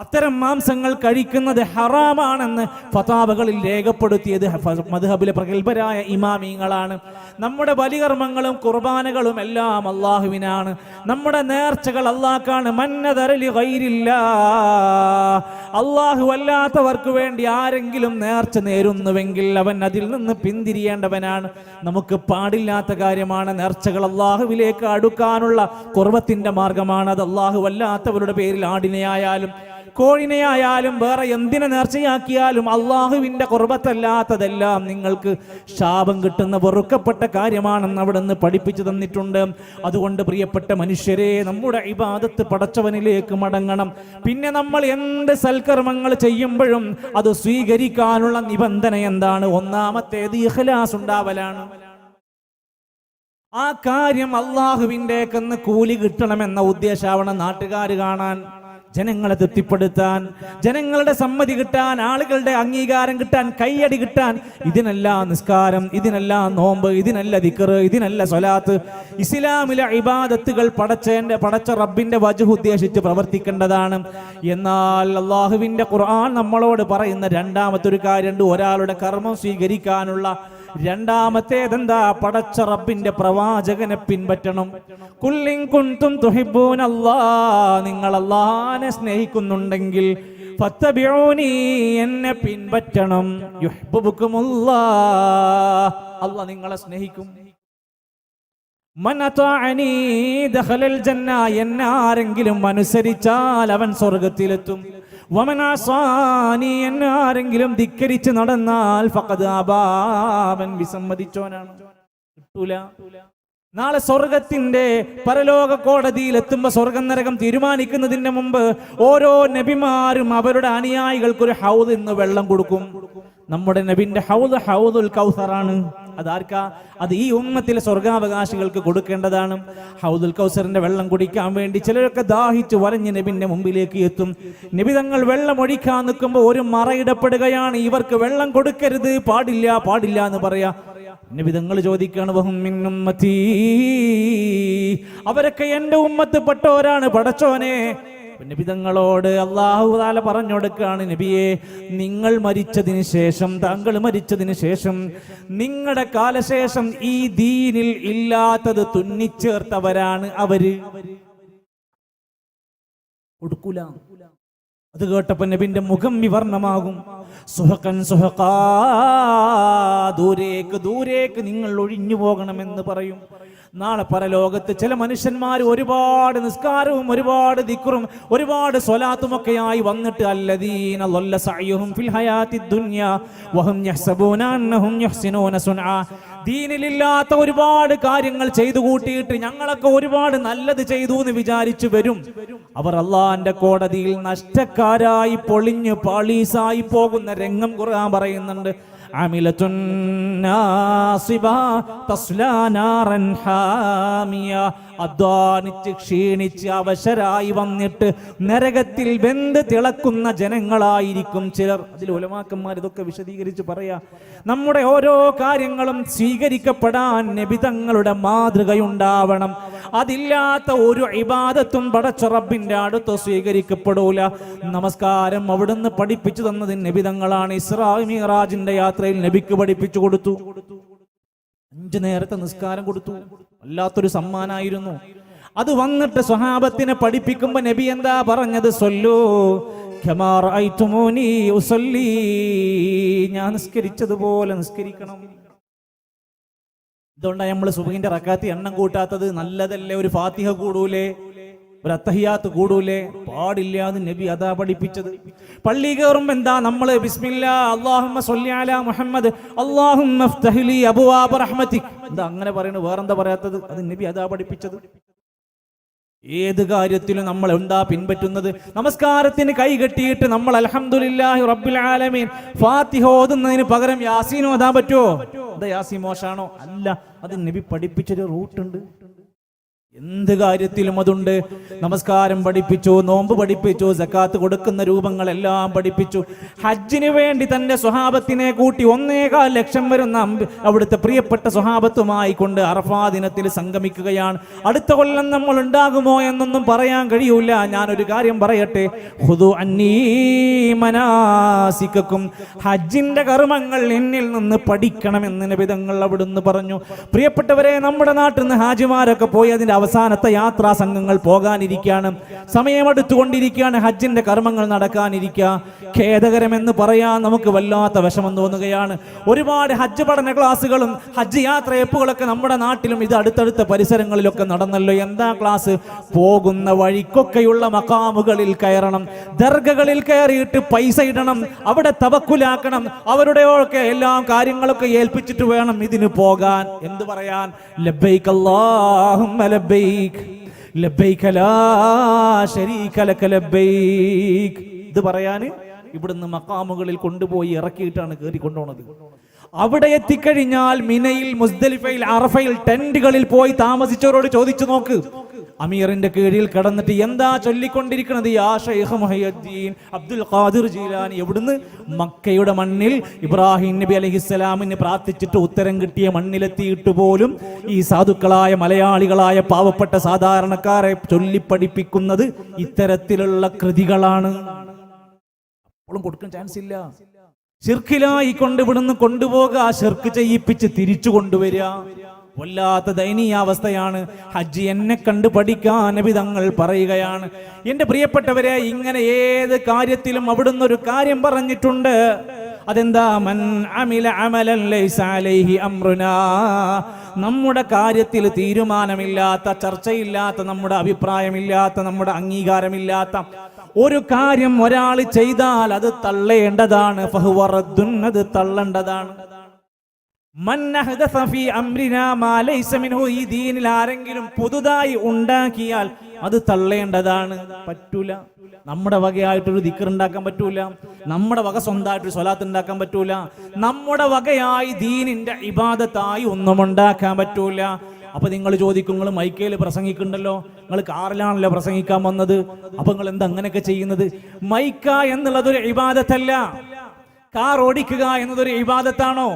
അത്തരം മാംസങ്ങൾ കഴിക്കുന്നത് ഹറാമാണെന്ന് ഫതാവകളിൽ രേഖപ്പെടുത്തിയത് മദ്ഹബിലെ പ്രഗൽഭരായ ഇമാമിങ്ങളാണ്. നമ്മുടെ ബലികർമ്മങ്ങളും കുർബാനകളും എല്ലാം അള്ളാഹുവിനാണ്. നമ്മുടെ നേർച്ചകൾ അള്ളാഹ്ക്കാണ്. മന്നദറലി ഗൈരില്ലാ, അള്ളാഹു അല്ലാത്തവർക്ക് വേണ്ടി ആരെങ്കിലും നേർച്ച നേരുന്നുവെങ്കിൽ അവൻ അതിൽ നിന്ന് പിന്തിരിയേണ്ടവനാണ്. നമുക്ക് പാടില്ലാത്ത കാര്യമാണ്. നേർച്ചകൾ അള്ളാഹുവിലേക്ക് അടുക്കാനുള്ള ഖുർബത്തിന്റെ മാർഗമാണ്. അത് അള്ളാഹു അല്ലാത്തവരുടെ പേരിൽ ആടിനെയായാലും കോഴിനെയായാലും വേറെ എന്തിനെ നേർച്ചയാക്കിയാലും അള്ളാഹുവിന്റെ ഖുർബത്തല്ലാത്തതെല്ലാം നിങ്ങൾക്ക് ശാപം കിട്ടുന്ന വെറുക്കപ്പെട്ട കാര്യമാണെന്ന് അവിടെ നിന്ന് പഠിപ്പിച്ചു തന്നിട്ടുണ്ട്. അതുകൊണ്ട് പ്രിയപ്പെട്ട മനുഷ്യരെ, നമ്മുടെ ഇബാദത്ത് പടച്ചവനിലേക്ക് മടങ്ങണം. പിന്നെ നമ്മൾ എന്ത് സൽക്കർമ്മങ്ങൾ ചെയ്യുമ്പോഴും അത് സ്വീകരിക്കാനുള്ള നിബന്ധന എന്താണ്? ഒന്നാമത്തേത് ഇഖ്ലാസ് ഉണ്ടാവലാണ്. ആ കാര്യം അള്ളാഹുവിൻ്റെക്കെന്ന് കൂലി കിട്ടണമെന്ന ഉദ്ദേശമാവണം. നാട്ടുകാർ കാണാൻ, ജനങ്ങളെ തൃപ്തിപ്പെടുത്താൻ, ജനങ്ങളുടെ സമ്മതി കിട്ടാൻ, ആളുകളുടെ അംഗീകാരം കിട്ടാൻ, കയ്യടി കിട്ടാൻ, ഇതിനല്ല നിസ്കാരം, ഇതിനല്ല നോമ്പ്, ഇതിനല്ല ദിക്ർ, ഇതിനല്ല സ്വലാത്ത്. ഇസ്ലാമിലെ ഇബാദത്തുകൾ പടച്ച റബ്ബിന്റെ വജ്ഹ് ഉദ്ദേശിച്ച് പ്രവർത്തിക്കേണ്ടതാണ്. എന്നാൽ അള്ളാഹുവിന്റെ ഖുർആൻ നമ്മളോട് പറയുന്ന രണ്ടാമത്തെ ഒരു കാര്യമുണ്ട്. ഒരാളുടെ കർമ്മം സ്വീകരിക്കാനുള്ള രണ്ടാമത്തേതെന്താ? പടച്ച റബ്ബിന്റെ പ്രവാചകനെ പിൻപറ്റണം. കുല്ലിൻ കുൻതും തുഹിബ്ബൂനല്ലാഹ്, നിങ്ങൾ അല്ലാഹനെ സ്നേഹിക്കുന്നുണ്ടെങ്കിൽ ഫത്തബിഊനി, എന്നെ പിൻപറ്റണം. യുഹ്ബുബുകുമുല്ലാഹ്, അല്ലാഹ് നിങ്ങളെ സ്നേഹിക്കും. മൻ അതാഅനി ദഖലൽ ജന്ന, എന്നെ ആരെങ്കിലും അനുസരിച്ചാൽ അവൻ സ്വർഗ്ഗത്തിലെത്തും. വമൻ അസാനി, എന്നെ ആരെങ്കിലും ധിക്കരിച്ച് നടന്നാൽ ഫഖദ് അബാ, അവൻ വിസമ്മതിച്ചോനാണ്. കിട്ടൂല. നാളെ സ്വർഗത്തിന്റെ പരലോക കോടതിയിൽ എത്തുമ്പോ സ്വർഗം നരകം തീരുമാനിക്കുന്നതിന് മുമ്പ് ഓരോ നബിമാരും അവരുടെ അനുയായികൾക്കൊരു ഹൗദ് എന്ന് വെള്ളം കൊടുക്കും. നമ്മുടെ നബിന്റെ ഹൗദ് ഹൗദുൽ കൗസറാണ്. അതാർക്കാ? അത് ഈ ഉമ്മത്തിലെ സ്വർഗാവകാശികൾക്ക് കൊടുക്കേണ്ടതാണ്. ഹൗദുൽ കൗസറിന്റെ വെള്ളം കുടിക്കാൻ വേണ്ടി ചിലരൊക്കെ ദാഹിച്ച് വലഞ്ഞ് നബിന്റെ മുമ്പിലേക്ക് എത്തും. നബി തങ്ങൾ വെള്ളം ഒഴിക്കാൻ നിൽക്കുമ്പോൾ ഒരു മറയിടപ്പെടുകയാണ്. ഇവർക്ക് വെള്ളം കൊടുക്കരുത്, പാടില്ല, പാടില്ല എന്ന് പറയാ. നബി തങ്ങൾ ചോദിക്കാണ്, വഹും മിൻ ഉമ്മത്തി, അവരൊക്കെ എന്റെ ഉമ്മത്ത് പെട്ടവരാണ് പടച്ചോനെ. നബി തങ്ങളോട് അല്ലാഹു തആല പറഞ്ഞു കൊടുക്കുകയാണ്, നബിയെ, നിങ്ങൾ മരിച്ചതിന് ശേഷം, താങ്കൾ മരിച്ചതിന് ശേഷം നിങ്ങളുടെ കാലശേഷം ഈ ദീനിൽ ഇല്ലാത്തത് തുന്നിച്ചേർത്തവരാണ് അവര്. കൊടുക്കൂല. അത് കേട്ടപ്പോ നബിന്റെ മുഖം വിവർണമാകും. സുഹഖൻ സുഹഖാ, ദൂരേക്ക് ദൂരേക്ക് നിങ്ങൾ ഒഴിഞ്ഞു പോകണമെന്ന് പറയും. നാളെ പരലോകത്ത് ചില മനുഷ്യന്മാർ ഒരുപാട് നിസ്കാരവും ഒരുപാട് ദിക്റും ഒരുപാട് സ്വലാത്തും ഒക്കെയായി വന്നിട്ട് അല്ലദീന ളല്ല സഅയുഹും ഫിൽ ഹയാത്തി ദുനിയ വഹും യഹ്സബൂന അന്നഹും യുഹ്സിനൂന സുൻആ, ദീനിലില്ലാത്ത ഒരുപാട് കാര്യങ്ങൾ ചെയ്തു കൂട്ടിയിട്ട് ഞങ്ങളൊക്കെ ഒരുപാട് നല്ലത് ചെയ്തു എന്ന് വിചാരിച്ചു വരും. അവർ അള്ളാന്റെ കോടതിയിൽ നഷ്ടക്കാരായി പൊളിഞ്ഞു പാളീസായി പോകുന്ന രംഗം ഖുർആൻ പറയുന്നുണ്ട്. അമിലത്തുൻ നാസിബ തസ്ലാ നാറൻ ഹാമിയ, അധ്വാനിച്ച് ക്ഷീണിച്ച് അവശരായി വന്നിട്ട് നരകത്തിൽ വെന്ത് തിളക്കുന്ന ജനങ്ങളായിരിക്കും ചിലർ. അതിൽ ഉലമാക്കന്മാർ ഇതൊക്കെ വിശദീകരിച്ച് പറയാ. നമ്മുടെ ഓരോ കാര്യങ്ങളും സ്വീകരിക്കപ്പെടാൻ നബി തങ്ങളുടെ മാതൃകയുണ്ടാവണം. അതില്ലാത്ത ഒരു ഇബാദത്തും പടച്ച റബ്ബിന്റെ അടുത്ത് സ്വീകരിക്കപ്പെടൂല. നമസ്കാരം അവിടുന്ന് പഠിപ്പിച്ചു തന്നത് നബി തങ്ങളാണ്. ഇസ്രാ മിഅ്റാജിന്റെ യാത്രയിൽ നബിക്ക് പഠിപ്പിച്ചു കൊടുത്തു. 5 നേരത്തെ നിസ്കാരം കൊടുത്തു. വല്ലാത്തൊരു സമ്മാനായിരുന്നു. അത് വന്നിട്ട് സ്വഹാബത്തിനെ പഠിപ്പിക്കുമ്പോ നബി എന്താ പറഞ്ഞത്? സല്ലൂ കമാ റഅയ്തുമൂനി ഉസല്ലി, ഞാൻ നിസ്കരിച്ചതുപോലെ നിസ്കരിക്കണം. ഇതുകൊണ്ടാണ് നമ്മൾ സുബ്ഹിന്റെ റക്അത്ത് എണ്ണം കൂട്ടാത്തത്. നല്ലതല്ലേ? ഒരു ഫാത്തിഹ കൂടൂലേ, ഒരു അത്തഹിയാത്ത് കൂടൂലേ? പാടില്ല. അത് നബി അതാ പഠിപ്പിച്ചത്. പള്ളി കയറും എന്താ നമ്മൾ ബിസ്മില്ലാ അല്ലാഹുമ്മ സ്വല്ലി അലാ മുഹമ്മദ് അല്ലാഹുമ്മ ഇഫ്തഹ് ലി അബ്വാബ റഹ്മതിക്, എന്താ അങ്ങനെ പറയുന്നത്? വേറെന്താ പറയാത്തത്? അത് നബി അതാ പഠിപ്പിച്ചത്. ഏത് കാര്യത്തിലും നമ്മൾ എന്താ പിൻപറ്റുന്നത്? നമസ്കാരത്തിന് കൈ കെട്ടിയിട്ട് നമ്മൾ അൽഹംദുലില്ലാഹി റബ്ബിൽ ആലമീൻ ഫാത്തിഹ ഓതുന്നതിന് പകരം യാസീൻ ഓതാൻ പറ്റുമോ? എന്താ യാസീൻ മോശാണോ? അല്ല, അത് നബി പഠിപ്പിച്ചൊരു റൂട്ടുണ്ട്. എന്ത് കാര്യത്തിലും അതുണ്ട്. നമസ്കാരം പഠിപ്പിച്ചു, നോമ്പ് പഠിപ്പിച്ചു, സക്കാത്ത് കൊടുക്കുന്ന രൂപങ്ങളെല്ലാം പഠിപ്പിച്ചു. ഹജ്ജിന് വേണ്ടി തന്റെ സ്വഹാബത്തിനെ കൂട്ടി 1.25 ലക്ഷം വരുന്ന അവിടുത്തെ പ്രിയപ്പെട്ട സ്വഹാബത്തുമായി കൊണ്ട് അറഫാ ദിനത്തിൽ സംഗമിക്കുകയാണ്. അടുത്ത കൊല്ലം നമ്മൾ ഉണ്ടാകുമോ എന്നൊന്നും പറയാൻ കഴിയൂല. ഞാനൊരു കാര്യം പറയട്ടെ, ഖുദു അന്നീ മനാസികക്കും, ഹജ്ജിന്റെ കർമ്മങ്ങൾ എന്നിൽ നിന്ന് പഠിക്കണമെന്ന് നബി തങ്ങൾ അവിടുന്ന് പറഞ്ഞു. പ്രിയപ്പെട്ടവരെ, നമ്മുടെ നാട്ടിൽ നിന്ന് ഹാജിമാരൊക്കെ പോയി അതിന്റെ അവസാനത്തെ യാത്രാ സംഘങ്ങൾ പോകാനിരിക്കുകയാണ്. സമയമെടുത്തുകൊണ്ടിരിക്കുകയാണ്. ഹജ്ജിന്റെ കർമ്മങ്ങൾ നടക്കാനിരിക്കുക. ഖേദകരമെന്ന് പറയാൻ നമുക്ക് വല്ലാത്ത വിഷമം തോന്നുകയാണ്. ഒരുപാട് ഹജ്ജ് പഠന ക്ലാസ്സുകളും ഹജ്ജ് യാത്രയപ്പുകളൊക്കെ നമ്മുടെ നാട്ടിലും ഇത് അടുത്തടുത്ത പരിസരങ്ങളിലൊക്കെ നടന്നല്ലോ. എന്താ ക്ലാസ്? പോകുന്ന വഴിക്കൊക്കെയുള്ള മഖാമുകളിൽ കയറണം, ദർഗകളിൽ കയറിയിട്ട് പൈസ ഇടണം, അവിടെ തവക്കുലാക്കണം, അവരുടെയൊക്കെ എല്ലാം കാര്യങ്ങളൊക്കെ ഏൽപ്പിച്ചിട്ട് വേണം ഇതിന് പോകാൻ. എന്ത് പറയാൻ? ലബ്ബൈക അല്ലാഹുമ്മ ലബ്ബൈക് ലബ്ബൈക ലാ ശരീക ലക ലബ്ബൈക്. ഇത് പറയാന് ഇവിടുന്ന് മഖാമുകളിൽ കൊണ്ടുപോയി ഇറക്കിയിട്ടാണ് കയറി കൊണ്ടുപോണത്. അവിടെ എത്തിക്കഴിഞ്ഞാൽ മിനയിൽ, മുസ്ദലിഫയിൽ, അറഫയിൽ ടെന്റുകളിൽ പോയി താമസിച്ചവരോട് ചോദിച്ചു നോക്ക്. അമീറിന്റെ കീഴിൽ കിടന്നിട്ട് എന്താ ചൊല്ലിക്കൊണ്ടിരിക്കുന്നത്? യാ ശൈഖ് മുഹയ്യദ്ദീൻ അബ്ദുൽ ഖാദിർ ജീലാനി. എവിടുന്ന്? മക്കയുടെ മണ്ണിൽ ഇബ്രാഹിം നബി അലൈഹിസ്സലാമിന് പ്രാർത്ഥിച്ചിട്ട് ഉത്തരം കിട്ടിയ മണ്ണിലെത്തിയിട്ട് പോലും ഈ സാധുക്കളായ മലയാളികളായ പാവപ്പെട്ട സാധാരണക്കാരെ ചൊല്ലിപ്പഠിപ്പിക്കുന്നത് ഇത്തരത്തിലുള്ള കൃതികളാണ്. അപ്പോഴും കൊടുക്കാൻ ചാൻസ് ഇല്ല. ശിർക്കിലായി കൊണ്ട് ഇവിടുന്ന് കൊണ്ടുപോകുക, ശിർക്ക് ചെയ്യിപ്പിച്ച് തിരിച്ചു കൊണ്ടുവരിക. വല്ലാത്ത ദയനീയാവസ്ഥയാണ്. ഹജ്ജ് എന്നെ കണ്ട് പഠിക്കാൻ നബി തങ്ങൾ പറയുകയാണ്. എന്റെ പ്രിയപ്പെട്ടവരെ, ഇങ്ങനെ ഏത് കാര്യത്തിലും അവിടുന്ന് ഒരു കാര്യം പറഞ്ഞിട്ടുണ്ട്. അതെന്താ? മൻ അമില അമലൻ ലൈസ അലൈഹി അംറുനാ. നമ്മുടെ കാര്യത്തിൽ തീരുമാനമില്ലാത്ത, ചർച്ചയില്ലാത്ത, നമ്മുടെ അഭിപ്രായമില്ലാത്ത, നമ്മുടെ അംഗീകാരമില്ലാത്ത ഒരു കാര്യം ഒരാൾ ചെയ്താൽ അത് തള്ളേണ്ടതാണ്. ഫഹുവ റദ്ദുൻ, അത് തള്ളേണ്ടതാണ്. മൻ അഹ്ദസ ഫീ അംരിനാ മാ ലൈസ മിൻഹു. ഈ ദീനിൽ ആരെങ്കിലും പുതുതായി ഉണ്ടാക്കിയാൽ അത് തള്ളേണ്ടതാണ്. പറ്റൂല. നമ്മുടെ വകയായിട്ടൊരു ദിക്ർ ഉണ്ടാക്കാൻ പറ്റൂല. നമ്മുടെ വക സ്വന്തമായിട്ടൊരു സ്വലാത്ത് ഉണ്ടാക്കാൻ പറ്റൂല. നമ്മുടെ വകയായി ദീനിന്റെ ഇബാദത്തായി ഒന്നും ഉണ്ടാക്കാൻ പറ്റൂല. അപ്പൊ നിങ്ങൾ ചോദിക്കും, നിങ്ങൾ മൈക്കയിൽ പ്രസംഗിക്കുന്നുണ്ടല്ലോ, നിങ്ങൾ കാറിലാണല്ലോ പ്രസംഗിക്കാൻ വന്നത്, അപ്പൊ നിങ്ങൾ എന്താ അങ്ങനെയൊക്കെ ചെയ്യുന്നത്? മൈക്ക എന്നുള്ളതൊരു ഇബാദത്തല്ല. കാർ ഓടിക്കുക എന്നതൊരു ഇബാദത്താണോ?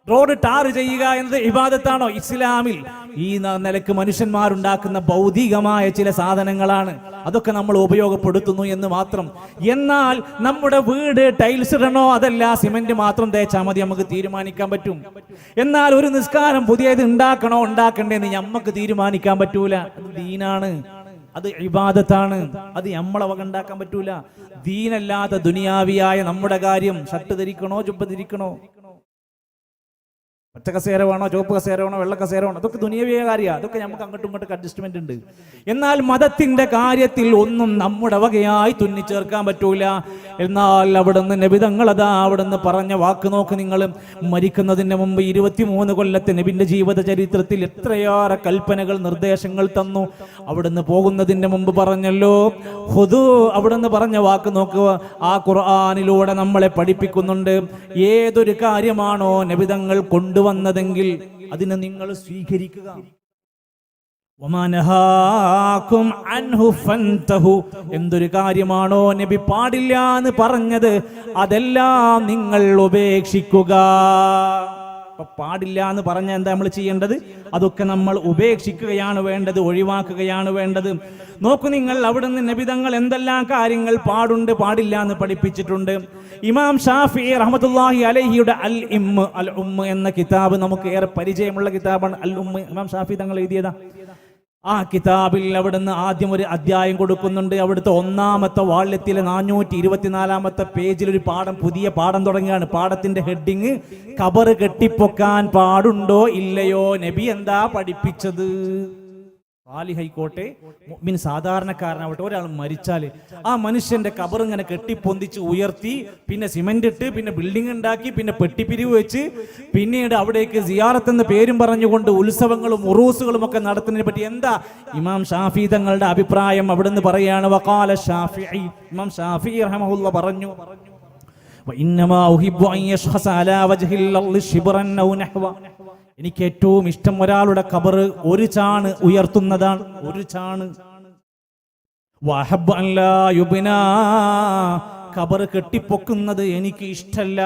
റോഡ് ടാർ ചെയ്യുക എന്നത് ഇബാദത്താണോ? ഇസ്ലാമിൽ ഈ നിലക്ക് മനുഷ്യന്മാരുണ്ടാക്കുന്ന ഭൗതികമായ ചില സാധനങ്ങളാണ്. അതൊക്കെ നമ്മൾ ഉപയോഗപ്പെടുത്തുന്നു എന്ന് മാത്രം. എന്നാൽ നമ്മുടെ വീട് ടൈൽസ് ഇടണോ അതല്ല സിമന്റ് മാത്രം തേച്ചാൽ മതി നമുക്ക് തീരുമാനിക്കാൻ പറ്റും. എന്നാൽ ഒരു നിസ്കാരം പുതിയത് ഉണ്ടാക്കണോ ഉണ്ടാക്കണ്ടേന്ന് നമുക്ക് തീരുമാനിക്കാൻ പറ്റൂല. അത് ദീനാണ്, അത് ഇബാദത്താണ്. അത് നമ്മളെ വക ഉണ്ടാക്കാൻ പറ്റൂല. ദീനല്ലാത്ത ദുനിയാവിയായ നമ്മുടെ കാര്യം, ഷർട്ട് ധരിക്കണോ ജുബ്ബ ധരിക്കണോ, പച്ച കസേര വേണോ ചുവപ്പ് കസേര വേണോ വെള്ള കസേര വേണോ, അതൊക്കെ ദുനിയാവിയ കാര്യമാണ്. അതൊക്കെ നമുക്ക് അങ്ങോട്ടും ഇങ്ങോട്ടും അഡ്ജസ്റ്റ്മെന്റ് ഉണ്ട്. എന്നാൽ മതത്തിന്റെ കാര്യത്തിൽ ഒന്നും നമ്മുടെ വകയായി തുന്നിച്ചേർക്കാൻ പറ്റൂല. എന്നാൽ അവിടുന്ന് നബി തങ്ങൾ അതാ അവിടുന്ന് പറഞ്ഞ വാക്ക് നോക്ക് നിങ്ങൾ. മരിക്കുന്നതിന് മുമ്പ് 23 കൊല്ലത്തെ നബിന്റെ ജീവിത ചരിത്രത്തിൽ എത്രയേറെ കൽപ്പനകൾ, നിർദ്ദേശങ്ങൾ തന്നു. അവിടുന്ന് പോകുന്നതിന് മുമ്പ് പറഞ്ഞല്ലോ ഖുദൂ. അവിടുന്ന് പറഞ്ഞ വാക്ക് നോക്കുക. ആ ഖുർആനിലൂടെ നമ്മളെ പഠിപ്പിക്കുന്നുണ്ട്. ഏതൊരു കാര്യമാണോ നബി തങ്ങൾ കൊണ്ടുവന്നതെങ്കിൽ അതിനെ നിങ്ങൾ സ്വീകരിക്കുക. എന്തൊരു കാര്യമാണോ നബി പാടില്ല എന്ന് പറഞ്ഞത് അതെല്ലാം നിങ്ങൾ ഉപേക്ഷിക്കുക. പാടില്ല എന്ന് പറഞ്ഞ എന്താ നമ്മൾ ചെയ്യേണ്ടത്? അതൊക്കെ നമ്മൾ ഉപേക്ഷിക്കുകയാണ് വേണ്ടത്, ഒഴിവാക്കുകയാണ് വേണ്ടത്. നോക്കൂ നിങ്ങൾ, അവിടുന്ന് നബിതങ്ങൾ എന്തെല്ലാം കാര്യങ്ങൾ പാടുണ്ട് പാടില്ല എന്ന് പഠിപ്പിച്ചിട്ടുണ്ട്. ഇമാം ഷാഫി റഹ്മത്തുള്ളാഹി അലൈഹിയുടെ അൽ ഉമ്മ് എന്ന കിതാബ് നമുക്ക് ഏറെ പരിചയമുള്ള കിതാബാണ്. അൽ ഉമ്മ് ഇമാം ഷാഫി തങ്ങൾ എഴുതിയതാ. ആ കിതാബിൽ അവിടുന്ന് ആദ്യം ഒരു അധ്യായം കൊടുക്കുന്നുണ്ട്. അവിടുത്തെ 1-ാമത്തെ വാള്യത്തിലെ 424-ാമത്തെ പേജിൽ ഒരു പാഠം, പുതിയ പാഠം തുടങ്ങുകയാണ്. പാഠത്തിന്റെ ഹെഡിങ് ഖബർ കെട്ടിപ്പൊക്കാൻ പാടുണ്ടോ ഇല്ലയോ, നബി എന്താ പഠിപ്പിച്ചത്? സാലിഹൈക്കോട്ടെ, മുഅ്മിൻ സാധാരണക്കാരനാവട്ടെ, ഒരാൾ മരിച്ചാൽ ആ മനുഷ്യന്റെ ഖബർ ഇങ്ങനെ കെട്ടിപ്പൊന്തിച്ച് ഉയർത്തി, പിന്നെ സിമന്റ് ഇട്ട്, പിന്നെ ബിൽഡിംഗ് ഉണ്ടാക്കി, പിന്നെ പെട്ടിപ്പിരിവ് വെച്ച്, പിന്നീട് അവിടേക്ക് സിയാറത്ത് എന്ന പേരും പറഞ്ഞുകൊണ്ട് ഉത്സവങ്ങളും ഉറൂസുകളും ഒക്കെ നടത്തുന്നതിനെ പറ്റി എന്താ ഇമാം ഷാഫി തങ്ങളുടെ അഭിപ്രായം? അവിടുന്ന് പറയാണ്, വഖാല ഷാഫിഈ, ഇമാം ഷാഫിഈ റഹ്മഹുല്ലാഹ് പറഞ്ഞു, വഇന്നമാ ഉഹിബ്ബു അൻ യശ്ഖസ അലാ വജ്ഹിൽ അർളി ശിബ്റൻ ഔ നഹ്വ. എനിക്ക് ഏറ്റവും ഇഷ്ടം ഒരാളുടെ ഖബർ ഒരു ചാണ് ഉയർത്തുന്നതാണ്, ഒരു ചാണ്. വഅഹബ്ബു അൻ ലാ യുബ്നാ, ഖബർ കെട്ടിപ്പൊക്കുന്നത് എനിക്ക് ഇഷ്ടമല്ല.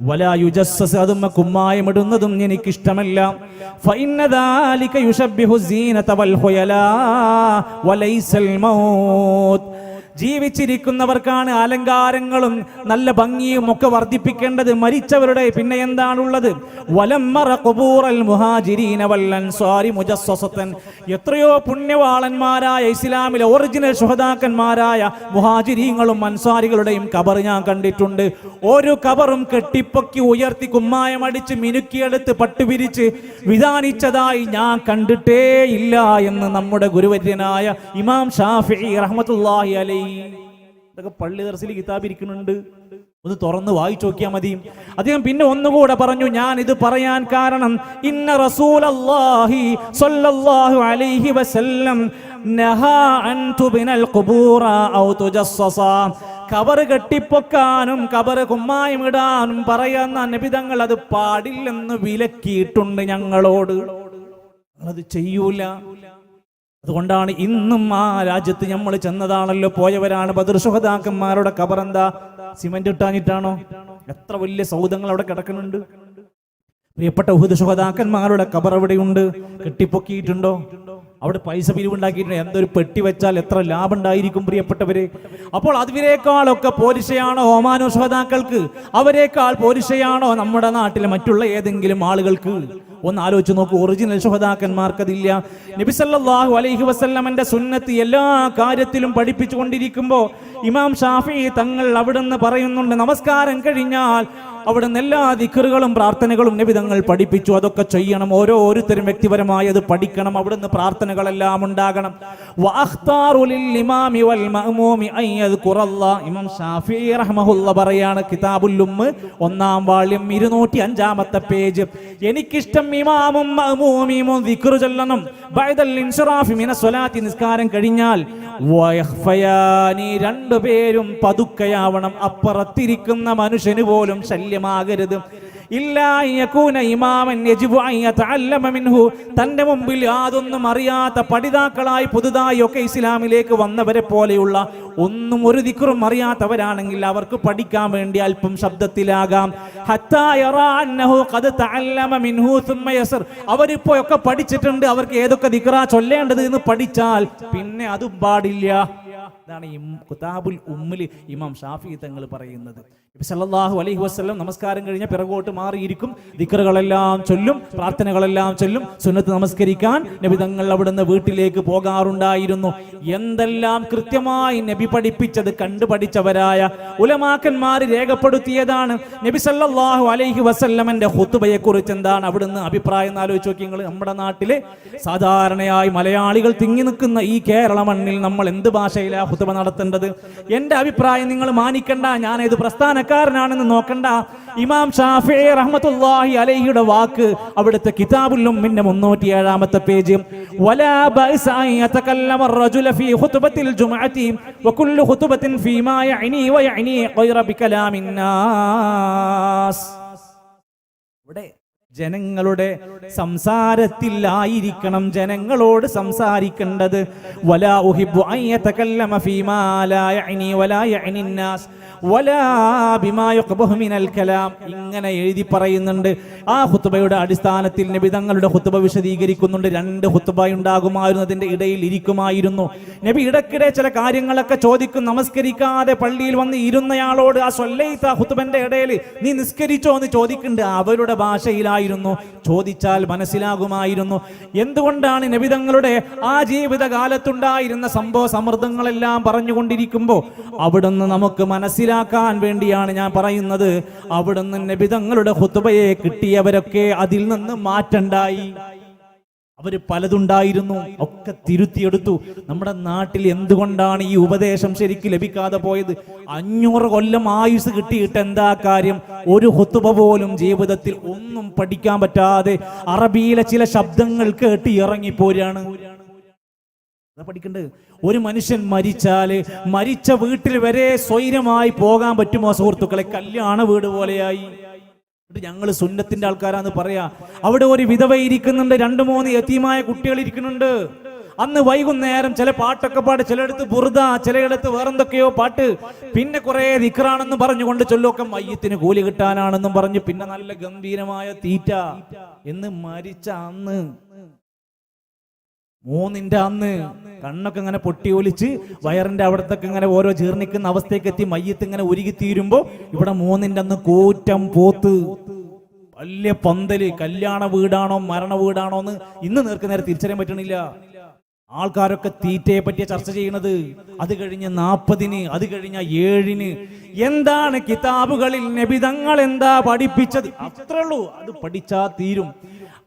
വലാ യുജസ്സസ്, അതും കുമ്മായമിടുന്നതും എനിക്ക് ഇഷ്ടമല്ല. ഫഇന്ന ദാലിക യുശബ്ബിഹു സീനത വൽ ഖുയലാ വലൈസൽ മൗത്ത്. ജീവിച്ചിരിക്കുന്നവർക്കാണ് അലങ്കാരങ്ങളും നല്ല ഭംഗിയും ഒക്കെ വർദ്ധിപ്പിക്കേണ്ടത്, മരിച്ചവരുടെ പിന്നെ എന്താണുള്ളത്? വലമ്മറ ഖുബൂറൽ മുഹാജിരീന വൽ അൻസാരി മുജസ്സസതൻ. എത്രയോ പുണ്യവാളന്മാരായ ഇസ്ലാമിലെ ഒറിജിനൽ ശുഹദാക്കന്മാരായ മുഹാജിരീങ്ങളും അൻസാരികളുടെയും ഖബർ ഞാൻ കണ്ടിട്ടുണ്ട്. ഒരു ഖബറും കെട്ടിപ്പൊക്കി ഉയർത്തി കുമ്മായമടിച്ച് മിനുക്കിയെടുത്ത് പട്ടുപിരിച്ച് വിധാനിച്ചതായി ഞാൻ കണ്ടിട്ടേ ഇല്ല എന്ന് നമ്മുടെ ഗുരുവര്യനായ ഇമാം ഷാഫിഈ റഹ്മത്തുള്ളാഹി അലൈഹി. ഇതൊക്കെ പള്ളി ദർസിൽ കിതാബ് ഇരിക്കുന്നുണ്ട്, ഒന്ന് തുറന്ന് വായിച്ചു നോക്കിയാൽ മതി. അദ്ദേഹം പിന്നെ ഒന്നുകൂടെ പറഞ്ഞു, ഞാൻ ഇത് പറയാൻ കാരണം ഇന്ന റസൂലല്ലാഹി സ്വല്ലല്ലാഹു അലൈഹി വസല്ലം നഹാ അൻ തുബ്നൽ ഖുബൂറ ഔ തുജസ്സസ. ഖബർ കെട്ടിപ്പൊക്കാനും ഖബർ കുമ്മായമിടാനും പറയുന്ന നബിതങ്ങൾ അത് പാടില്ലെന്ന് വിലക്കിയിട്ടുണ്ട് ഞങ്ങളോട്. അത് ചെയ്യൂല. അതുകൊണ്ടാണ് ഇന്നും ആ രാജ്യത്ത് നമ്മൾ ചെന്നതാണല്ലോ, പോയവരാണ്. ബദർ ശുഹദാക്കന്മാരുടെ ഖബർ എന്താ സിമന്റ് ഇട്ടാഞ്ഞിട്ടാണോ? എത്ര വലിയ സൗധങ്ങൾ അവിടെ കിടക്കുന്നുണ്ട്. പ്രിയപ്പെട്ട ഉഹദ് ശുഹദാക്കന്മാരുടെ ഖബർ അവിടെയുണ്ട്. കെട്ടിപ്പൊക്കിയിട്ടുണ്ടോ? അവിടെ പൈസ പിരിവുണ്ടാക്കിയിട്ടുണ്ട്. എന്തൊരു പെട്ടി വെച്ചാൽ എത്ര ലാഭം ഉണ്ടായിരിക്കും പ്രിയപ്പെട്ടവരെ. അപ്പോൾ അതിനേക്കാളൊക്കെ പോരിശയാണോ ഒമാനോ ശുഹദാക്കൾക്ക്? അവരെക്കാൾ പോരിശയാണോ നമ്മുടെ നാട്ടിലെ മറ്റുള്ള ഏതെങ്കിലും ആളുകൾക്ക്? ഒന്ന് ആലോചിച്ച് നോക്കൂ. ഒറിജിനൽ ശുഹദാക്കന്മാർക്കതില്ല. നബി സല്ലല്ലാഹു അലൈഹി വസല്ലമന്റെ സുന്നത്ത് എല്ലാ കാര്യത്തിലും പഠിപ്പിച്ചു കൊണ്ടിരിക്കുമ്പോൾ ഇമാം ഷാഫിഈ തങ്ങൾ അവിടുന്ന് പറയുന്നുണ്ട്, നമസ്കാരം കഴിഞ്ഞാൽ അവിടുന്ന് എല്ലാ ദിക്റുകളും പ്രാർത്ഥനകളും നബി തങ്ങൾ പഠിപ്പിച്ചു. അതൊക്കെ ചെയ്യണം. ഓരോരുത്തരും വ്യക്തിപരമായി അത് പഠിക്കണം. അവിടുന്ന് പ്രാർത്ഥനകളെല്ലാം ഉണ്ടാകണം. ഇമാം ഷാഫിഈ റഹ്മഹുല്ലാഹ് പറയാണ്, കിതാബുൽ ഉമ്മ് 1-ാം വാള്യം 205-ാമത്തെ പേജ്, എനിക്കിഷ്ടം ഇമാമും മഅ്മൂമിയും ദിക്ർ ചൊല്ലണം. ബഅദൽ ഇൻസിറാഫി മിന സ്വലാത്തി, നിസ്കാരം കഴിഞ്ഞാൽ വയഖ്ഫയാനി, രണ്ടുപേരും പതുക്കയാവണം. അപ്പുറത്തിരിക്കുന്ന മനുഷ്യന് പോലും ശല്യമാകരുത്. തന്റെ മുമ്പിൽ യാതൊന്നും അറിയാത്ത പഠിതാക്കളായി പുതുതായി ഒക്കെ ഇസ്ലാമിലേക്ക് വന്നവരെ പോലെയുള്ള ഒന്നും ഒരു ദിക്റും അറിയാത്തവരാണെങ്കിൽ അവർക്ക് പഠിക്കാൻ വേണ്ടി അല്പം ശബ്ദത്തിലാകാം. അവരിപ്പോ ഒക്കെ പഠിച്ചിട്ടുണ്ട്, അവർക്ക് ഏതൊക്കെ ദിക്റാ ചൊല്ലേണ്ടത് എന്ന് പഠിച്ചാൽ പിന്നെ അതും പാടില്ല. ഇതാണ് കിതാബുൽ ഉമ്മിൽ ഇമാം ഷാഫിഈ തങ്ങൾ പറയുന്നത്. നബി സല്ലല്ലാഹു അലൈഹി വസല്ലം നമസ്കാരം കഴിഞ്ഞ പിറകോട്ട് മാറിയിരിക്കും, ദിക്റുകളെല്ലാം ചൊല്ലും, പ്രാർത്ഥനകളെല്ലാം ചൊല്ലും. സുന്നത്ത് നമസ്കരിക്കാൻ നബി തങ്ങൾ അവിടുന്ന് വീട്ടിലേക്ക് പോകാറുണ്ടായിരുന്നു. എന്തെല്ലാം കൃത്യമായി നബി പഠിപ്പിച്ചത് കണ്ടു പഠിച്ചവരായ ഉലമാക്കന്മാർ രേഖപ്പെടുത്തിയതാണ്. നബി സല്ലല്ലാഹു അലൈഹി വസല്ലമന്റെ ഖുതുബയെ കുറിച്ച് എന്താണ് അവിടുന്ന് അഭിപ്രായം ആലോചിച്ച് നോക്കി നിങ്ങൾ. നമ്മുടെ നാട്ടിലെ സാധാരണയായി മലയാളികൾ തിങ്ങി നിൽക്കുന്ന ഈ കേരള മണ്ണിൽ നമ്മൾ എന്ത് ഭാഷയിലാണ് ഖുതുബ നടത്തേണ്ടത്? എന്റെ അഭിപ്രായം നിങ്ങൾ മാനിക്കണ്ട, ഞാൻ ഏത് പ്രസ്ഥാനക്കാരനാണെന്ന് നോക്കണ്ട. ഇമാം ഷാഫിഈ റഹ്മത്തുള്ളാഹി അലൈഹിയുടെ വാക്ക് അവിടുത്തെ കിതാബുൽ ഉമ്മിന്റെ 307-ാമത്തെ പേജ്, വലാ ബഅസ അൻ യതകല്ലമ അർ-റജുല ഫീ ഖുതുബത്തിൽ ജുമുഅതി വകുല്ലു ഖുതുബത്തിൻ ഫീമാ യഅനി വയഅനി ഖൈറ ബികലാമിൻ നാസ്. ഇവിടെ ജനങ്ങളുടെ സംസാരത്തിലായിരിക്കണം ജനങ്ങളോട് സംസാരിക്കേണ്ടത്. വലാ ഉഹിബ്ബു അൻ യതകല്ലമ ഫീമാ ലാ യഅനി വലാ യഅനി നാസ് വലാ ബിമാ യഖ്ബഹു മിനൽ കലാം. ഇങ്ങനെ എഴുതി പറയുന്നുണ്ട്. ആ ഖുതുബയുടെ അടിസ്ഥാനത്തിൽ നബി തങ്ങളുടെ ഖുതുബ വിശദീകരിക്കുന്നുണ്ട്. 2 ഖുതുബ ഉണ്ടാകുമായിരുന്നു, അതിന്റെ ഇടയിൽ ഇരിക്കുമായിരുന്നു. നബി ഇടയ്ക്കിടെ ചില കാര്യങ്ങളൊക്കെ ചോദിക്കും. നമസ്കരിക്കാതെ പള്ളിയിൽ വന്ന് ഇരുന്നയാളോട് ആ സ്വല്ലൈത ഖുതുബന്റെ ഇടയിൽ നീ നിസ്കരിച്ചോ എന്ന് ചോദിക്കുന്നുണ്ട്. അവരുടെ ഭാഷയിലായിരുന്നു, ചോദിച്ചാൽ മനസ്സിലാകുമായിരുന്നു. എന്തുകൊണ്ടാണ് നബി തങ്ങളുടെ ആ ജീവിതകാലത്തുണ്ടായിരുന്ന സംഭവ സമൃദ്ധങ്ങളെല്ലാം പറഞ്ഞുകൊണ്ടിരിക്കുമ്പോൾ അവിടുന്ന് നമുക്ക് മനസ്സിലാക്കാൻ വേണ്ടിയാണ് ഞാൻ പറയുന്നത്. അവിടുന്ന് നബി തങ്ങളുടെ ഖുതുബയെ കിട്ടിയവരൊക്കെ അതിൽ നിന്ന് മാറ്റണ്ടായി. അവര് പലതുണ്ടായിരുന്നു, ഒക്കെ തിരുത്തിയെടുത്തു. നമ്മുടെ നാട്ടിൽ എന്തുകൊണ്ടാണ് ഈ ഉപദേശം ശരിക്കും ലഭിക്കാതെ പോയത്? 500 കൊല്ലം ആയുസ് കിട്ടിയിട്ട് എന്താ കാര്യം? ഒരു ഖുതുബ പോലും ജീവിതത്തിൽ ഒന്നും പഠിക്കാൻ പറ്റാതെ അറബിയിലെ ചില ശബ്ദങ്ങൾ കേട്ട് ഇറങ്ങിപ്പോരാണ്. അതാ പഠിക്കണ്ടത്. ഒരു മനുഷ്യൻ മരിച്ചാല് മരിച്ച വീട്ടിൽ വരെ സ്വൈരമായി പോകാൻ പറ്റുമോ സുഹൃത്തുക്കളെ? കല്യാണ വീട് പോലെയായി. ഞങ്ങൾ സുന്നത്തിന്റെ ആൾക്കാരാന്ന് പറയാ. അവിടെ ഒരു വിധവ ഇരിക്കുന്നുണ്ട്, 2-3 യതീമായ കുട്ടികൾ ഇരിക്കുന്നുണ്ട്. അന്ന് വൈകുന്നേരം ചില പാട്ടൊക്കെ പാട്ട്, ചിലയിടത്ത് ബുർദ, ചിലയിടത്ത് വേറെന്തൊക്കെയോ പാട്ട്, പിന്നെ കുറെ ദിക്റാണെന്നും പറഞ്ഞുകൊണ്ട് ചൊല്ലൊക്കെ മയ്യത്തിന് കൂലി കിട്ടാനാണെന്നും പറഞ്ഞു, പിന്നെ നല്ല ഗംഭീരമായ തീറ്റ. എന്ന് മരിച്ച അന്ന് 3-ന്റെ അന്ന് കണ്ണൊക്കെ ഇങ്ങനെ പൊട്ടി ഒലിച്ച് വയറിന്റെ അവിടത്തൊക്കെ ഇങ്ങനെ ഓരോ ജീർണിക്കുന്ന അവസ്ഥയ്ക്ക് എത്തി മയ്യത്ത് ഇങ്ങനെ ഉരുകി തീരുമ്പോ ഇവിടെ 3-ന്റെ അന്ന് കൂറ്റം പോത്ത്, വലിയ പന്തല്. കല്യാണ വീടാണോ മരണ വീടാണോ എന്ന് ഇന്ന് നേരെ തിരിച്ചറിയാൻ പറ്റണില്ല. ആൾക്കാരൊക്കെ തീറ്റയെ പറ്റിയ ചർച്ച ചെയ്യണത്. അത് കഴിഞ്ഞ് 40-ന്, അത് കഴിഞ്ഞ 7-ന്. എന്താണ് കിതാബുകളിൽ നബിതങ്ങൾ എന്താ പഠിപ്പിച്ചത്? അത്രേ ഉള്ളൂ, അത് പഠിച്ചാ തീരും.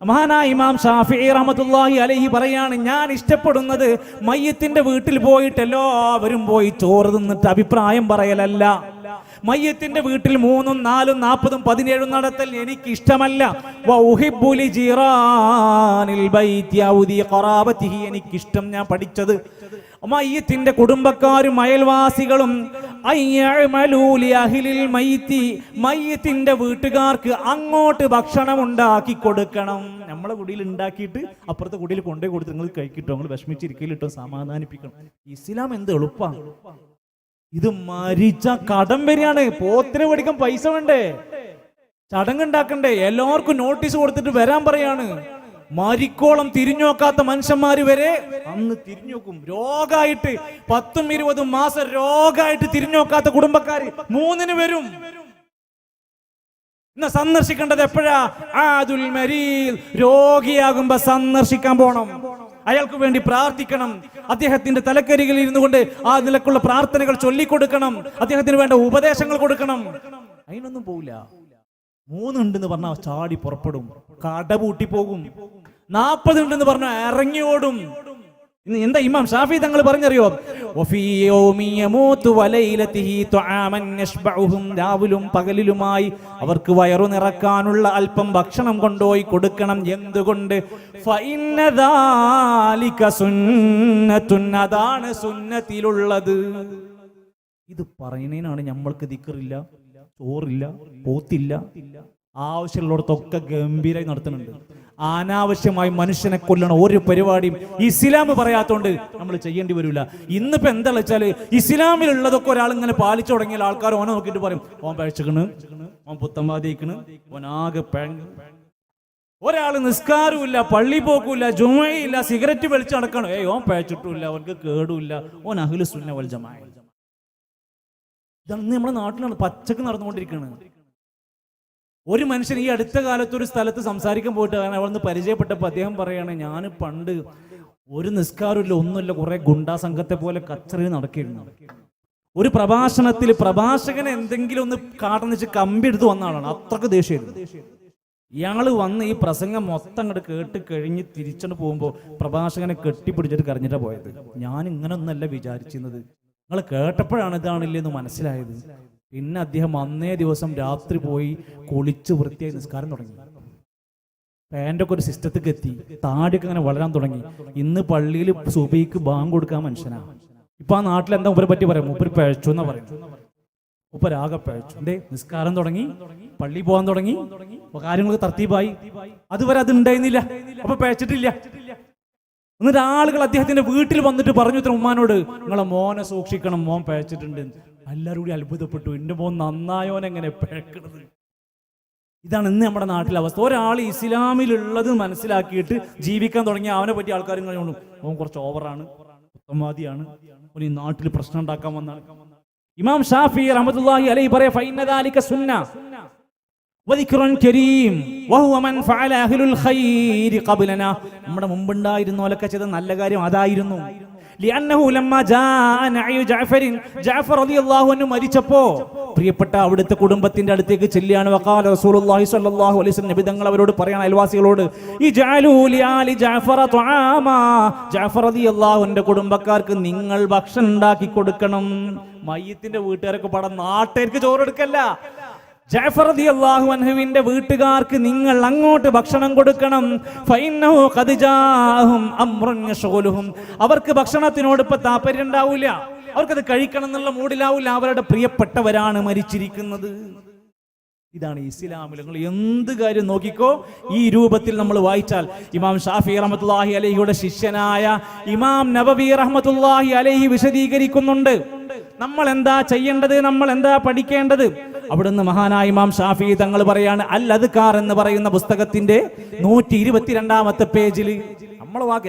മഹാനായ ഇമാം ഷാഫിഈ റഹ്മത്തുള്ളാഹി അലൈഹി പറയാണ്, ഞാൻ ഇഷ്ടപ്പെടുന്നത് മയ്യത്തിന്റെ വീട്ടിൽ പോയിട്ട് എല്ലാവരും പോയി ചോറ് തിന്നിട്ട് അഭിപ്രായം പറയലല്ല. മയ്യത്തിന്റെ വീട്ടിൽ 3, 4, 40, 17 നടത്തൽ എനിക്ക് ഇഷ്ടമല്ല. എനിക്കിഷ്ടം, ഞാൻ പഠിച്ചത് മയ്യത്തിന്റെ കുടുംബക്കാരും അയൽവാസികളും മയ്യത്തിന്റെ വീട്ടുകാർക്ക് അങ്ങോട്ട് ഭക്ഷണം ഉണ്ടാക്കി കൊടുക്കണം. നമ്മളെ കുടിയിൽ ഉണ്ടാക്കിയിട്ട് അപ്പുറത്തെ കുടിയിൽ കൊണ്ടുപോയി കൊടുത്ത് നിങ്ങൾ കഴിക്കിട്ടോ, നിങ്ങൾ വിഷമിച്ചിരിക്കലിട്ടോ, സമാധാനിപ്പിക്കണം. ഇസ്ലാം എന്ത് എളുപ്പമാണ്. ഇത് മരിച്ച കടം വരികയാണ്. പോത്തിനെ പഠിക്കാൻ പൈസ വേണ്ടേ? ചടങ്ങുണ്ടാക്കണ്ടേ? എല്ലാവർക്കും നോട്ടീസ് കൊടുത്തിട്ട് വരാൻ പറയാണ്. മരിക്കോളം തിരിഞ്ഞു നോക്കാത്ത മനുഷ്യന്മാര് വരെ അന്ന് തിരിഞ്ഞു നോക്കും. രോഗമായിട്ട് 10-20 മാസം രോഗമായിട്ട് തിരിഞ്ഞു നോക്കാത്ത കുടുംബക്കാര് 3-ന് വരും. ഇന്ന് സന്ദർശിക്കേണ്ടത് എപ്പോഴാ? ആദുൽ മരീദ്, രോഗിയാകുമ്പോ സന്ദർശിക്കാൻ പോണം. അയാൾക്ക് വേണ്ടി പ്രാർത്ഥിക്കണം. അദ്ദേഹത്തിന്റെ തലക്കരികിൽ ഇരുന്നു കൊണ്ട് ആ നിലക്കുള്ള പ്രാർത്ഥനകൾ ചൊല്ലിക്കൊടുക്കണം. അദ്ദേഹത്തിന് വേണ്ട ഉപദേശങ്ങൾ കൊടുക്കണം. അതിനൊന്നും പോവില്ല. 3 ഉണ്ടെന്ന് പറഞ്ഞാൽ ചാടി പുറപ്പെടും, കട പൂട്ടി പോകും. 40 ഉണ്ടെന്ന് പറഞ്ഞാൽ ഇറങ്ങി ഓടും. എന്താ ഇമാം ഷാഫി തങ്ങൾ പറഞ്ഞറിയോ? രാവിലും പകലിലുമായി അവർക്ക് വയറു നിറക്കാനുള്ള അല്പം ഭക്ഷണം കൊണ്ടുപോയി കൊടുക്കണം. എന്തുകൊണ്ട്? അതാണ് സുന്നത്തിലുള്ളത്. ഇത് പറയുന്നതിനാണ് നമ്മൾക്ക് ദിക്റില്ല, ചോറില്ല, പോത്തില്ല. ആവശ്യമുള്ളിടത്തൊക്കെ ഗംഭീരമായി നടത്തുന്നുണ്ട്. അനാവശ്യമായി മനുഷ്യനെ കൊല്ലണ ഒരു പരിപാടിയും ഇസ്ലാം പറയാത്തോണ്ട് നമ്മൾ ചെയ്യേണ്ടി വരില്ല. ഇന്നിപ്പോ എന്താ വെച്ചാല് ഇസ്ലാമിലുള്ളതൊക്കെ ഒരാൾ ഇങ്ങനെ പാലിച്ചു തുടങ്ങിയാൽ ആൾക്കാർ ഓനെ നോക്കിയിട്ട് പറയും, ഓൻ പഴച്ചിക്കണ്, ഓൻ പുത്തമ്പാതിക്കണ്, ഓനാകെ ഒരാള് നിസ്കാരമില്ല, പള്ളി പോക്കൂല്ല, ജുമയില്ല, സിഗരറ്റ് വലിച്ചു നടക്കണം. ഓൻ പഴച്ചിട്ടില്ല, ഓനക്ക് കേടുമില്ല, ഓൻ അഹ്ലു സുന്ന വൽ ജമാഅ. ഇതാണ് നമ്മുടെ നാട്ടിലാണ് പച്ചക്ക് നടന്നുകൊണ്ടിരിക്കുന്നത്. ഒരു മനുഷ്യൻ ഈ അടുത്ത കാലത്ത് ഒരു സ്ഥലത്ത് സംസാരിക്കാൻ പോയിട്ട് അവിടുന്ന് പരിചയപ്പെട്ടപ്പോൾ അദ്ദേഹം പറയാണ്, ഞാൻ പണ്ട് ഒരു നിസ്കാരമില്ല, ഒന്നുമില്ല, കുറെ ഗുണ്ടാ സംഘത്തെ പോലെ കച്ചറിൽ നടക്കിയിരുന്നു. ഒരു പ്രഭാഷണത്തിൽ പ്രഭാഷകനെ എന്തെങ്കിലും ഒന്ന് കാട്ടെന്ന് വെച്ച് കമ്പി എടുത്ത് വന്ന ആളാണ്. അത്രക്ക് ദേഷ്യമായിരുന്നു. ഇയാള് വന്ന് ഈ പ്രസംഗം മൊത്തം അങ്ങോട്ട് കേട്ട് കഴിഞ്ഞ് തിരിച്ചോണ്ട് പോകുമ്പോൾ പ്രഭാഷകനെ കെട്ടിപ്പിടിച്ചിട്ട് കരഞ്ഞിട്ടാ പോയത്. ഞാൻ ഇങ്ങനെ ഒന്നല്ല വിചാരിച്ചിരുന്നത്, നിങ്ങൾ കേട്ടപ്പോഴാണ് ഇതാണില്ലേ എന്ന് മനസ്സിലായത്. പിന്നെ അദ്ദേഹം അന്നേ ദിവസം രാത്രി പോയി കുളിച്ച് വൃത്തിയായി നിസ്കാരം തുടങ്ങി. പാൻ്റൊക്കെ ഒരു സിസ്റ്റത്തേക്ക് എത്തി, താടിയൊക്കെ അങ്ങനെ വളരാൻ തുടങ്ങി. ഇന്ന് പള്ളിയിൽ സുബഹിക്ക് ബാങ്ക് കൊടുക്കാൻ മനുഷ്യനാണ്. ഇപ്പൊ ആ നാട്ടിൽ എന്താ മൂപ്പരെ പറ്റി പറയാം? മൂപ്പര് പഴച്ചു എന്നാ പറയും. മൂപ്പരാകെ പഴച്ചു. എന്തേ? നിസ്കാരം തുടങ്ങി, പള്ളി പോകാൻ തുടങ്ങി, കാര്യങ്ങൾക്ക് തർത്തീബായി. അതുവരെ അത് ഉണ്ടായിരുന്നില്ല, അപ്പൊ പഴച്ചിട്ടില്ല. എന്നിട്ട് ആളുകൾ അദ്ദേഹത്തിന്റെ വീട്ടിൽ വന്നിട്ട് പറഞ്ഞു ഉമ്മാനോട്, നിങ്ങളെ മോനെ സൂക്ഷിക്കണം, മോൻ പഴച്ചിട്ടുണ്ട്. എല്ലാവരും കൂടി അത്ഭുതപ്പെട്ടു, എന്റെ മോൻ നന്നായോനെങ്ങനെ പഴക്കണത്. ഇതാണ് ഇന്ന് നമ്മുടെ നാട്ടിലെ അവസ്ഥ. ഒരാൾ ഇസ്ലാമിലുള്ളത് മനസ്സിലാക്കിയിട്ട് ജീവിക്കാൻ തുടങ്ങിയ അവനെ പറ്റി ആൾക്കാർ ഇങ്ങനെ തോന്നും, അവൻ കുറച്ച് ഓവറാണ്, ഉത്തമവാദിയാണ്, ഈ നാട്ടിൽ പ്രശ്നം ഉണ്ടാക്കാൻ വന്നാണ്. ഇമാം ഷാഫി റഹ്മത്തുള്ളാഹി അലൈഹി പറയാ, ഫഇന്നദാലിക സുന്ന വദിക്റുൻ കരീം വഹുവ മൻ ഫഅല അഹ്ലുൽ ഖൈരി ഖബ്ലനാ. നമ്മുടെ മുമ്പുണ്ടായിരുന്നോലൊക്കെ ചെയ്ത നല്ല കാര്യം അതായിരുന്നു. ലിഅന്നഹു ലമ്മാ ജാഅ നഅയു ജഅഫറിൻ, ജഅഫർ റളിയല്ലാഹു അൻഹു മരിച്ചപ്പോ പ്രിയപ്പെട്ട അവിടുത്തെ കുടുംബത്തിന്റെ അടുത്തേക്ക് ചെല്ലിയാണ്. വഖാല റസൂലുള്ളാഹി സ്വല്ലല്ലാഹു അലൈഹി വസല്ലം, നബി തങ്ങൾ അവരോട് പറയാണ്, അയൽവാസികളോട്, ഇജഅലൂ ലിആലി ജഅഫറ തുആമാ, ജഅഫർ റളിയല്ലാഹു അൻഹുവിന്റെ കുടുംബക്കാർക്ക് നിങ്ങൾ ഭക്ഷണം ഉണ്ടാക്കി കൊടുക്കണം. മയ്യത്തിന്റെ വീട്ടുകാരൊക്കെ പടം നാട്ടുകാർക്ക് ചോറെടുക്കല്ല, ജഅഫർ റളിയല്ലാഹു അൻഹുവിന്റെ വീട്ടുകാർക്ക് നിങ്ങൾ അങ്ങോട്ട് ഭക്ഷണം കൊടുക്കണം. ഫഇന്നഹു ഖദ് ജാഅഹും അംറുൻ യശ്ഗുലുഹും. അവർക്ക് ഭക്ഷണത്തിനോട് ഇപ്പൊ താല്പര്യം ഉണ്ടാവില്ല, അവർക്കത് കഴിക്കണം എന്നുള്ള മൂഡിലാവില്ല. അവരുടെ പ്രിയപ്പെട്ടവരാണ് മരിച്ചിരിക്കുന്നത്. ഇതാണ് ഇസ്ലാമിൽ. നിങ്ങൾ എന്ത് കാര്യം നോക്കിക്കോ, ഈ രൂപത്തിൽ നമ്മൾ വായിച്ചാൽ ഇമാം ഷാഫി റഹ്മത്തുള്ളാഹി അലൈഹിയുടെ ശിഷ്യനായ ഇമാം നബവി റഹ്മത്തുള്ളാഹി അലൈഹി വിശദീകരിക്കുന്നുണ്ട് നമ്മൾ എന്താ ചെയ്യേണ്ടത്, നമ്മൾ എന്താ പഠിക്കേണ്ടത്. അവിടുന്ന് മഹാനായ ഇമാം ഷാഫി തങ്ങൾ പറയാണ്, അൽ അദ്കാർ എന്ന് പറയുന്ന പുസ്തകത്തിന്റെ 122-ാമത്തെ പേജിൽ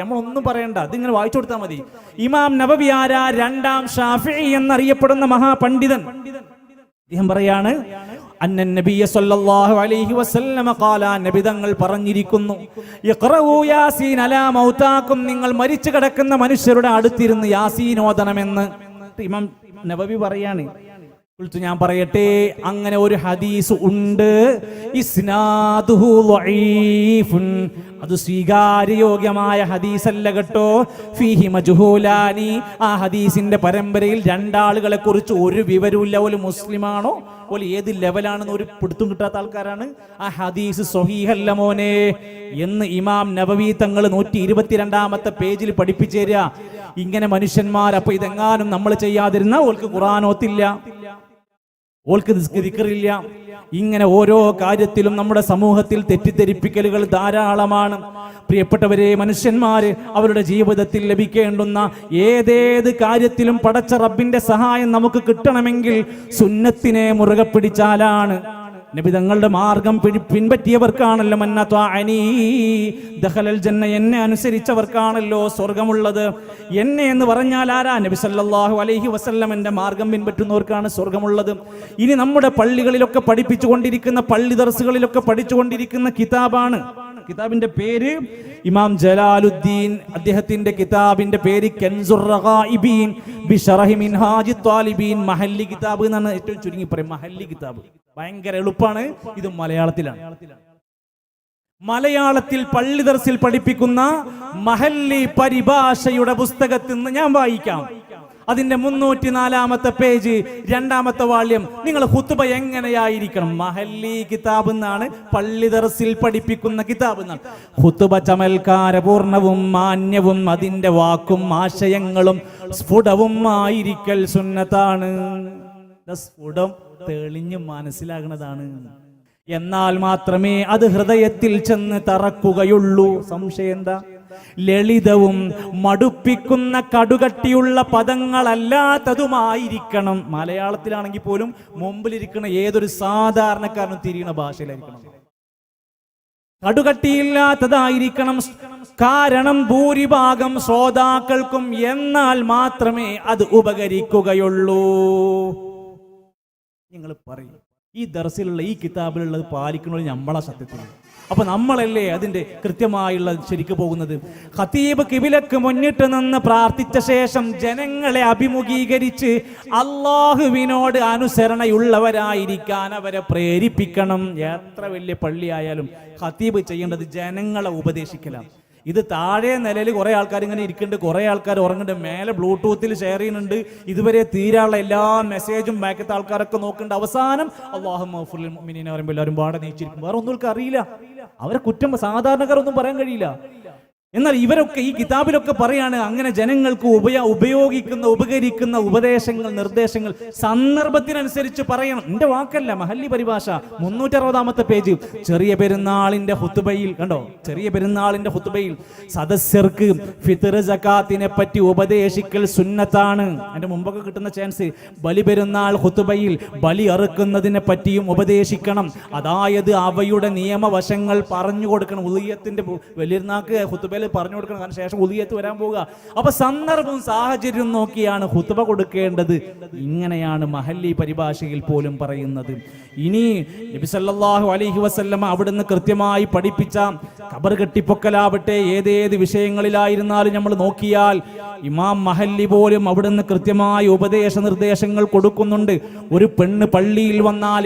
നമ്മളൊന്നും പറയണ്ട, അതിങ്ങനെ വായിച്ചു കൊടുത്താൽ മതി. ഇമാം നബവി ആരാ? രണ്ടാം ഷാഫിഈ എന്നറിയപ്പെടുന്ന മഹാപണ്ഡിതൻ. അദ്ദേഹം പറയാണ്, അന്നൻ നബിയ സല്ലല്ലാഹു അലൈഹി വസല്ലമ ഖാല, നബി തങ്ങൾ പറഞ്ഞിരിക്കുന്നു, ഇഖ്റഊ യാസീൻ അലാ മൗതാകും, നിങ്ങൾ മരിച്ചു കിടക്കുന്ന മനുഷ്യരുടെ അടുത്തിരുന്ന് യാസീൻ ഓതണമെന്ന് ഇമാം നബവി പറയാണ്. ഞാൻ പറയട്ടെ, അങ്ങനെ ഒരു ഹദീസ് ഉണ്ട്, ഇസ്നാദുഹു ളഈഫുൻ, അത് സ്വീകാര്യയോഗ്യമായ ഹദീസല്ല കേട്ടോ. ഫീഹി മജ്ഹൂലാനി, ആ ഹദീസിന്റെ പരമ്പരയിൽ രണ്ടാളുകളെ കുറിച്ച് ഒരു വിവരമില്ല. ഒരു മുസ്ലിമാണോ ഓല് ഏത് ലെവലാണെന്ന് ഒരു പിടുത്തം കിട്ടാത്ത ആൾക്കാരാണ്. ആ ഹദീസ് സ്വഹീഹല്ല മോനെ എന്ന് ഇമാം നബവി തങ്ങൾ 122-ാമത്തെ പേജിൽ പഠിപ്പിച്ചു തരിക. ഇങ്ങനെ മനുഷ്യന്മാർ, അപ്പൊ ഇതെങ്ങാനും നമ്മൾ ചെയ്യാതിരുന്ന ഓൾക്ക് ഖുർആനോത്തില്ല, ഓൾക്ക് ദിക്റില്ല. ഇങ്ങനെ ഓരോ കാര്യത്തിലും നമ്മുടെ സമൂഹത്തിൽ തെറ്റിദ്ധരിപ്പിക്കലുകൾ ധാരാളമാണ്. പ്രിയപ്പെട്ടവരെ, മനുഷ്യന്മാര് അവരുടെ ജീവിതത്തിൽ ലഭിക്കേണ്ടുന്ന ഏതേത് കാര്യത്തിലും പടച്ച റബ്ബിന്റെ സഹായം നമുക്ക് കിട്ടണമെങ്കിൽ സുന്നത്തിനെ മുറുകെ പിടിച്ചാലാണ്. നബി തങ്ങളുടെ മാർഗം പിൻപറ്റിയവർക്കാണല്ലോ മന്നത്വാഅനി ദഖലൽ ജന്ന, എന്നെ അനുസരിച്ചവർക്കാണല്ലോ സ്വർഗമുള്ളത്. എന്നെ എന്ന് പറഞ്ഞാൽ ആരാ? നബി സല്ലല്ലാഹു അലൈഹി വസല്ലമന്റെ മാർഗം പിൻപറ്റുന്നവർക്കാണ് സ്വർഗമുള്ളത്. ഇനി നമ്മുടെ പള്ളികളിലൊക്കെ പഠിപ്പിച്ചുകൊണ്ടിരിക്കുന്ന, പള്ളി ദർസുകളിലൊക്കെ പഠിച്ചുകൊണ്ടിരിക്കുന്ന കിതാബാണ്. കിതാബിന്റെ പേര് ഇമാം ജലാലുദ്ദീൻ, അദ്ദേഹത്തിന്റെ കിതാബിന്റെ പേര് കൻസുർ റഗായിബീൻ ബിശറഹി മിൻഹാജി ത്വാലിബീൻ. മഹല്ലി കിതാബ് എന്നാണ് ഏറ്റവും ചുരുങ്ങി പറയും. മഹല്ലി കിതാബ് ഭയങ്കര എളുപ്പമാണ്. ഇത് മലയാളത്തിലാണ്. മലയാളത്തിൽ പള്ളി ദർസിൽ പഠിപ്പിക്കുന്ന മഹല്ലി പരിഭാഷയുടെ പുസ്തകത്തിൽ നിന്ന് ഞാൻ വായിക്കാം. അതിന്റെ 304-ാമത്തെ പേജ്, 2-ാമത്തെ വാള്യം. നിങ്ങൾ ഖുത്ബ എങ്ങനെയായിരിക്കണം? മഹല്ലി കിതാബ് എന്നാണ്, പള്ളി ദർസിൽ പഠിപ്പിക്കുന്ന കിതാബ് എന്നാണ്. ഖുത്ബ ചമൽക്കാരപൂർണവും മാന്യവും അതിന്റെ വാക്കും ആശയങ്ങളും സ്ഫുടവും ആയിരിക്കൽ സുന്നത്താണ്. സ്ഫുടം തെളിഞ്ഞ് മനസ്സിലാകുന്നതാണ്. എന്നാൽ മാത്രമേ അത് ഹൃദയത്തിൽ ചെന്ന് തറക്കുകയുള്ളൂ. സംശയം എന്താ? ലളിതവും മടുപ്പിക്കുന്ന കടുകട്ടിയുള്ള പദങ്ങളല്ലാത്തതുമായിരിക്കണം. മലയാളത്തിലാണെങ്കിൽ പോലും മുമ്പിലിരിക്കുന്ന ഏതൊരു സാധാരണക്കാരനും തിരിയുന്ന ഭാഷയിലായിരിക്കണം. കടുകട്ടിയില്ലാത്തതായിരിക്കണം. കാരണം ഭൂരിഭാഗം ശ്രോതാക്കൾക്കും എന്നാൽ മാത്രമേ അത് ഉപകരിക്കുകയുള്ളൂ. നിങ്ങൾ പറയും, ഈ ദർസിലുള്ള ഈ കിതാബിലുള്ളത് പാലിക്കുന്നത് നമ്മളെ സത്യത്തിൽ. അപ്പൊ നമ്മളല്ലേ അതിന്റെ കൃത്യമായുള്ള ശരിക്ക് പോകുന്നത്. ഖതീബ് കിബിലക്ക് മുന്നിട്ട് നിന്ന് പ്രാർത്ഥിച്ച ശേഷം ജനങ്ങളെ അഭിമുഖീകരിച്ച് അള്ളാഹുവിനോട് അനുസരണയുള്ളവരായിരിക്കാൻ അവരെ പ്രേരിപ്പിക്കണം. എത്ര വലിയ പള്ളിയായാലും ഖതീബ് ചെയ്യേണ്ടത് ജനങ്ങളെ ഉപദേശിക്കലാണ്. ഇത് താഴെ നിലയിൽ കുറെ ആൾക്കാർ ഇങ്ങനെ ഇരിക്കുന്നുണ്ട്, കുറെ ആൾക്കാർ ഉറങ്ങുന്നുണ്ട്, മേലെ ബ്ലൂടൂത്തിൽ ഷെയർ ചെയ്യുന്നുണ്ട്. ഇതുവരെ തീരാനുള്ള എല്ലാ മെസ്സേജും ബാക്കത്തെ ആൾക്കാരൊക്കെ നോക്കുന്നുണ്ട്. അവസാനം അല്ലാഹു മഗ്ഫിറിൽ മുഅ്മിനീന പറയുമ്പോൾ എല്ലാവരും പാടെ നീച്ചിരിക്കും. വേറെ ഒന്നും അറിയില്ല. അവരെ കുറ്റം സാധാരണക്കാരൊന്നും പറയാൻ കഴിയില്ല. എന്നാൽ ഇവരൊക്കെ ഈ കിതാബിലൊക്കെ പറയാണ്, അങ്ങനെ ജനങ്ങൾക്ക് ഉപയോഗിക്കുന്ന ഉപകരിക്കുന്ന ഉപദേശങ്ങൾ, നിർദ്ദേശങ്ങൾ സന്ദർഭത്തിനനുസരിച്ച് പറയണം. എന്റെ വാക്കല്ല, മഹല്ലി പരിഭാഷ 360-ാമത്തെ പേജ്. ചെറിയ പെരുന്നാളിന്റെ ഹുതുബയിൽ കണ്ടോ, ചെറിയ പെരുന്നാളിന്റെ ഹുതുബയിൽ സദസ്യർക്ക് ഫിത്ർ സകാത്തിനെ പറ്റി ഉപദേശിക്കൽ സുന്നത്താണ്. അതിന്റെ മുമ്പൊക്കെ കിട്ടുന്ന ചാൻസ് ബലി പെരുന്നാൾ ഹുതുബയിൽ ബലി അറുക്കുന്നതിനെ പറ്റിയും ഉപദേശിക്കണം. അതായത് അവയുടെ നിയമവശങ്ങൾ പറഞ്ഞു കൊടുക്കണം. ഉളിയത്തിന്റെ വലിയനാക്ക് ഹുതുബയിൽ പറഞ്ഞു കൊടുക്കണം. കാരണം ശേഷം ഉളിയത്ത് വരാൻ പോവുക. അപ്പൊ സന്ദർഭവും സാഹചര്യം നോക്കിയാണ് ഹുതുബ കൊടുക്കേണ്ടത്. ഇങ്ങനെയാണ് മഹല്ലി പരിഭാഷയിൽ പോലും പറയുന്നത്. ഇനി നബി സല്ലല്ലാഹു അലൈഹി വസല്ലമ അവിടുന്ന് കൃത്യമായി പഠിപ്പിച്ച ഖബർ കെട്ടിപ്പൊക്കലാവട്ടെ, ഏതേത് വിഷയങ്ങളിലായിരുന്നാലും നമ്മൾ നോക്കിയാൽ ഇമാം മഹല്ലി പോലും അവിടുന്ന് കൃത്യമായ ഉപദേശ നിർദ്ദേശങ്ങൾ കൊടുക്കുന്നുണ്ട്. ഒരു പെണ്ണ് പള്ളിയിൽ വന്നാൽ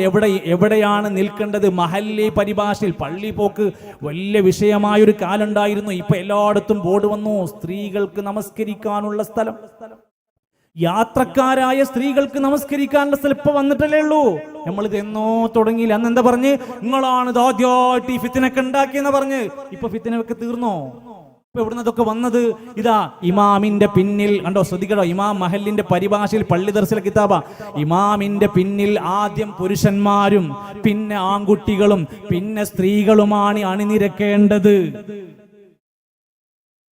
എവിടെയാണ് നിൽക്കേണ്ടത്? മഹല്ലി പരിഭാഷയിൽ. പള്ളി പോക്ക് വലിയ വിഷയമായൊരു കാലുണ്ടായിരുന്നു. ഇപ്പൊ എല്ലായിടത്തും ബോർഡ് വന്നു, സ്ത്രീകൾക്ക് നമസ്കരിക്കാനുള്ള സ്ഥലം. യാത്രക്കാരായ സ്ത്രീകൾക്ക് നമസ്കരിക്കാനുള്ള സ്ഥലം ഇപ്പൊ വന്നിട്ടല്ലേ ഉള്ളൂ. നമ്മളിത് എന്നോ തുടങ്ങിയില്ല. അന്ന് എന്താ പറഞ്ഞ്, നിങ്ങളാണ് ഇത് ആദ്യമായിട്ട് ഈ ഫിത്തിനൊക്കെ ഉണ്ടാക്കിയെന്ന് പറഞ്ഞ്. ഇപ്പൊ ഫിത്തിനൊക്കെ തീർന്നോ? ഇപ്പൊ എവിടുന്ന് അതൊക്കെ വന്നത്? ഇതാ ഇമാമിന്റെ പിന്നിൽ കണ്ടോ, ശ്രദ്ധിക്കട്ടോ, ഇമാം മഹലിന്റെ പരിഭാഷയിൽ പള്ളി ദർസിലെ കിതാബ. ഇമാമിന്റെ പിന്നിൽ ആദ്യം പുരുഷന്മാരും പിന്നെ ആൺകുട്ടികളും പിന്നെ സ്ത്രീകളുമാണ് അണിനിരക്കേണ്ടത്.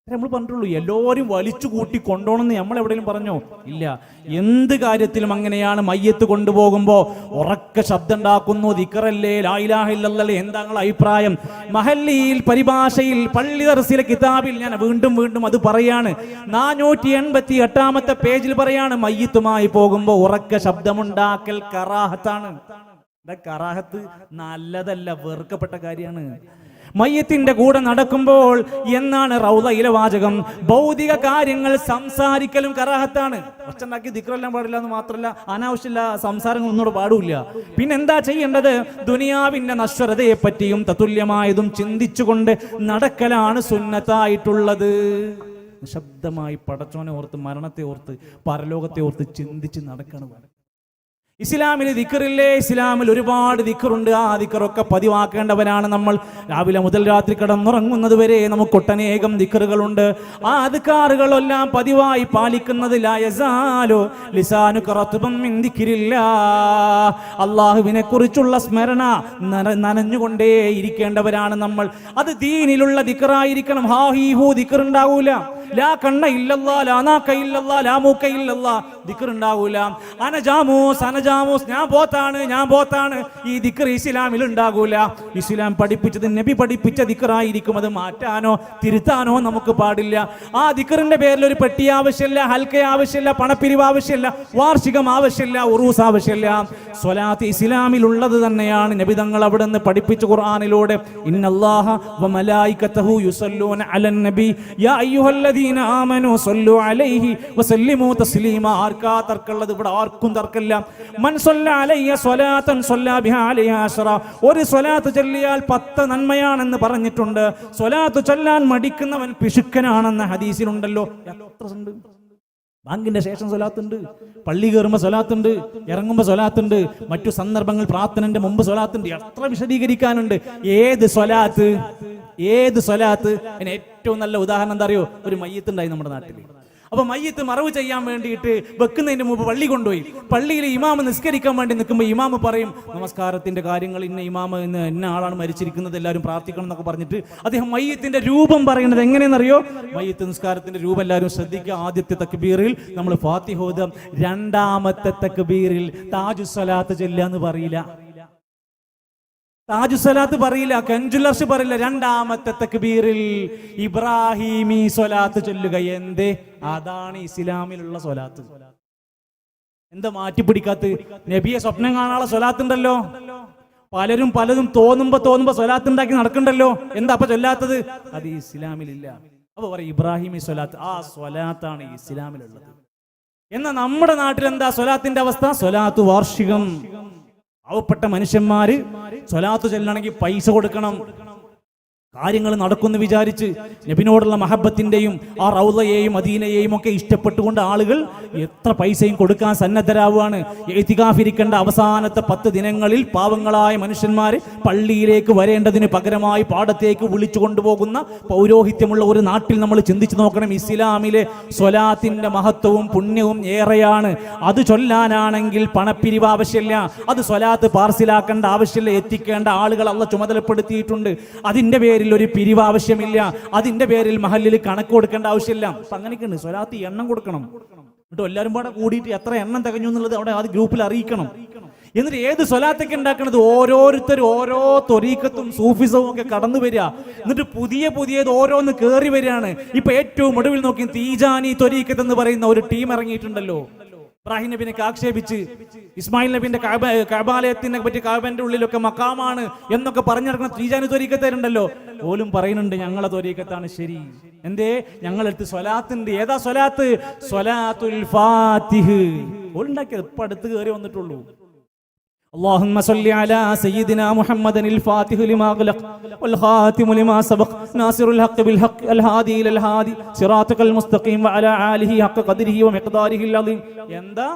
നമ്മൾ പറഞ്ഞിട്ടുള്ളൂ. എല്ലാവരും വലിച്ചു കൂട്ടി കൊണ്ടോണെന്ന് നമ്മൾ എവിടെയെങ്കിലും പറഞ്ഞോ? ഇല്ല. എന്ത് കാര്യത്തിലും അങ്ങനെയാണ്. മയ്യത്ത് കൊണ്ടുപോകുമ്പോ ഉറക്ക ശബ്ദം ഉണ്ടാക്കുന്നു, ദിക്റല്ലേ, ലാ ഇലാഹ ഇല്ലല്ലാഹ്, എന്താ നിങ്ങളുടെ അഭിപ്രായം? മഹല്ലിയിൽ പരിഭാഷയിൽ പള്ളി ദർസിലെ കിതാബിൽ ഞാൻ വീണ്ടും വീണ്ടും അത് പറയാണ്. 488 പേജിൽ പറയാണ്, മയ്യത്തുമായി പോകുമ്പോ ഉറക്ക ശബ്ദമുണ്ടാക്കൽ കറാഹത്താണ്. കറാഹത്ത് നല്ലതല്ല, വെറുക്കപ്പെട്ട കാര്യമാണ്. മയ്യത്തിന്റെ കൂടെ നടക്കുമ്പോൾ എന്നാണ് റൗളയിലെ വാചകം, ഭൗതിക കാര്യങ്ങൾ സംസാരിക്കലും കറാഹത്താണ്. ഒച്ചുണ്ടാക്കി ദിക്റെല്ലാം പാടില്ല എന്ന് മാത്രമല്ല, അനാവശ്യമില്ല സംസാരങ്ങൾ ഒന്നുകൂടെ പാടില്ല. പിന്നെന്താ ചെയ്യേണ്ടത്? ദുനിയാവിന്റെ നശ്വരതയെ പറ്റിയും തത്തുല്യമായതും ചിന്തിച്ചുകൊണ്ട് നടക്കലാണ് സുന്നത്തായിട്ടുള്ളത്. ശബ്ദമായി പടച്ചോനെ ഓർത്ത്, മരണത്തെ ഓർത്ത്, പരലോകത്തെ ഓർത്ത് ചിന്തിച്ച് നടക്കണം. ഇസ്ലാമിൽ ദിക്റില്ലേ? ഇസ്ലാമിൽ ഒരുപാട് ദിക്റുണ്ട്. ആ ദിക്റൊക്കെ പതിവാക്കേണ്ടവരാണ് നമ്മൾ. രാവിലെ മുതൽ രാത്രി കിടന്നുറങ്ങുന്നത് വരെ നമുക്ക് ഒട്ടനേകം ദിക്റുകളുണ്ട്. ആ അദ്കാറുകളെല്ലാം പതിവായി പാലിക്കുന്നത് ലാ യസാലു ലിസാനുക റത്ബൻ മിൻ ദിക്രില്ലാഹ്, അല്ലാഹുവിനെ കുറിച്ചുള്ള സ്മരണ നനഞ്ഞുകൊണ്ടേ ഇരിക്കേണ്ടവരാണ് നമ്മൾ. അത് ദീനിലുള്ള ദിക്റായിരിക്കണം. ഹാ ഹീ ഹൂ ദിക്ർ ഉണ്ടാവൂല. ലാ കണ്ണ ഇല്ലല്ലാ, ലാ നാക്ക ഇല്ലല്ലാ, ലാ മൂക്ക ഇല്ലല്ലാ, ദിക്ർ ഉണ്ടാവൂല. അനജാമൂസ് അനജാമൂസ്, ഞാൻ പോത്താണ് ഞാൻ പോത്താണ്, ഈ ദിക്ർ ഇസ്ലാമിൽ ഉണ്ടാകൂല. ഇസ്ലാം പഠിപ്പിച്ചത്, നബി പഠിപ്പിച്ച ദിക്റായിരിക്കും. അത് മാറ്റാനോ തിരുത്താനോ നമുക്ക് പാടില്ല. ആ ദിക്റിന്റെ പേരിൽ ഒരു പെട്ടി ആവശ്യമില്ല, ഹൽക്ക ആവശ്യമില്ല, പണപ്പിരിവ് ആവശ്യമില്ല, വാർഷികം ആവശ്യമില്ല, ഉറൂസ് ആവശ്യമില്ല. സ്വലാത്ത് ഇസ്ലാമിൽ ഉള്ളത് തന്നെയാണ്. നബി തങ്ങൾ അവിടെ നിന്ന് പഠിപ്പിച്ച ഖുർആനിലൂടെ, ഇന്നല്ലാഹ വ മലായികതഹു യുസല്ലൂന അലൻ നബി യാ അയ്യുഹല്ലദീന ആമനൂ സല്ലു അലൈഹി വസല്ലിമു തസ്ലീമാ. ആർക്കാ തർക്കമുള്ളത്? ഇവിടെ ആർക്കും തർക്കമില്ല. മൻ സല്ല അലയ്യ സ്വലാത്തൻ സല്ല ബിഹാ അലൈഹി അശ്റ, ഒരു സ്വലാത്ത് ചൊല്ലിയാൽ 10 നന്മയാണെന്ന് പറഞ്ഞിട്ടുണ്ട്. സ്വലാത്ത് ചൊല്ലാൻ മടിക്കുന്നവൻ പിശുക്കനാണെന്ന ഹദീസിലുണ്ടല്ലോ. എത്ര ഉണ്ട്? ബാങ്കിന്റെ ശേഷം സ്വലാത്തുണ്ട്, പള്ളി കയറുമ്പോൾ സ്വലാത്തുണ്ട്, ഇറങ്ങുമ്പോൾ സ്വലാത്തുണ്ട്, മറ്റു സന്ദർഭങ്ങൾ പ്രാർത്ഥനന്റെ മുമ്പ് സ്വലാത്തുണ്ട്. എത്ര വിശദീകരിക്കാനുണ്ട്. ഏത് സ്വലാത്ത്? ഏത് സ്വലാത്ത്? അതിന് ഏറ്റവും നല്ല ഉദാഹരണം എന്താ അറിയോ? ഒരു മയ്യത്തുണ്ടായി നമ്മുടെ നാട്ടിൽ. അപ്പൊ മയ്യത്ത് മറവ് ചെയ്യാൻ വേണ്ടിയിട്ട് വെക്കുന്നതിന് മുമ്പ് പള്ളി കൊണ്ടുപോയി. പള്ളിയിൽ ഇമാമ് നിസ്കരിക്കാൻ വേണ്ടി നിൽക്കുമ്പോൾ ഇമാമ് പറയും, നമസ്കാരത്തിന്റെ കാര്യങ്ങൾ ഇന്ന ഇമാമ് ഇന്ന ആളാണ് മരിച്ചിരിക്കുന്നത്, എല്ലാവരും പ്രാർത്ഥിക്കണം എന്നൊക്കെ പറഞ്ഞിട്ട് അദ്ദേഹം മയ്യത്തിന്റെ രൂപം പറയുന്നത് എങ്ങനെയെന്നറിയോ? മയ്യത്ത് നിസ്കാരത്തിന്റെ രൂപം എല്ലാവരും ശ്രദ്ധിക്കുക. ആദ്യത്തെ തക്ബീറിൽ നമ്മൾ ഫാത്തിഹ ഓതാം. രണ്ടാമത്തെ തക്ബീറിൽ താജു സ്വലാത്ത് ചൊല്ലാന്ന് പറയില്ല, താജു സ്വലാത്ത് പറയില്ല, കൻജുൽ അർശ് പറയില്ല. രണ്ടാമത്തെ തക്ബീറിൽ ഇബ്രാഹിമി സ്വലാത്ത് ചൊല്ലുക. എന്തേ? അതാണ് ഇസ്ലാമിലുള്ള സ്വലാത്ത്. എന്താ മാറ്റിപ്പിടിക്കാത്ത? നബിയെ സ്വപ്നം കാണാനുള്ള സ്വലാത്ത് ഉണ്ടല്ലോ. പലരും പലതും തോന്നുമ്പോ സ്വലാത്ത് ഉണ്ടാക്കി നടക്കണ്ടല്ലോ. എന്താ അപ്പൊ ചൊല്ലാത്തത്? അത് ഇസ്ലാമിലില്ല. അപ്പൊ പറയും ഇബ്രാഹിമി സ്വലാത്ത്. ആ സ്വലാത്താണ് ഇസ്ലാമിലുള്ളത്. എന്നാൽ നമ്മുടെ നാട്ടിൽ എന്താ സ്വലാത്തിന്റെ അവസ്ഥ? സ്വലാത്ത് വാർഷികം. പാവപ്പെട്ട മനുഷ്യന്മാര് സ്വലാത്ത് ചൊല്ലണമെങ്കിൽ പൈസ കൊടുക്കണം. കാര്യങ്ങൾ നടക്കുമെന്ന് വിചാരിച്ച് നബിനോടുള്ള മഹബത്തിന്റെയും ആ റൗളയെയും മദീനയെയും ഒക്കെ ഇഷ്ടപ്പെട്ടുകൊണ്ട് ആളുകൾ എത്ര പൈസയും കൊടുക്കാൻ സന്നദ്ധരാവുകയാണ്. ഇത്തികാഫിരിക്കേണ്ട അവസാനത്തെ 10 ദിനങ്ങളിൽ പാവങ്ങളായ മനുഷ്യന്മാര് പള്ളിയിലേക്ക് വരേണ്ടതിന് പകരമായി പാടത്തേക്ക് വിളിച്ചു കൊണ്ടുപോകുന്ന പൗരോഹിത്യമുള്ള ഒരു നാട്ടിൽ നമ്മൾ ചിന്തിച്ചു നോക്കണം. ഇസ്ലാമിലെ സ്വലാത്തിന്റെ മഹത്വവും പുണ്യവും ഏറെയാണ്. അത് ചൊല്ലാനാണെങ്കിൽ പണപ്പിരിവ് ആവശ്യമില്ല, അത് സ്വലാത്ത് പാർസിലാക്കേണ്ട ആവശ്യമില്ല, എത്തിക്കേണ്ട ആളുകൾ അള്ളാഹ് ചുമതലപ്പെടുത്തിയിട്ടുണ്ട്. അതിന്റെ പേരിൽ ഒരു പിരിവ് ആവശ്യമില്ല, അതിന്റെ പേരിൽ മഹല്ലിൽ കണക്ക് കൊടുക്കേണ്ട ആവശ്യമില്ല. അപ്പൊ അങ്ങനെയൊക്കെയുണ്ട്. സ്വലാത്ത് എണ്ണം കൊടുക്കണം. എന്നിട്ട് എല്ലാവരും പാടെ കൂടിയിട്ട് എത്ര എണ്ണം തികഞ്ഞു എന്നുള്ളത് അവിടെ ആ ഗ്രൂപ്പിൽ അറിയിക്കണം. എന്നിട്ട് ഏത് സ്വലാത്തൊക്കെ ഉണ്ടാക്കണത്? ഓരോരുത്തരും ഓരോ ത്വരീഖത്തും സൂഫിസവും ഒക്കെ കടന്നു വരിക. എന്നിട്ട് പുതിയത് ഓരോന്ന് കയറി വരികയാണ്. ഇപ്പൊ ഏറ്റവും ഒടുവിൽ നോക്കി തീജാനി ത്വരീഖത്ത് എന്ന് പറയുന്ന ഒരു ടീം ഇറങ്ങിയിട്ടുണ്ടല്ലോ. ഇബ്രാഹിം നബിനെ ആക്ഷേപിച്ച് ഇസ്മായിൽ നബിന്റെ കഅബാലയത്തിനെ പറ്റി കഅബന്റെ ഉള്ളിലൊക്കെ മക്കാമാണ് എന്നൊക്കെ പറഞ്ഞു നടക്കുന്ന തീജാനി ത്വരീഖത്തുണ്ടല്ലോ. പോലും പറയുന്നുണ്ട് ഞങ്ങളെ ത്വരീഖത്താണ് ശരി. എന്തേ? ഞങ്ങളടുത്ത് സ്വലാത്തുണ്ട്. ഏതാ സ്വലാത്ത്? സ്വലാത്തുൽ ഫാത്തിഹ്. ഓലുണ്ടാക്കിയത് ഇപ്പൊ അടുത്ത് കയറി വന്നിട്ടുള്ളൂ. اللهم صل على سيدنا محمد الفاتح لما أغلق والخاتم لما سبق ناصر الحق بالحق الهادي إلى الهادي صراطك المستقيم وعلى آله حق قدره ومقداره العظيم. എന്താ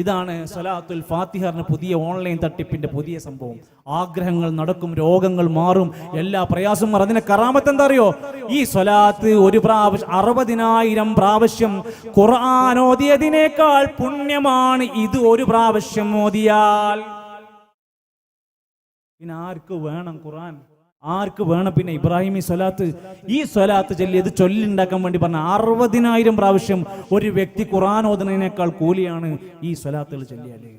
ഇതാണ് സ്വലാത്തുൽ ഫാത്തിഹറിന് പുതിയ ഓൺലൈൻ തട്ടിപ്പിന്റെ പുതിയ സംഭവം. ആഗ്രഹങ്ങൾ നടക്കും, രോഗങ്ങൾ മാറും, എല്ലാ പ്രയാസം മാറും. അതിന്റെ കറാമത്ത് എന്താ അറിയോ? ഈ സ്വലാത്ത് ഒരു പ്രാവശ്യം 60,000 പ്രാവശ്യം ഖുർആൻ ഓതിയതിനേക്കാൾ പുണ്യമാണ് ഇത് ഒരു പ്രാവശ്യം ഓതിയാൽ. പിന്നെ ആർക്ക് വേണം ഖുർആൻ? ആർക്ക് വേണം പിന്നെ ഇബ്രാഹിമി സ്വലാത്ത്? ഈ സ്വലാത്ത് ചൊല്ലിയത് ചൊല്ലുണ്ടാക്കാൻ വേണ്ടി പറഞ്ഞ 60,000 പ്രാവശ്യം ഒരു വ്യക്തി ഖുർആൻ ഓതുന്നതിനേക്കാൾ കൂലിയാണ് ഈ സ്വലാത്തുകൾ ചൊല്ലിയാല്.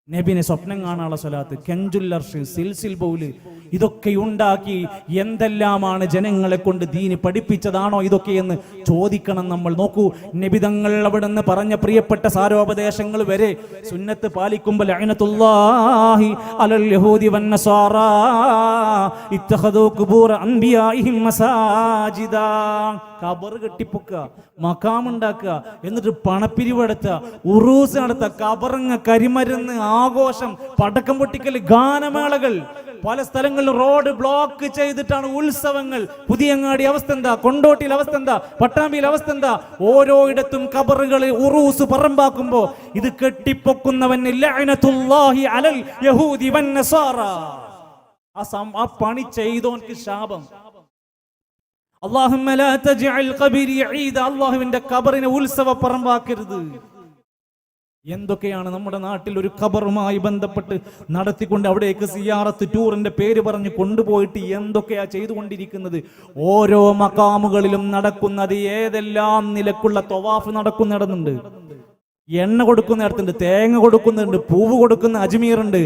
നബിനെ സ്വപ്നം കാണാനുള്ള സ്വലാത്ത്, കെഞ്ചുൽ അർഷ്, സിൽസിൽ ബൗല്, ഇതൊക്കെ ഉണ്ടാക്കി എന്തെല്ലാമാണ് ജനങ്ങളെ കൊണ്ട് ദീന് പഠിപ്പിച്ചതാണോ ഇതൊക്കെയെന്ന് ചോദിക്കണം നമ്മൾ. നോക്കൂ, നബിതങ്ങൾ അവിടെ നിന്ന് പറഞ്ഞ പ്രിയപ്പെട്ട സാരോപദേശങ്ങൾ വരെ സുന്നത്ത് പാലിക്കുമ്പോൾ ലഅനത്തുല്ലാഹി അലൽ യഹൂദി വന്നസാറാ ഇത്തഖദൂ ഖുബൂറ അൻബിയാഇഹിം മസാജിദാ. ഖബർ കെട്ടിപ്പൊക്കുക, മഖാമുണ്ടാക്കുക, എന്നിട്ട് പണപ്പിരിവെടുത്ത, ഉറൂസ് നടത്തുക, ഖബറങ്ങ, കരിമരുന്ന്, ആഘോഷം, പടക്കം പൊട്ടിക്കൽ, ഗാനമേളകൾ, പല സ്ഥലങ്ങളിൽ റോഡ് ബ്ലോക്ക് ചെയ്തിട്ടാണ് ഉത്സവങ്ങൾ. പുതിയങ്ങാടി അവസ്ഥ എന്താ? കൊണ്ടോട്ടിയിൽ അവസ്ഥ എന്താ? പട്ടാമ്പിയിൽ അവസ്ഥ എന്താ? ഓരോയിടത്തും ഖബറുകളിൽ ഉറൂസ് പറമ്പാക്കുമ്പോ ഇത് കെട്ടിപ്പൊക്കുന്നവന് ലഅനത്തുല്ലാഹി അലൽ യഹൂദി വന്നസാറാ. ആ പണി ചെയ്തോൻക്ക് ശാപം. അല്ലാഹുമ്മ ലാ തജ്അൽ ഖബരി ഈദ. അല്ലാഹുവിന്റെ ഖബറിനെ ഉത്സവ പറമ്പാക്കരുത്. എന്തൊക്കെയാണ് നമ്മുടെ നാട്ടിൽ ഒരു ഖബറുമായി ബന്ധപ്പെട്ട് നടത്തിക്കൊണ്ട് അവിടേക്ക് സിയാറത്ത് ടൂറിന്റെ പേര് പറഞ്ഞ് കൊണ്ടുപോയിട്ട് എന്തൊക്കെയാ ചെയ്തുകൊണ്ടിരിക്കുന്നത്? ഓരോ മഖാമുകളിലും നടക്കുന്നത് ഏതെല്ലാം നിലക്കുള്ള തവാഫ് നടക്കുന്നിടത്തുണ്ട്. എണ്ണ കൊടുക്കുന്നിടത്തുണ്ട്, തേങ്ങ കൊടുക്കുന്നുണ്ട്, പൂവ് കൊടുക്കുന്ന അജ്മീറുണ്ട്.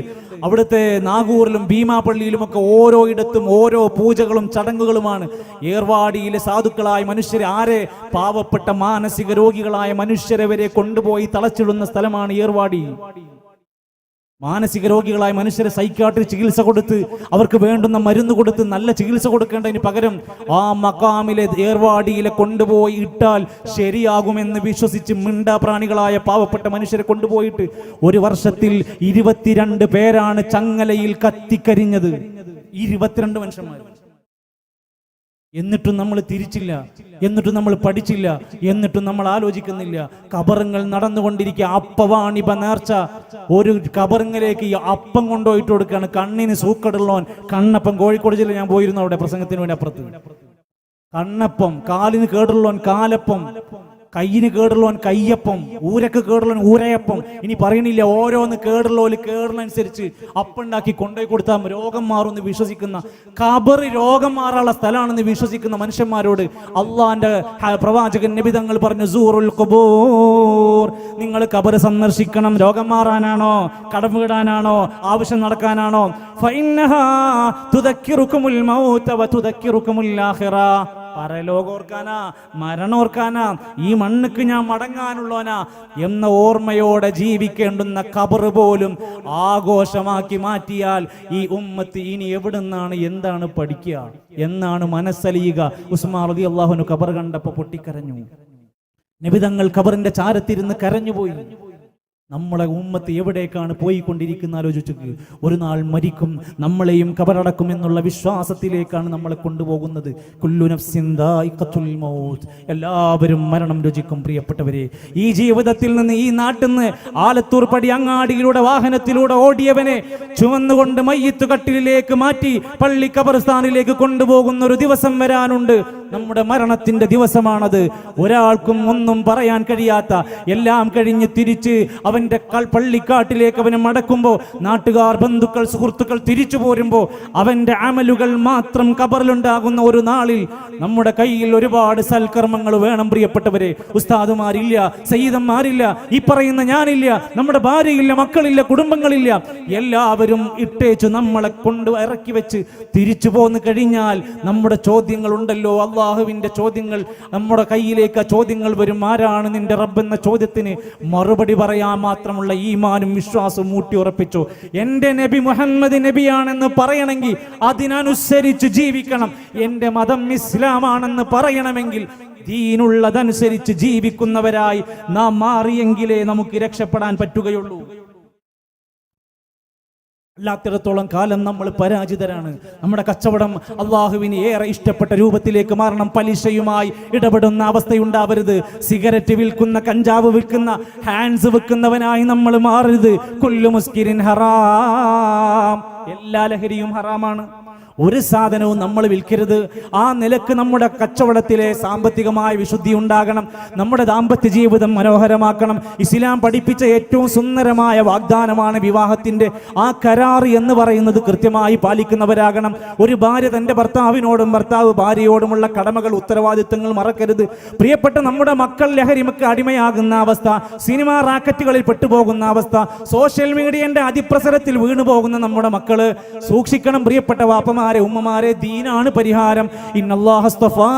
അവിടുത്തെ നാഗൂറിലും ഭീമാപള്ളിയിലും ഒക്കെ ഓരോ ഇടത്തും ഓരോ പൂജകളും ചടങ്ങുകളുമാണ്. ഏർവാടിയിലെ സാധുക്കളായ മനുഷ്യരെ, ആരെ? പാവപ്പെട്ട മാനസിക രോഗികളായ മനുഷ്യരെ വരെ കൊണ്ടുപോയി തളച്ചിടുന്ന സ്ഥലമാണ് ഏർവാടി. മാനസിക രോഗികളായ മനുഷ്യരെ സൈക്യാട്രി ചികിത്സ കൊടുത്ത് അവർക്ക് വേണ്ടുന്ന മരുന്ന് കൊടുത്ത് നല്ല ചികിത്സ കൊടുക്കേണ്ടതിന് പകരം ആ മഖാമിലെ ഏർവാടിയിലെ കൊണ്ടുപോയി ഇട്ടാൽ ശരിയാകുമെന്ന് വിശ്വസിച്ച് മിണ്ടാപ്രാണികളായ പാവപ്പെട്ട മനുഷ്യരെ കൊണ്ടുപോയിട്ട് ഒരു വർഷത്തിൽ 22 പേരാണ് ചങ്ങലയിൽ കത്തിക്കരിഞ്ഞത്. 22 മനുഷ്യന്മാർ. എന്നിട്ടും നമ്മൾ തിരിച്ചില്ല, എന്നിട്ടും നമ്മൾ പഠിച്ചില്ല, എന്നിട്ടും നമ്മൾ ആലോചിക്കുന്നില്ല. ഖബറുകൾ നടന്നുകൊണ്ടിരിക്കുക. അപ്പവാണിപ നേർച്ച. ഒരു ഖബറിലേക്ക് ഈ അപ്പം കൊണ്ടുപോയിട്ട് കൊടുക്കുകയാണ്. കണ്ണിന് സൂക്കടുള്ളോൻ കണ്ണപ്പം. കോഴിക്കോട് ജില്ല ഞാൻ പോയിരുന്നു അവിടെ പ്രസംഗത്തിന് വേണ്ടി. അപ്പുറത്ത് കണ്ണപ്പം, കാലിന് കേടുള്ളോൻ കാലപ്പം, കയ്യിന് കേടുള്ളവൻ കയ്യപ്പം, ഊരക്ക് കേടുള്ളവൻ ഊരയപ്പം. ഇനി പറയണില്ല, ഓരോന്ന് കേടുള്ളവര് കേടുള്ളനുസരിച്ച് അപ്പുണ്ടാക്കി കൊണ്ടുപോയി കൊടുത്താൽ രോഗം മാറുമെന്ന് വിശ്വസിക്കുന്ന, ഖബർ രോഗം മാറാനുള്ള സ്ഥലമാണെന്ന് വിശ്വസിക്കുന്ന മനുഷ്യന്മാരോട് അള്ളാന്റെ പ്രവാചകൻ നബി തങ്ങൾ പറഞ്ഞു, സൂറുൽ ഖുബൂർ, നിങ്ങൾ ഖബർ സന്ദർശിക്കണം. രോഗം മാറാനാണോ? കടം വീടാനാണോ? ആവശ്യം നടക്കാനാണോ? ഫഇന്നഹാ തുദക്കിറുകുമുൽ മൗത വ തുദക്കിറുകുമുൽ ആഖിറ. പരലോകോർക്കാനാ, മരണോർക്കാനാ, ഈ മണ്ണുക്ക് ഞാൻ മടങ്ങാനുള്ളവനാ എന്ന ഓർമ്മയോടെ ജീവിക്കേണ്ടുന്ന ഖബർ പോലും ആഘോഷമാക്കി മാറ്റിയാൽ ഈ ഉമ്മത്ത് ഇനി എവിടുന്നാണ് എന്താണ് പഠിക്കുക, എന്നാണ് മനസ്സലിയുക. ഉസ്മാൻ റളിയല്ലാഹു അൻഹു ഖബർ കണ്ടപ്പോൾ പൊട്ടിക്കരഞ്ഞു. നബി തങ്ങൾ ഖബറിന്റെ ചാരത്തിരുന്ന് കരഞ്ഞുപോയി. നമ്മളെ ഉമ്മത്ത് എവിടേക്കാണ് പോയിക്കൊണ്ടിരിക്കുന്ന ആലോചിച്ചു. ഒരു നാൾ മരിക്കും, നമ്മളെയും ഖബറടക്കും എന്നുള്ള വിശ്വാസത്തിലേക്കാണ് നമ്മളെ കൊണ്ടുപോകുന്നത്. കുല്ലു നഫ്സിൻ ദായിഖത്തുൽ മൗത്ത്, എല്ലാവരും മരണം രുചിക്കും. പ്രിയപ്പെട്ടവരെ, ഈ ജീവിതത്തിൽ നിന്ന്, ഈ നാട്ടിൽ നിന്ന് ആലത്തൂർ പടി അങ്ങാടിയിലൂടെ വാഹനത്തിലൂടെ ഓടിയവനെ ചുമന്നുകൊണ്ട് മയ്യിത്ത് കട്ടിലിലേക്ക് മാറ്റി പള്ളി ഖബർസ്ഥാനിലേക്ക് കൊണ്ടുപോകുന്ന ഒരു ദിവസം വരാനുണ്ട്. നമ്മുടെ മരണത്തിന്റെ ദിവസമാണത്. ഒരാൾക്കും ഒന്നും പറയാൻ കഴിയാത്ത, എല്ലാം കഴിഞ്ഞ് തിരിച്ച് അവന്റെ പള്ളിക്കാട്ടിലേക്ക് അവനെ മടക്കുമ്പോൾ, നാട്ടുകാർ, ബന്ധുക്കൾ, സുഹൃത്തുക്കൾ തിരിച്ചു പോരുമ്പോൾ അവന്റെ അമലുകൾ മാത്രം ഖബറിലുണ്ടാകുന്ന ഒരു നാളിൽ നമ്മുടെ കയ്യിൽ ഒരുപാട് സൽക്കർമ്മങ്ങൾ വേണം. പ്രിയപ്പെട്ടവരെ, ഉസ്താദുമാരില്ല, സയ്യിദന്മാരില്ല, ഈ പറയുന്ന ഞാനില്ല, നമ്മുടെ ഭാര്യയില്ല, മക്കളില്ല, കുടുംബങ്ങളില്ല, എല്ലാവരും ഇട്ടേച്ചു നമ്മളെ കൊണ്ട് ഇറക്കി വെച്ച് തിരിച്ചു പോന്നു കഴിഞ്ഞാൽ നമ്മുടെ ചോദ്യങ്ങൾ ഉണ്ടല്ലോ, അള്ളാഹുവിന്റെ ചോദ്യങ്ങൾ നമ്മുടെ കയ്യിലേക്ക്. ചോദ്യങ്ങൾ വരും. ആരാണ് നിന്റെ റബ്ബ് എന്ന ചോദ്യത്തിന് മറുപടി പറയാൻ മാത്രമുള്ള ഈമാനും വിശ്വാസവും ഊട്ടിയുറപ്പിച്ചു. എന്റെ നബി മുഹമ്മദ് നബിയാണെന്ന് പറയണമെങ്കിൽ അതിനനുസരിച്ച് ജീവിക്കണം. എന്റെ മതം ഇസ്ലാമാണെന്ന് പറയണമെങ്കിൽ ദീനുള്ളതനുസരിച്ച് ജീവിക്കുന്നവരായി നാം മാറിയെങ്കിലേ നമുക്ക് രക്ഷപ്പെടാൻ പറ്റുകയുള്ളൂ. അല്ലാത്തിടത്തോളം കാലം നമ്മൾ പരാജിതരാണ്. നമ്മുടെ കച്ചവടം അള്ളാഹുവിന് ഏറെ ഇഷ്ടപ്പെട്ട രൂപത്തിലേക്ക് മാറണം. പലിശയുമായി ഇടപെടുന്ന അവസ്ഥയുണ്ടാവരുത്. സിഗരറ്റ് വിൽക്കുന്ന, കഞ്ചാവ് വിൽക്കുന്ന, ഹാൻഡ്സ് വിൽക്കുന്നവനായി നമ്മൾ മാറരുത്. കുല്ലു മുസ്കിരിൻ ഹറാം, എല്ലാ ലഹരിയും ഹറാമാണ്. ഒരു സാധനവും നമ്മൾ വിൽക്കരുത്. ആ നിലക്ക് നമ്മുടെ കച്ചവടത്തിലെ സാമ്പത്തികമായ വിശുദ്ധി ഉണ്ടാകണം. നമ്മുടെ ദാമ്പത്യ ജീവിതം മനോഹരമാക്കണം. ഇസ്ലാം പഠിപ്പിച്ച ഏറ്റവും സുന്ദരമായ വാഗ്ദാനമാണ് വിവാഹത്തിന്റെ ആ കരാർ എന്ന് പറയുന്നത്. കൃത്യമായി പാലിക്കുന്നവരാകണം. ഒരു ഭാര്യ തന്റെ ഭർത്താവിനോടും ഭർത്താവ് ഭാര്യയോടുമുള്ള കടമകൾ, ഉത്തരവാദിത്തങ്ങൾ മറക്കരുത്. പ്രിയപ്പെട്ട നമ്മുടെ മക്കൾ ലഹരിമക്ക് അടിമയാകുന്ന അവസ്ഥ, സിനിമാ റാക്കറ്റുകളിൽ പെട്ടുപോകുന്ന അവസ്ഥ, സോഷ്യൽ മീഡിയന്റെ അതിപ്രസരത്തിൽ വീണു പോകുന്ന നമ്മുടെ മക്കള് സൂക്ഷിക്കണം. പ്രിയപ്പെട്ട വാപ്പമാർ, ഉമ്മമാരെ, ദീനാണ് പരിഹാരം. ഇന്നല്ലാഹ അസ്തഫാ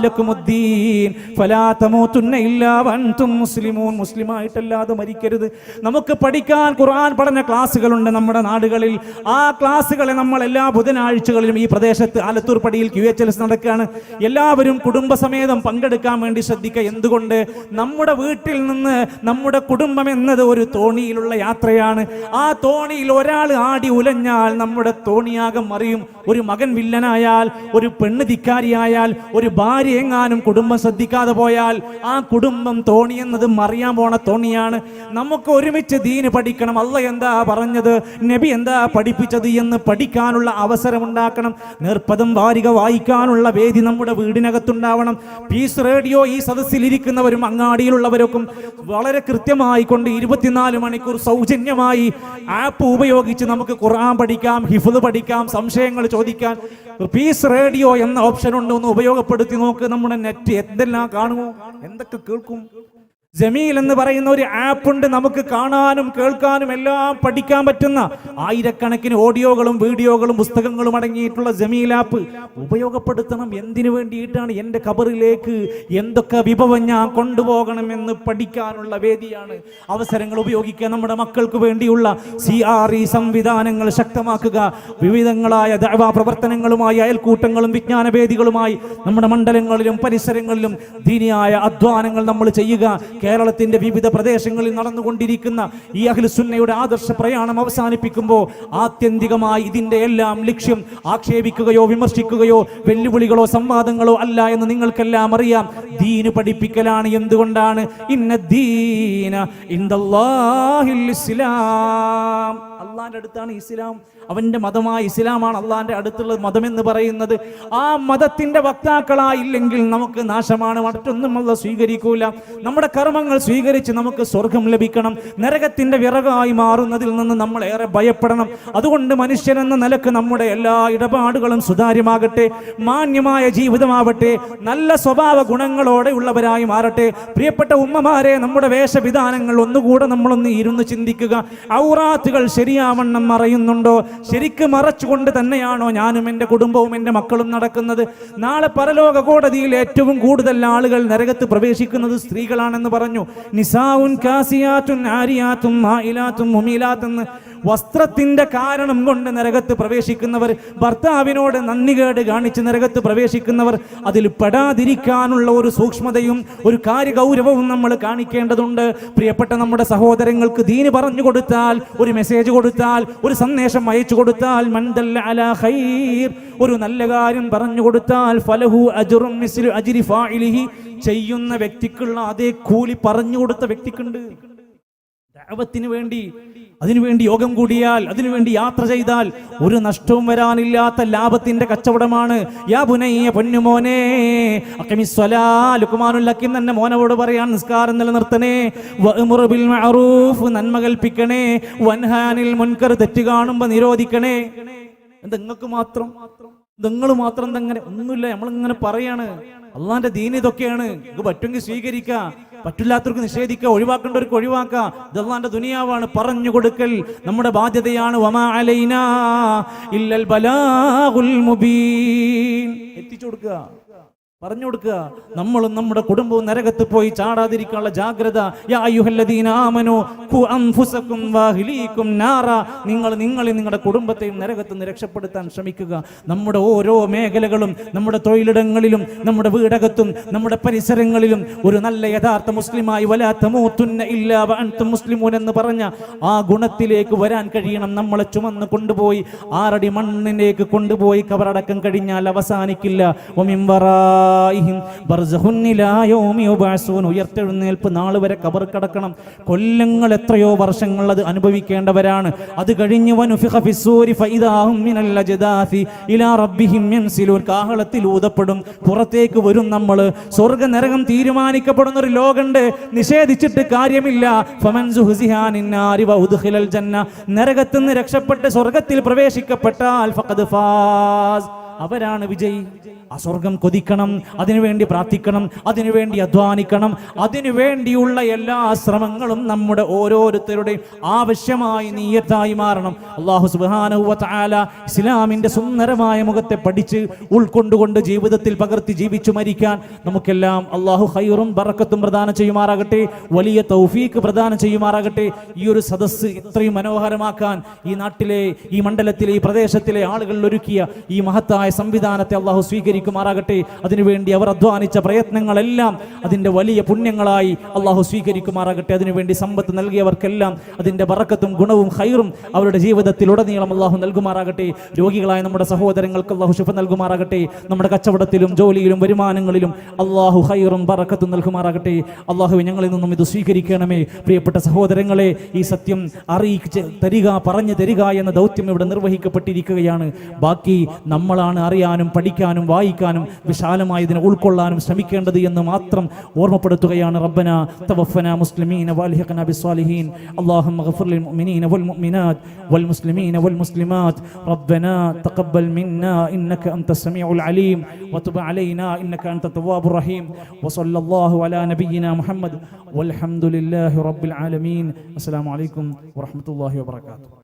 ലക്കുമുദ്ദീൻ ഫലാ തമൂതുന്ന ഇല്ലാ വഅൻതും മുസ്ലിമൂൻ. മുസ്ലിമായിട്ടല്ലാതെ മരിക്കരുത്. നമുക്ക് പഠിക്കാൻ ഖുർആൻ പഠന ക്ലാസ്സുകളുണ്ട് നമ്മുടെ നാടുകളിൽ. ആ ക്ലാസ്സുകളെ നമ്മൾ എല്ലാ ബുധനാഴ്ചകളിലും ഈ പ്രദേശത്ത് ആലത്തൂർ പടിയിൽ QHLS നടക്കുകയാണ്. എല്ലാവരും കുടുംബസമേതം പങ്കെടുക്കാൻ വേണ്ടി ശ്രദ്ധിക്കുക. എന്തുകൊണ്ട്? നമ്മുടെ വീട്ടിൽ നിന്ന് നമ്മുടെ കുടുംബം എന്നത് ഒരു തോണിയിലുള്ള യാത്രയാണ്. ആ തോണിയിൽ ഒരാൾ ആടി ഉലഞ്ഞാൽ നമ്മുടെ തോണിയാകം മറിയും. ഒരു മകൻ വില്ലനായാൽ, ഒരു പെണ്ണ് ധിക്കാരിയായാൽ, ഒരു ഭാര്യ എങ്ങാനും കുടുംബം ശ്രദ്ധിക്കാതെ പോയാൽ ആ കുടുംബം തോണി എന്നത് മറിയാൻ പോണ തോണിയാണ്. നമുക്ക് ഒരുമിച്ച് ദീന് പഠിക്കണം. അള്ളാഹ് എന്താ പറഞ്ഞത്, നബി എന്താ പഠിപ്പിച്ചത് എന്ന് പഠിക്കാനുള്ള അവസരമുണ്ടാക്കണം. നേർപ്പദം വാരിക വായിക്കാനുള്ള വേദി നമ്മുടെ വീടിനകത്തുണ്ടാവണം. പീസ് റേഡിയോ ഈ സദസ്സിലിരിക്കുന്നവരും അങ്ങാടിയിലുള്ളവരൊക്കെ വളരെ കൃത്യമായി കൊണ്ട് 24 മണിക്കൂർ സൗജന്യമായി ആപ്പ് ഉപയോഗിച്ച് നമുക്ക് ഖുർആൻ പഠിക്കാം, ഹിഫ്ള് പഠിക്കാം, സംശയങ്ങൾ ചോദിക്കാൻ പീസ് റേഡിയോ എന്ന ഓപ്ഷൻ ഉണ്ട്. ഒന്ന് ഉപയോഗപ്പെടുത്തി നോക്ക്. നമ്മുടെ നെറ്റ് എന്തെല്ലാം കാണുമോ, എന്തൊക്കെ കേൾക്കും. ജമീൽ എന്ന് പറയുന്ന ഒരു ആപ്പ് ഉണ്ട്. നമുക്ക് കാണാനും കേൾക്കാനും എല്ലാം പഠിക്കാൻ പറ്റുന്ന ആയിരക്കണക്കിന് ഓഡിയോകളും വീഡിയോകളും പുസ്തകങ്ങളും അടങ്ങിയിട്ടുള്ള ജമീൽ ആപ്പ് ഉപയോഗപ്പെടുത്തണം. എന്തിനു വേണ്ടിയിട്ടാണ്? എൻ്റെ ഖബറിലേക്ക് എന്തൊക്കെ വിഭവം ഞാൻ കൊണ്ടുപോകണമെന്ന് പഠിക്കാനുള്ള വേദിയാണ്. അവസരങ്ങൾ ഉപയോഗിക്കുക. നമ്മുടെ മക്കൾക്ക് വേണ്ടിയുള്ള CRE സംവിധാനങ്ങൾ ശക്തമാക്കുക. വിവിധങ്ങളായ ദഅവാ പ്രവർത്തനങ്ങളുമായി, അയൽക്കൂട്ടങ്ങളും വിജ്ഞാന വേദികളുമായി നമ്മുടെ മണ്ഡലങ്ങളിലും പരിസരങ്ങളിലും ദീനിയായ അധ്വാനങ്ങൾ നമ്മൾ ചെയ്യുക. കേരളത്തിന്റെ വിവിധ പ്രദേശങ്ങളിൽ നടന്നുകൊണ്ടിരിക്കുന്ന ഈ അഹ്ലുസുന്നയുടെ ആദർശ പ്രയാണം അവസാനിപ്പിക്കുമ്പോൾ ആത്യന്തികമായി ഇതിന്റെ എല്ലാം ലക്ഷ്യം ആക്ഷേപിക്കുകയോ വിമർശിക്കുകയോ വെല്ലുവിളികളോ സംവാദങ്ങളോ അല്ല എന്ന് നിങ്ങൾക്കെല്ലാം അറിയാം. ദീന് പഠിപ്പിക്കലാണ്. എന്തുകൊണ്ടാണ്? ഇന്നദ്ദീന ഇൻദല്ലാഹിൽ ഇസ്ലാം. അള്ളാന്റെ അടുത്താണ് ഇസ്ലാം. അവന്റെ മതമായ ഇസ്ലാമാണ് അള്ളാന്റെ അടുത്തുള്ള മതം എന്ന് പറയുന്നത്. ആ മതത്തിന്റെ വക്താക്കളായില്ലെങ്കിൽ നമുക്ക് നാശമാണ്. മറ്റൊന്നും അല്ലാഹ് സ്വീകരിക്കൂല. നമ്മുടെ കർമ്മങ്ങൾ സ്വീകരിച്ച് നമുക്ക് സ്വർഗം ലഭിക്കണം. നരകത്തിന്റെ വിറകായി മാറുന്നതിൽ നിന്ന് നമ്മൾ ഏറെ ഭയപ്പെടണം. അതുകൊണ്ട് മനുഷ്യനെന്ന നിലക്ക് നമ്മുടെ എല്ലാ ഇടപാടുകളും സുതാര്യമാകട്ടെ, മാന്യമായ ജീവിതമാവട്ടെ, നല്ല സ്വഭാവ ഗുണങ്ങളോടെ ഉള്ളവരായി മാറട്ടെ. പ്രിയപ്പെട്ട ഉമ്മമാരെ, നമ്മുടെ വേഷവിധാനങ്ങൾ ഒന്നുകൂടെ നമ്മളൊന്ന് ഇരുന്ന് ചിന്തിക്കുക. ഔറാത്തുകൾ ശരിയാവണ്ണം മറയുന്നുണ്ടോ? ശരിക്കും മറച്ചുകൊണ്ട് തന്നെയാണോ ഞാനും എൻ്റെ കുടുംബവും എൻ്റെ മക്കളും നടക്കുന്നത്? നാളെ പരലോക കോടതിയിൽ ഏറ്റവും കൂടുതൽ ആളുകൾ നരകത്ത് പ്രവേശിക്കുന്നത് സ്ത്രീകളാണെന്ന് പറഞ്ഞു. നിസാഉൻ കാസിയാത്തുൻ ആരിയാത്തും മായിലാത്തും മുമീലാത്തെന്ന്. വസ്ത്രത്തിന്റെ കാരണം കൊണ്ട് നരകത്ത് പ്രവേശിക്കുന്നവർ, ഭർത്താവിനോട് നന്ദികേട് കാണിച്ച് നരകത്ത് പ്രവേശിക്കുന്നവർ, അതിൽ പെടാതിരിക്കാനുള്ള ഒരു സൂക്ഷ്മതയും ഒരു കാര്യഗൗരവവും നമ്മൾ കാണിക്കേണ്ടതുണ്ട്. പ്രിയപ്പെട്ട നമ്മുടെ സഹോദരങ്ങൾക്ക് ദീന് പറഞ്ഞു കൊടുത്താൽ, ഒരു മെസ്സേജ് കൊടുത്താൽ, ഒരു സന്ദേശം അയച്ചു കൊടുത്താൽ, മൻ ദല്ല അലാ ഖൈർ, ഒരു നല്ല കാര്യം പറഞ്ഞു കൊടുത്താൽ, ഫലഹു അജ്റുൻ മിസ്ലു അജ്രി ഫാഇലിഹി, ചെയ്യുന്ന വ്യക്തിക്കുള്ള അതേ കൂലി പറഞ്ഞു കൊടുത്ത വ്യക്തിക്കുണ്ട്. ദഅവത്തിന് വേണ്ടി, അതിനുവേണ്ടി യോഗം കൂടിയാൽ, അതിനുവേണ്ടി യാത്ര ചെയ്താൽ ഒരു നഷ്ടവും വരാനില്ലാത്ത ലാഭത്തിന്റെ കച്ചവടമാണ്. യാ ബുനയ്യ, പൊന്നുമോനെ, അഖിമിസ്സലാ, ലുഖ്മാനുൽ ഹക്കീം തന്നെ മോനോട് പറയാൻ, നിസ്കാരം നിലനിർത്തണേ. വഅ്മുർ ബിൽ മഅറൂഫ്, നന്മ കൽപ്പിക്കണേ. വൻഹാനിൽ മുൻകർ, തെറ്റ് കാണുമ്പോൾ നിരോധിക്കണേ. നിങ്ങൾക്ക് മാത്രം, നിങ്ങൾ മാത്രം തന്നെ ഒന്നുമില്ല. നമ്മളിങ്ങനെ പറയാണ് അള്ളാന്റെ ദീൻ ഇതൊക്കെയാണ്. ഇത് പറ്റുമെങ്കിൽ സ്വീകരിക്കുക, പറ്റില്ലാത്തവർക്ക് നിഷേധിക്കുക, ഒഴിവാക്കേണ്ടവർക്ക് ഒഴിവാക്കുക. ഇത് അള്ളാന്റെ ദുനിയാവാണ്. പറഞ്ഞു കൊടുക്കൽ നമ്മുടെ ബാധ്യതയാണ്. വമാ അലൈനാ ഇല്ലൽ ബലാഗുൽ മുബീൻ. എത്തിച്ചു കൊടുക്കുക, പറഞ്ഞു കൊടുക്കുക. നമ്മളും നമ്മുടെ കുടുംബവും നരകത്ത് പോയി ചാടാതിരിക്കാനുള്ള ജാഗ്രത. യാ അയ്യുഹല്ലദീന ആമനൂ ഖു അൻഫുസകും വഅഹ്ലീകും നാറ, നിങ്ങൾ നിങ്ങളുടെ കുടുംബത്തെയും നരകത്തിൽ നിന്ന് രക്ഷപ്പെടുത്താൻ ശ്രമിക്കുക. നമ്മുടെ ഓരോ മേഖലകളും, നമ്മുടെ തൊഴിലിടങ്ങളിലും, നമ്മുടെ വീടകത്തും, നമ്മുടെ പരിസരങ്ങളിലും ഒരു നല്ല യഥാർത്ഥ മുസ്ലിമായി വലാ തമൂതുന്ന ഇല്ലാ വഅൻതും മുസ്ലിമൂൻ എന്ന് പറഞ്ഞ ആ ഗുണത്തിലേക്ക് വരാൻ കഴിയണം. നമ്മളെ ചുമന്ന് കൊണ്ടുപോയി 6 അടി മണ്ണിലേക്ക് കൊണ്ടുപോയി കബറടക്കം കഴിഞ്ഞാൽ അവസാനിക്കില്ല. വമിൻ വറാഇഹിം ബർസഖുൻ ഇലാ യൗമി യുബഅസൂൻ, ഉയർത്തെഴുന്നേൽപ്പ് നാൾ വരെ കബർ കടക്കണം. കൊല്ലങ്ങൾ എത്രയോ വർഷങ്ങൾ അത് അനുഭവിക്കേണ്ടവരാണ്. അത് കഴിഞ്ഞ് വനുഫിഖ ഫിസ്സൂരി ഫഇദാഹും മിനൽ അജ്ദാസി ഇലാ റബ്ബിഹിം യൻസിലൂൻ, കാഹളത്തിൽ ഊതപ്പെടും, പുറത്തേക്ക് വരും നമ്മൾ. സ്വർഗ്ഗ നരകം തീരുമാനിക്കപ്പെടുന്ന ഒരു ലോകമുണ്ട്, നിഷേധിച്ചിട്ട് കാര്യമില്ല. ഫമൻ സുഹ്സിഹാനിൻ നാരി വഉദ്ഖിലൽ ജന്ന, നരകത്തിൽ നിന്ന് രക്ഷപ്പെട്ട് സ്വർഗ്ഗത്തിൽ പ്രവേശിക്കപ്പെട്ടാൽ ഫഖദ് ഫാസ്, അവരാണ് വിജയി. ആ സ്വർഗം കൊതിക്കണം, അതിനുവേണ്ടി പ്രാർത്ഥിക്കണം, അതിനുവേണ്ടി അധ്വാനിക്കണം. അതിനുവേണ്ടിയുള്ള എല്ലാ ശ്രമങ്ങളും നമ്മുടെ ഓരോരുത്തരുടെയും ആവശ്യമായി നീയത്തായി മാറണം. അല്ലാഹു സുബ്ഹാനഹു വ തആല ഇസ്ലാമിന്റെ സുന്ദരമായ മുഖത്തെ പഠിച്ച് ഉൾക്കൊണ്ടുകൊണ്ട് ജീവിതത്തിൽ പകർത്തി ജീവിച്ചു മരിക്കാൻ നമുക്കെല്ലാം അല്ലാഹു ഖൈറും ബറക്കത്തും പ്രദാനം ചെയ്യുമാറാകട്ടെ, വലിയ തൗഫീഖ് പ്രദാനം ചെയ്യുമാറാകട്ടെ. ഈ ഒരു സദസ്സ് ഇത്രയും മനോഹരമാക്കാൻ ഈ നാട്ടിലെ, ഈ മണ്ഡലത്തിലെ, ഈ പ്രദേശത്തിലെ ആളുകൾ ഒരുക്കിയ ഈ മഹത്തായ സംവിധാനത്തെ അല്ലാഹു സ്വീകരിക്കുമാറാകട്ടെ. അതിനുവേണ്ടി അവർ അധ്വാനിച്ച പ്രയത്നങ്ങളെല്ലാം അതിൻ്റെ വലിയ പുണ്യങ്ങളായി അല്ലാഹു സ്വീകരിക്കുമാറാകട്ടെ. അതിനുവേണ്ടി സമ്പത്ത് നൽകിയവർക്കെല്ലാം അതിൻ്റെ ബറക്കത്തും ഗുണവും ഖൈറും അവരുടെ ജീവിതത്തിലുടനീളം അല്ലാഹു നൽകുമാറാകട്ടെ. രോഗികളായ നമ്മുടെ സഹോദരങ്ങൾക്ക് അല്ലാഹു ശിഫ നൽകുമാറാകട്ടെ. നമ്മുടെ കച്ചവടത്തിലും ജോലിയിലും വരുമാനങ്ങളിലും അല്ലാഹു ഖൈറും ബറക്കത്തും നൽകുമാറാകട്ടെ. അല്ലാഹുവേ, ഞങ്ങളിൽ നിന്നും ഇത് സ്വീകരിക്കണമേ. പ്രിയപ്പെട്ട സഹോദരങ്ങളെ, ഈ സത്യം അറിയിച്ച് തരിക, പറഞ്ഞു തരിക എന്ന ദൗത്യം ഇവിടെ നിർവഹിക്കപ്പെട്ടിരിക്കുകയാണ്. ബാക്കി നമ്മളാണ് അറിയാനും പഠിക്കാനും വായിക്കാനും വിശാലമായി ഇതിനെ ഉൾക്കൊള്ളാനും ശ്രമിക്കേണ്ടത് എന്ന് മാത്രം ഓർമ്മപ്പെടുത്തുകയാണ്. റബ്ബന തവഫന മുസ്ലിമീന വഅൽഹിഖ്നാ ബിസ്സാലിഹീൻ. അല്ലാഹുമ്മ ഗ്ഫിർ ലിൽ മുഅ്മിനീന വൽ മുഅ്മിനാത്ത് വൽ മുസ്ലിമീന വൽ മുസ്ലിമാത്ത്. റബ്ബന തഖബ്ബൽ മിന്നാ ഇന്നക അൻതസ് സമീഉൽ അലീം വതുബ് അലൈനാ ഇന്നക അൻതത് തവ്വാബുർ റഹീം. വസല്ലല്ലാഹു അലാ നബിയ്യിനാ മുഹമ്മദ് വൽഹംദുലില്ലാഹി റബ്ബിൽ ആലമീൻ. അസ്സലാമു അലൈക്കും വറഹ്മത്തുള്ളാഹി വബറകാതുഹു.